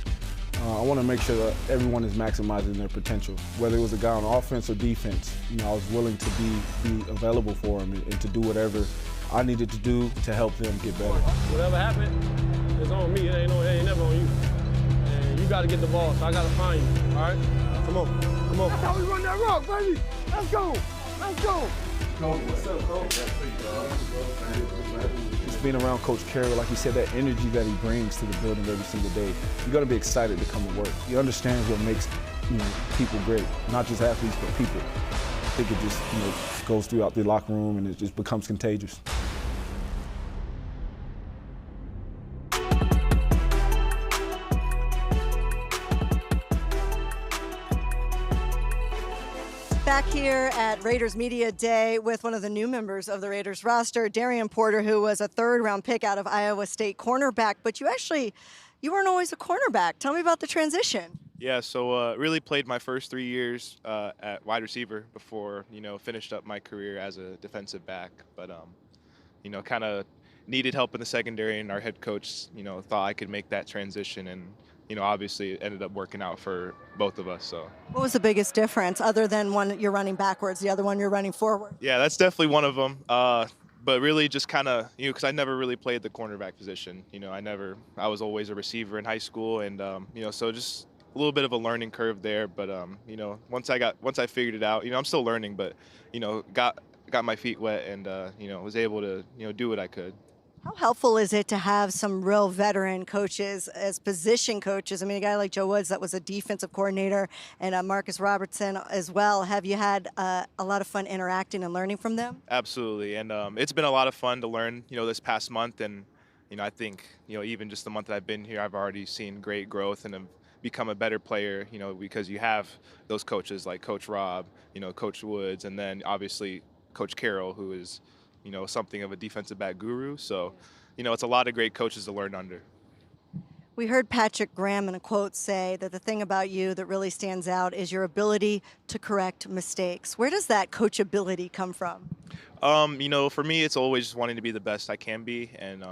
I want to make sure that everyone is maximizing their potential. Whether it was a guy on offense or defense, you know, I was willing to be available for him and to do whatever I needed to do to help them get better. Whatever happened, it's on me. It ain't never on you. And you got to get the ball, so I got to find you. All right? Come on. That's how we run that rock, baby. Let's go. What's up, Coach? Just being around Coach Carroll, like he said, that energy that he brings to the building every single day, you're going to be excited to come to work. He understands what makes people great, not just athletes, but people. I think it just goes throughout the locker room and it just becomes contagious. Back here at Raiders Media Day with one of the new members of the Raiders roster, Darien Porter, who was a third-round pick out of Iowa State cornerback. But you weren't always a cornerback. Tell me about the transition. Yeah, so really played my first 3 years at wide receiver before, finished up my career as a defensive back. But, kind of needed help in the secondary, and our head coach, thought I could make that transition. And, obviously it ended up working out for both of us. So what was the biggest difference other than one you're running backwards, the other one you're running forward? Yeah, that's definitely one of them. But really just kind of, because I never really played the cornerback position. I was always a receiver in high school, and, so just a little bit of a learning curve there. But, once I figured it out, I'm still learning, but, got my feet wet and, was able to, do what I could. How helpful is it to have some real veteran coaches as position coaches? I mean, a guy like Joe Woods that was a defensive coordinator and Marcus Robertson as well. Have you had a lot of fun interacting and learning from them? Absolutely, and it's been a lot of fun to learn, this past month. And, I think, even just the month that I've been here, I've already seen great growth and have become a better player, because you have those coaches like Coach Rob, Coach Woods, and then obviously Coach Carroll, who is something of a defensive back guru. So, it's a lot of great coaches to learn under. We heard Patrick Graham in a quote say that the thing about you that really stands out is your ability to correct mistakes. Where does that coachability come from? For me, it's always just wanting to be the best I can be and,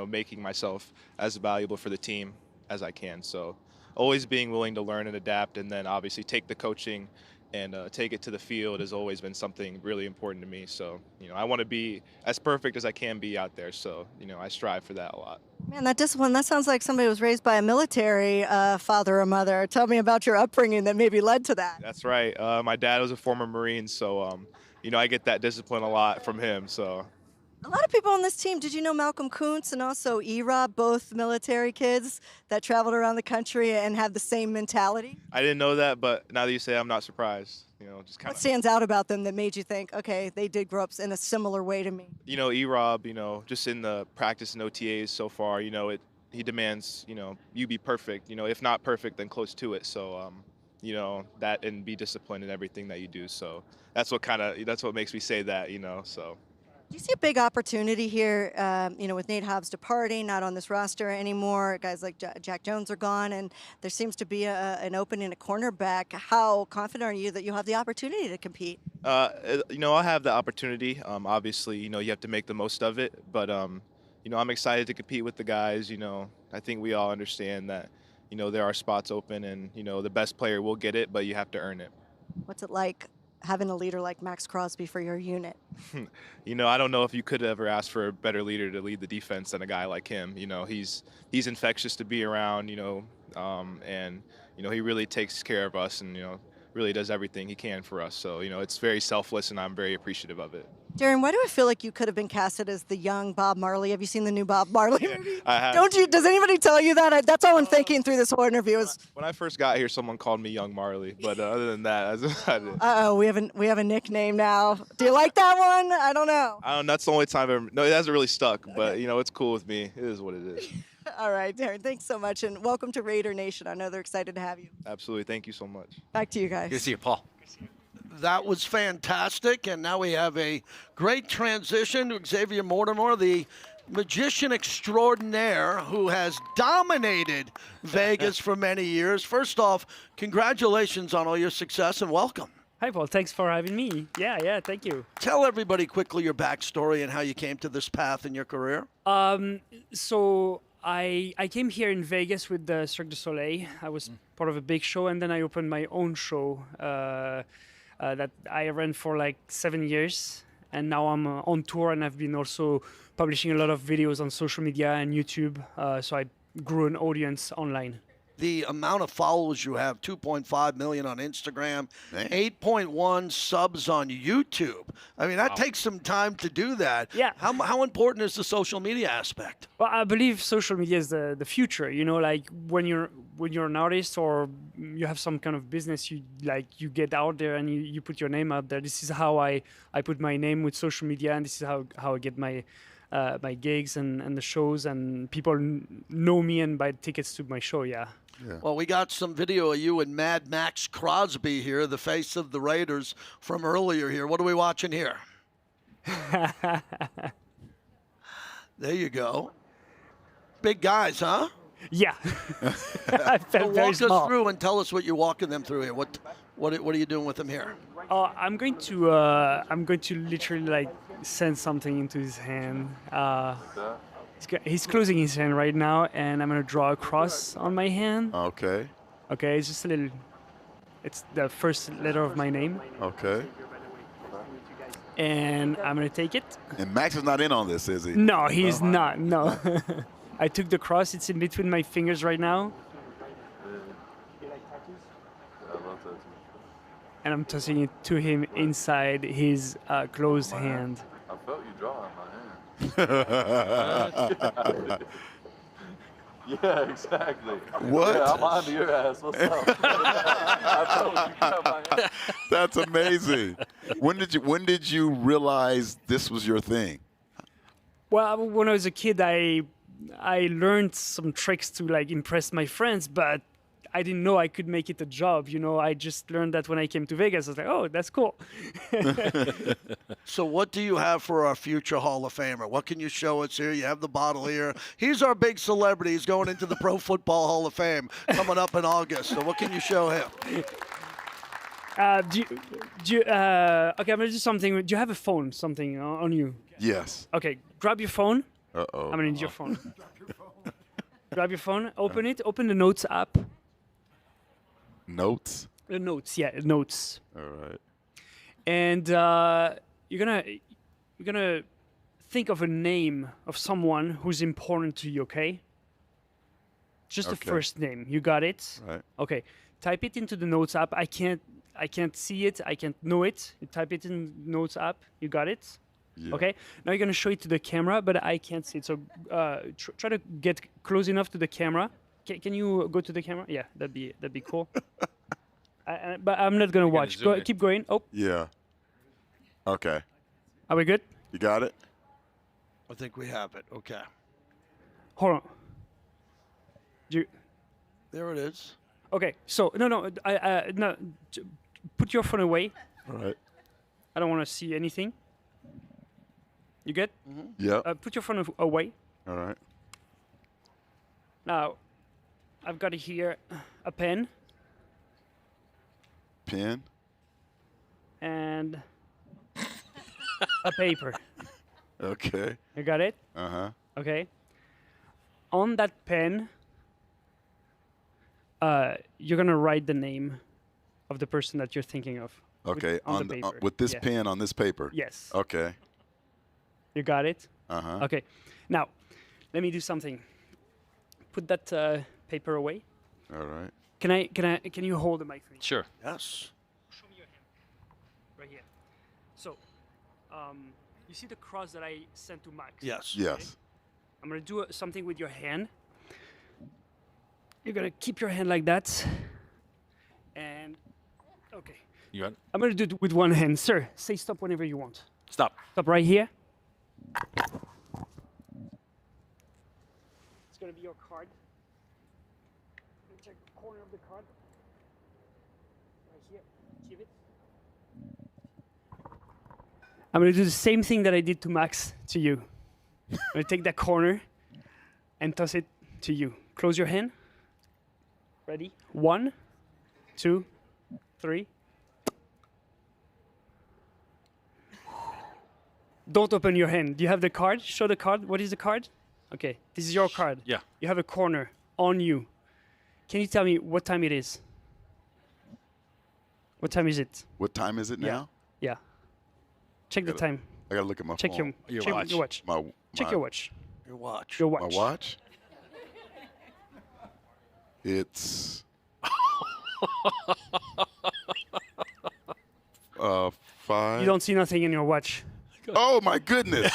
making myself as valuable for the team as I can. So always being willing to learn and adapt, and then obviously take the coaching and take it to the field has always been something really important to me. So, I want to be as perfect as I can be out there. So, I strive for that a lot. Man, that discipline, that sounds like somebody was raised by a military father or mother. Tell me about your upbringing that maybe led to that. That's right. My dad was a former Marine, so, I get that discipline a lot from him. So. A lot of people on this team, did you know Malcolm Kuntz and also E-Rob, both military kids that traveled around the country and have the same mentality? I didn't know that, but now that you say it, I'm not surprised. Just kind What of. stands out about them that made you think, okay, they did grow up in a similar way to me? E-Rob, just in the practice and OTAs so far, he demands, you be perfect. If not perfect, then close to it. So, that and be disciplined in everything that you do. So that's what makes me say that, so. Do you see a big opportunity here, with Nate Hobbs departing, not on this roster anymore? Guys like Jack Jones are gone, and there seems to be an opening at cornerback. How confident are you that you'll have the opportunity to compete? I'll have the opportunity. Obviously, you have to make the most of it. But, I'm excited to compete with the guys. I think we all understand that, there are spots open, and, the best player will get it, but you have to earn it. What's it like having a leader like Maxx Crosby for your unit? I don't know if you could ever ask for a better leader to lead the defense than a guy like him. He's infectious to be around, and, he really takes care of us and, really does everything he can for us. So, it's very selfless, and I'm very appreciative of it. Darren, why do I feel like you could have been casted as the young Bob Marley? Have you seen the new Bob Marley movie? I have. Don't you? Does anybody tell you that? That's all I'm thinking through this whole interview. When I first got here, someone called me Young Marley, but other than that, Uh-oh, we have a nickname now. Do you like that one? I don't know. That's the only time I've ever. No, it hasn't really stuck, but it's cool with me. It is what it is. All right, Darren, thanks so much, and welcome to Raider Nation. I know they're excited to have you. Absolutely. Thank you so much. Back to you guys. Good to see you, Paul. That was fantastic, and now we have a great transition to Xavier Mortimer, the magician extraordinaire who has dominated Vegas for many years. First off, congratulations on all your success and welcome. Hi, Paul. Thanks for having me. Yeah, thank you. Tell everybody quickly your backstory and how you came to this path in your career. So I came here in Vegas with the Cirque du Soleil. I was part of a big show, and then I opened my own show that I ran for like 7 years. And now I'm on tour, and I've been also publishing a lot of videos on social media and YouTube. So I grew an audience online. The amount of followers you have, 2.5 million on Instagram, 8.1 subs on YouTube. I mean, that takes some time to do that. Yeah. How important is the social media aspect? Well, I believe social media is the future. Like when you're an artist or you have some kind of business, you get out there and you put your name out there. This is how I put my name with social media, and this is how I get my gigs and the shows, and people know me and buy tickets to my show. Yeah. Well, we got some video of you and Mad Maxx Crosby here, the face of the Raiders from earlier here. What are we watching here? There you go. Big guys, huh? Yeah. I felt walk us through and tell us what you're walking them through here. What are you doing with them here? I'm going to literally send something into his hand. He's closing his hand right now, and I'm going to draw a cross on my hand. Okay. Okay, it's just a little... It's the first letter of my name. Okay. And I'm going to take it. And Max is not in on this, is he? No, he's not, no. I took the cross. It's in between my fingers right now. And I'm tossing it to him inside his closed hand. I felt you draw on my hand. Yeah, exactly. What? Yeah, I'm on to your ass. What's up? I felt you grab my hand. That's amazing. When did you realize this was your thing? Well, when I was a kid, I learned some tricks to impress my friends, but I didn't know I could make it a job. I just learned that when I came to Vegas. I was like, oh, that's cool. So what do you have for our future Hall of Famer? What can you show us here? You have the bottle here. He's our big celebrity. He's going into the Pro Football Hall of Fame coming up in August. So what can you show him? Okay, I'm going to do something. Do you have a phone, something on you? Yes. Okay, grab your phone. Uh-oh. I'm going to need your phone. Grab your phone, open it, open the Notes app. Notes? The notes, yeah, notes. All right. And you're gonna think of a name of someone who's important to you, okay? Just the first name. You got it? Right. Okay. Type it into the notes app. I can't see it. I can't know it. You type it in notes app. You got it? Yeah. Okay. Now you're gonna show it to the camera, but I can't see it. So try to get close enough to the camera. Can you go to the camera? Yeah, that'd be cool. But I'm not gonna watch. Keep going. Oh. Yeah. Okay. Are we good? You got it? I think we have it. Okay. Hold on. There it is. Okay. So no. Put your phone away. All right. I don't want to see anything. You good? Yeah. Put your phone away. All right. Now, I've got here a pen. Pen. And a paper. Okay. You got it? Uh-huh. Okay. On that pen, you're gonna write the name of the person that you're thinking of. Okay. On the paper. With this Yeah. pen on this paper. Yes. Okay. You got it? Uh-huh. Okay. Now, let me do something. Put that paper away. All right. Can you hold the mic for me? Sure. Yes. Show me your hand. Right here. So, you see the cross that I sent to Max? Yes. Yes. I'm gonna do something with your hand. You're gonna keep your hand like that. And, okay. You got it? I'm gonna do it with one hand. Sir, say stop whenever you want. Stop. Stop right here. It's gonna be your card. Let me check the corner of the card. Right here. Keep it. I'm gonna do the same thing that I did to Max to you. I'm gonna take that corner and toss it to you. Close your hand. Ready? 1, 2, 3. Don't open your hand. Do you have the card? Show the card. What is the card? Okay, this is your card. Yeah. You have a corner on you. Can you tell me what time it is? What time is it? What time is it now? Yeah. Check the time. I gotta look at my Check phone. your watch. Your watch. Check your watch. Your watch. Your watch. My watch? It's 5. You don't see nothing in your watch. Oh my goodness.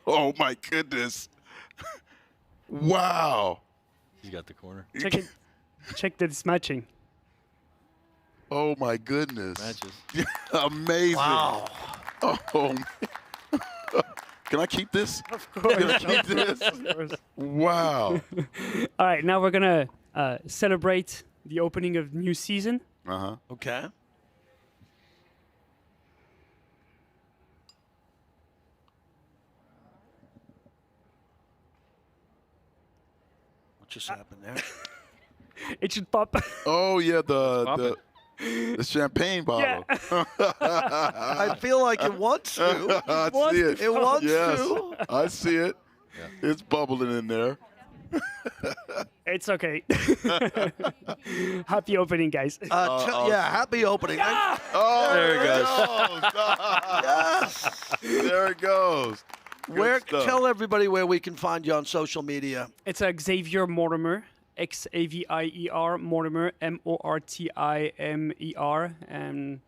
Oh my goodness. Wow. He's got the corner. Check it. Check that it's matching. Oh my goodness. Matches. Amazing. Wow. Oh. Can I keep this? Of course. Can I keep this? Of course. Wow. All right, now we're gonna celebrate the opening of new season. Uh-huh. Okay. What just happened there? It should pop. Oh yeah, Pop the champagne bottle. I feel like it wants to. I see it. It wants yes, to. I see it. Yeah. It's bubbling in there. It's okay. Happy opening, guys. Yeah, happy opening. Oh, There it goes. Yes. There it goes. Good stuff. Tell everybody where we can find you on social media. It's Xavier Mortimer, Xavier Mortimer, Mortimer, and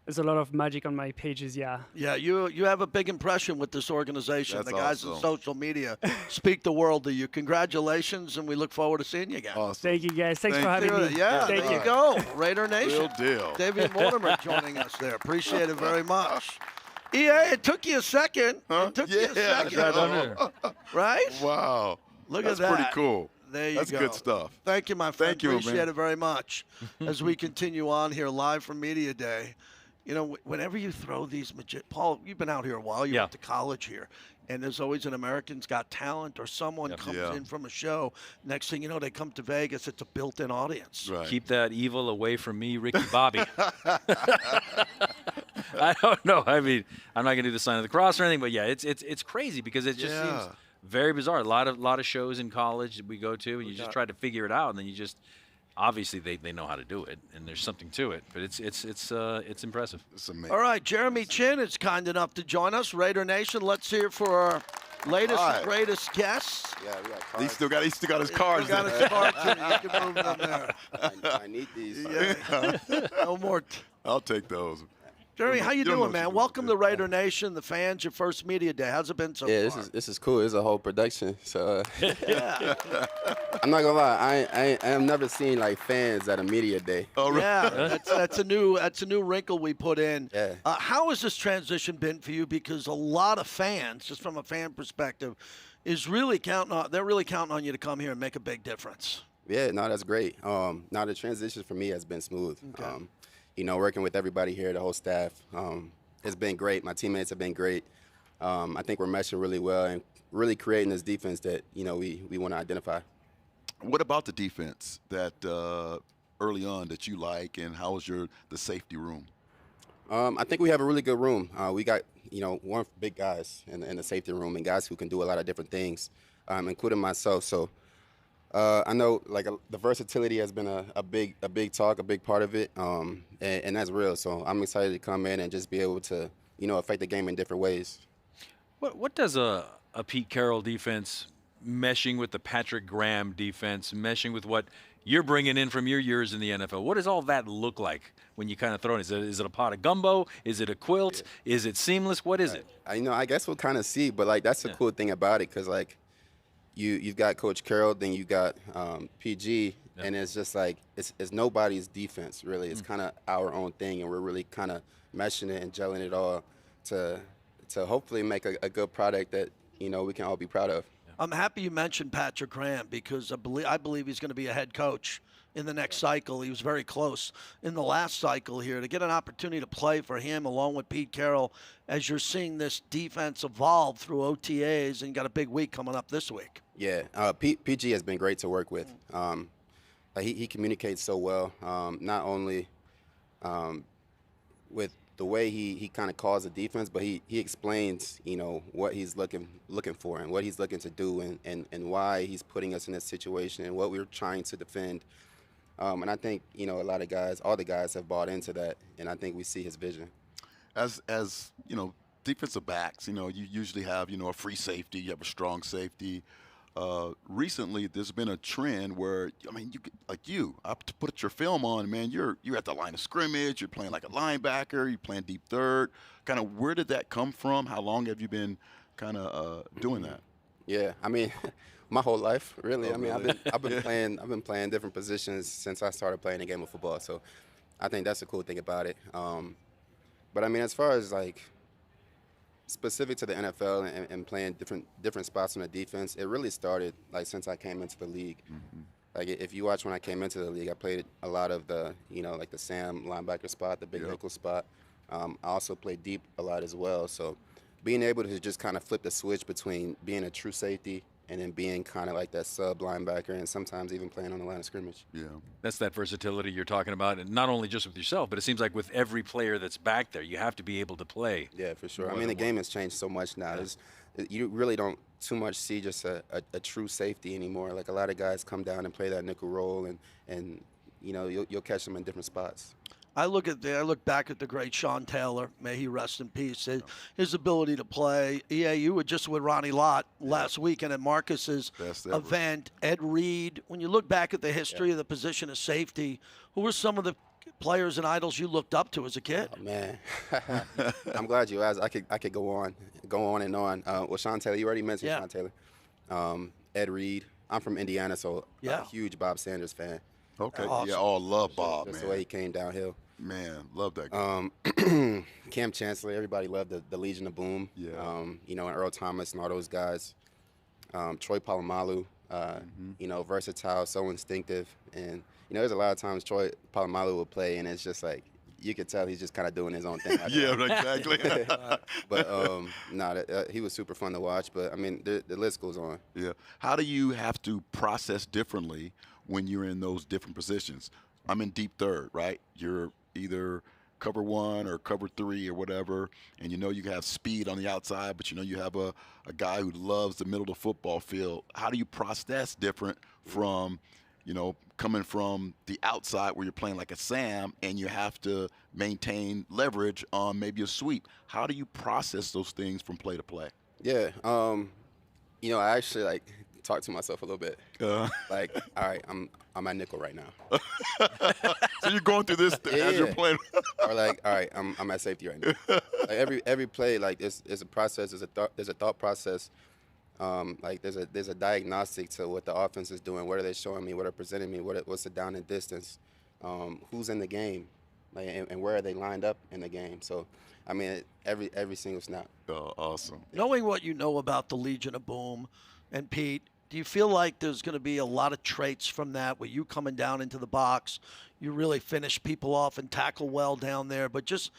there's a lot of magic on my pages. Yeah. Yeah, you have a big impression with this organization. That's the guys awesome. on social media speak the world to you. Congratulations, and we look forward to seeing you again. Awesome. Thank you, guys. Thanks for Thank having Yeah, me. yeah, Thank there you. you go. Raider Nation. Real deal. David Mortimer joining us there. Appreciate it very much. EA, it took you a second. Huh? It took you a second. Right? Wow. Look That's at that. pretty cool. There you That's go. good stuff. Thank you, my friend. Thank you, Appreciate man. it very much. As we continue on here live from Media Day, you know, whenever you throw these Paul, you've been out here a while. You went to college here, and there's always an American's Got Talent or someone comes in from a show. Next thing you know, they come to Vegas. It's a built-in audience. Right. Keep that evil away from me, Ricky Bobby. I don't know. I mean, I'm not gonna do the sign of the cross or anything, but yeah, it's crazy because it just seems very bizarre. A lot of shows in college that we go to, and you just try to figure it out, and then you just obviously they know how to do it, and there's something to it. But it's impressive. It's amazing. All right, Jeremy Chinn is kind enough to join us. Raider Nation, let's hear for our latest and greatest guests. Yeah, we got cards. He still got his cards. He got his cards in. You can move them there. I need these. Yeah. No more. I'll take those. Jeremy, how you don't know doing, what man? you're Welcome to Raider Nation, the fans, your first media day. How's it been so far? This is cool. It's a whole production. So I'm not gonna lie, I have never seen like fans at a media day. Oh, really? Yeah, that's a new wrinkle we put in. Yeah. How has this transition been for you? Because a lot of fans, just from a fan perspective, they're really counting on you to come here and make a big difference. Yeah, no, that's great. Now the transition for me has been smooth. Okay. You know, working with everybody here, the whole staff, it's been great. My teammates have been great. I think we're meshing really well and really creating this defense that, you know, we want to identify. What about the defense that early on that you like, and how was the safety room? I think we have a really good room. We got, you know, one big guys in the safety room and guys who can do a lot of different things, including myself. So I know like the versatility has been a big talk, a big part of it, and that's real. So I'm excited to come in and just be able to, you know, affect the game in different ways. What does a Pete Carroll defense meshing with the Patrick Graham defense, meshing with what you're bringing in from your years in the NFL, what does all that look like when you kind of throw it? Is it a pot of gumbo? Is it a quilt? Yeah. Is it seamless? What is it? I guess we'll kind of see, but like that's the cool thing about it, because like you've got Coach Carroll, then you got PG, and it's just like it's nobody's defense really. It's kind of our own thing, and we're really kind of meshing it and gelling it all to hopefully make a good product that, you know, we can all be proud of. I'm happy you mentioned Patrick Graham, because I believe he's going to be a head coach in the next cycle. He was very close in the last cycle here. To get an opportunity to play for him along with Pete Carroll as you're seeing this defense evolve through OTAs, and you got a big week coming up this week. Yeah, PG has been great to work with. He communicates so well, not only with the way he kind of calls the defense, but he explains, you know, what he's looking for and what he's looking to do, and why he's putting us in this situation and what we're trying to defend. And I think, you know, all the guys have bought into that, and I think we see his vision. As you know, defensive backs, you know, you usually have, you know, a free safety, you have a strong safety. Recently, there's been a trend where, I mean, I put your film on, man, you're at the line of scrimmage, you're playing like a linebacker, you're playing deep third. Kind of, where did that come from? How long have you been kind of doing that? Yeah, I mean, my whole life, really. Oh, I mean, really? I've been playing different positions since I started playing the game of football. So I think that's the cool thing about it. But I mean, as far as like specific to the NFL and playing different spots on the defense, it really started like since I came into the league. Mm-hmm. Like if you watch when I came into the league, I played a lot of the, you know, like the Sam linebacker spot, the big nickel spot. I also played deep a lot as well. So being able to just kind of flip the switch between being a true safety and then being kind of like that sub linebacker, and sometimes even playing on the line of scrimmage. Yeah, that's that versatility you're talking about, and not only just with yourself, but it seems like with every player that's back there, you have to be able to play. Yeah, for sure. I mean, the game has changed so much now. Yeah. You really don't too much see just a true safety anymore. Like a lot of guys come down and play that nickel role, and you know, you'll catch them in different spots. I look back at the great Sean Taylor, may he rest in peace. His ability to play. Yeah, you were just with Ronnie Lott last weekend at Marcus's event. Ed Reed. When you look back at the history of the position of safety, who were some of the players and idols you looked up to as a kid? Oh, man, I'm glad you asked. I could go on and on. Well, Sean Taylor, you already mentioned Sean Taylor. Ed Reed. I'm from Indiana, so a huge Bob Sanders fan. Okay. Awesome. Yeah, all love Bob, That's man. the way he came downhill. Man, love that guy. Cam Chancellor, everybody loved the Legion of Boom. Yeah. You know, and Earl Thomas and all those guys. Troy Polamalu, you know, versatile, so instinctive. And, you know, there's a lot of times Troy Polamalu would play, and it's just like, you could tell he's just kind of doing his own thing. Yeah, exactly. But he was super fun to watch. But, I mean, the list goes on. Yeah. How do you have to process differently when you're in those different positions? I'm in deep third, right? You're either cover one or cover three or whatever, and you know you have speed on the outside, but you know you have a guy who loves the middle of the football field. How do you process different from, you know, coming from the outside where you're playing like a Sam and you have to maintain leverage on maybe a sweep. How do you process those things from play to play? Yeah, you know, I actually like talk to myself a little bit. Like, all right, I'm at nickel right now. So you're going through this as you're playing. Or like, all right, I'm at safety right now. Like every play, like it's a process, there's a thought process. Like there's a diagnostic to what the offense is doing. What are they showing me? What are presenting me? What's the down and distance? Who's in the game? Like, and where are they lined up in the game? So, I mean, every single snap. Oh, awesome. Knowing what you know about the Legion of Boom and Pete, do you feel like there's going to be a lot of traits from that where you coming down into the box, you really finish people off and tackle well down there, but just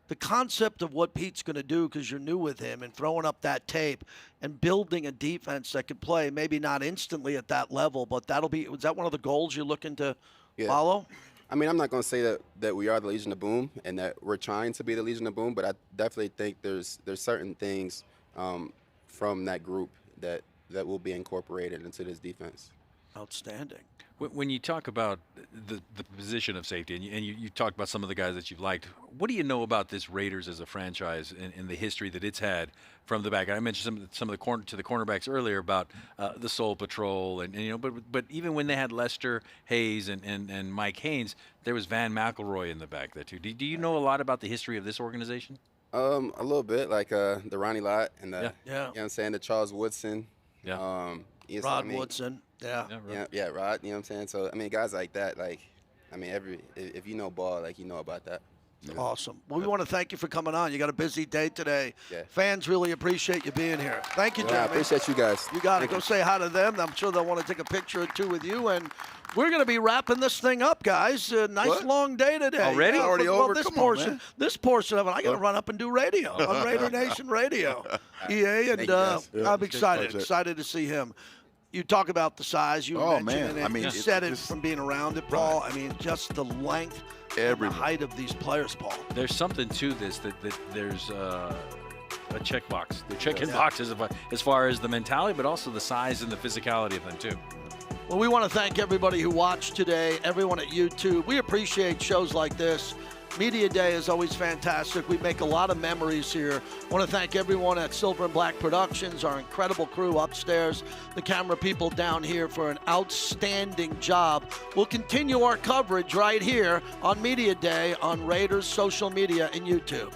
the concept of what Pete's going to do because you're new with him and throwing up that tape and building a defense that could play, maybe not instantly at that level, but was that one of the goals you're looking to follow? I mean, I'm not going to say that we are the Legion of Boom and that we're trying to be the Legion of Boom, but I definitely think there's certain things from that group that will be incorporated into this defense. Outstanding. When you talk about the position of safety, and you talk about some of the guys that you've liked, what do you know about this Raiders as a franchise and the history that it's had from the back? I mentioned some of the cornerbacks earlier about the Soul Patrol, and you know, but even when they had Lester Hayes and Mike Haynes, there was Van McElroy in the back there too. Do you know a lot about the history of this organization? A little bit, like the Ronnie Lott and the Yeah. you know what I'm saying, the Charles Woodson. Yeah. You know, Rod Woodson. Yeah. Yeah, Rod, you know what I'm saying? So, I mean, guys like that, like, I mean, if you know ball, like, you know about that. Awesome. Well, we want to thank you for coming on. You got a busy day today. Yeah. Fans really appreciate you being here. Thank you, Well, I Jeremy. appreciate you guys. You got to Thank go you. say hi to them. I'm sure they'll want to take a picture or two with you. And we're going to be wrapping this thing up, guys. Nice long day today. Already? Yeah, Already well, over? This Come on, portion, man. this portion of it, I got to run up and do radio on Raider Nation Radio. EA, and Thank you, guys. I'm excited. Pleasure. Excited to see him. You talk about the size. You Oh, mentioned man. it. I mean, you it's said it just- from being around it, Paul. I mean, just the length and the height of these players, Paul. There's something to this that there's a checkbox. They're checking boxes as far as the mentality, but also the size and the physicality of them too. Well, we want to thank everybody who watched today, everyone at YouTube. We appreciate shows like this. Media Day is always fantastic. We make a lot of memories here. I want to thank everyone at Silver and Black Productions, our incredible crew upstairs, the camera people down here for an outstanding job. We'll continue our coverage right here on Media Day on Raiders social media and YouTube.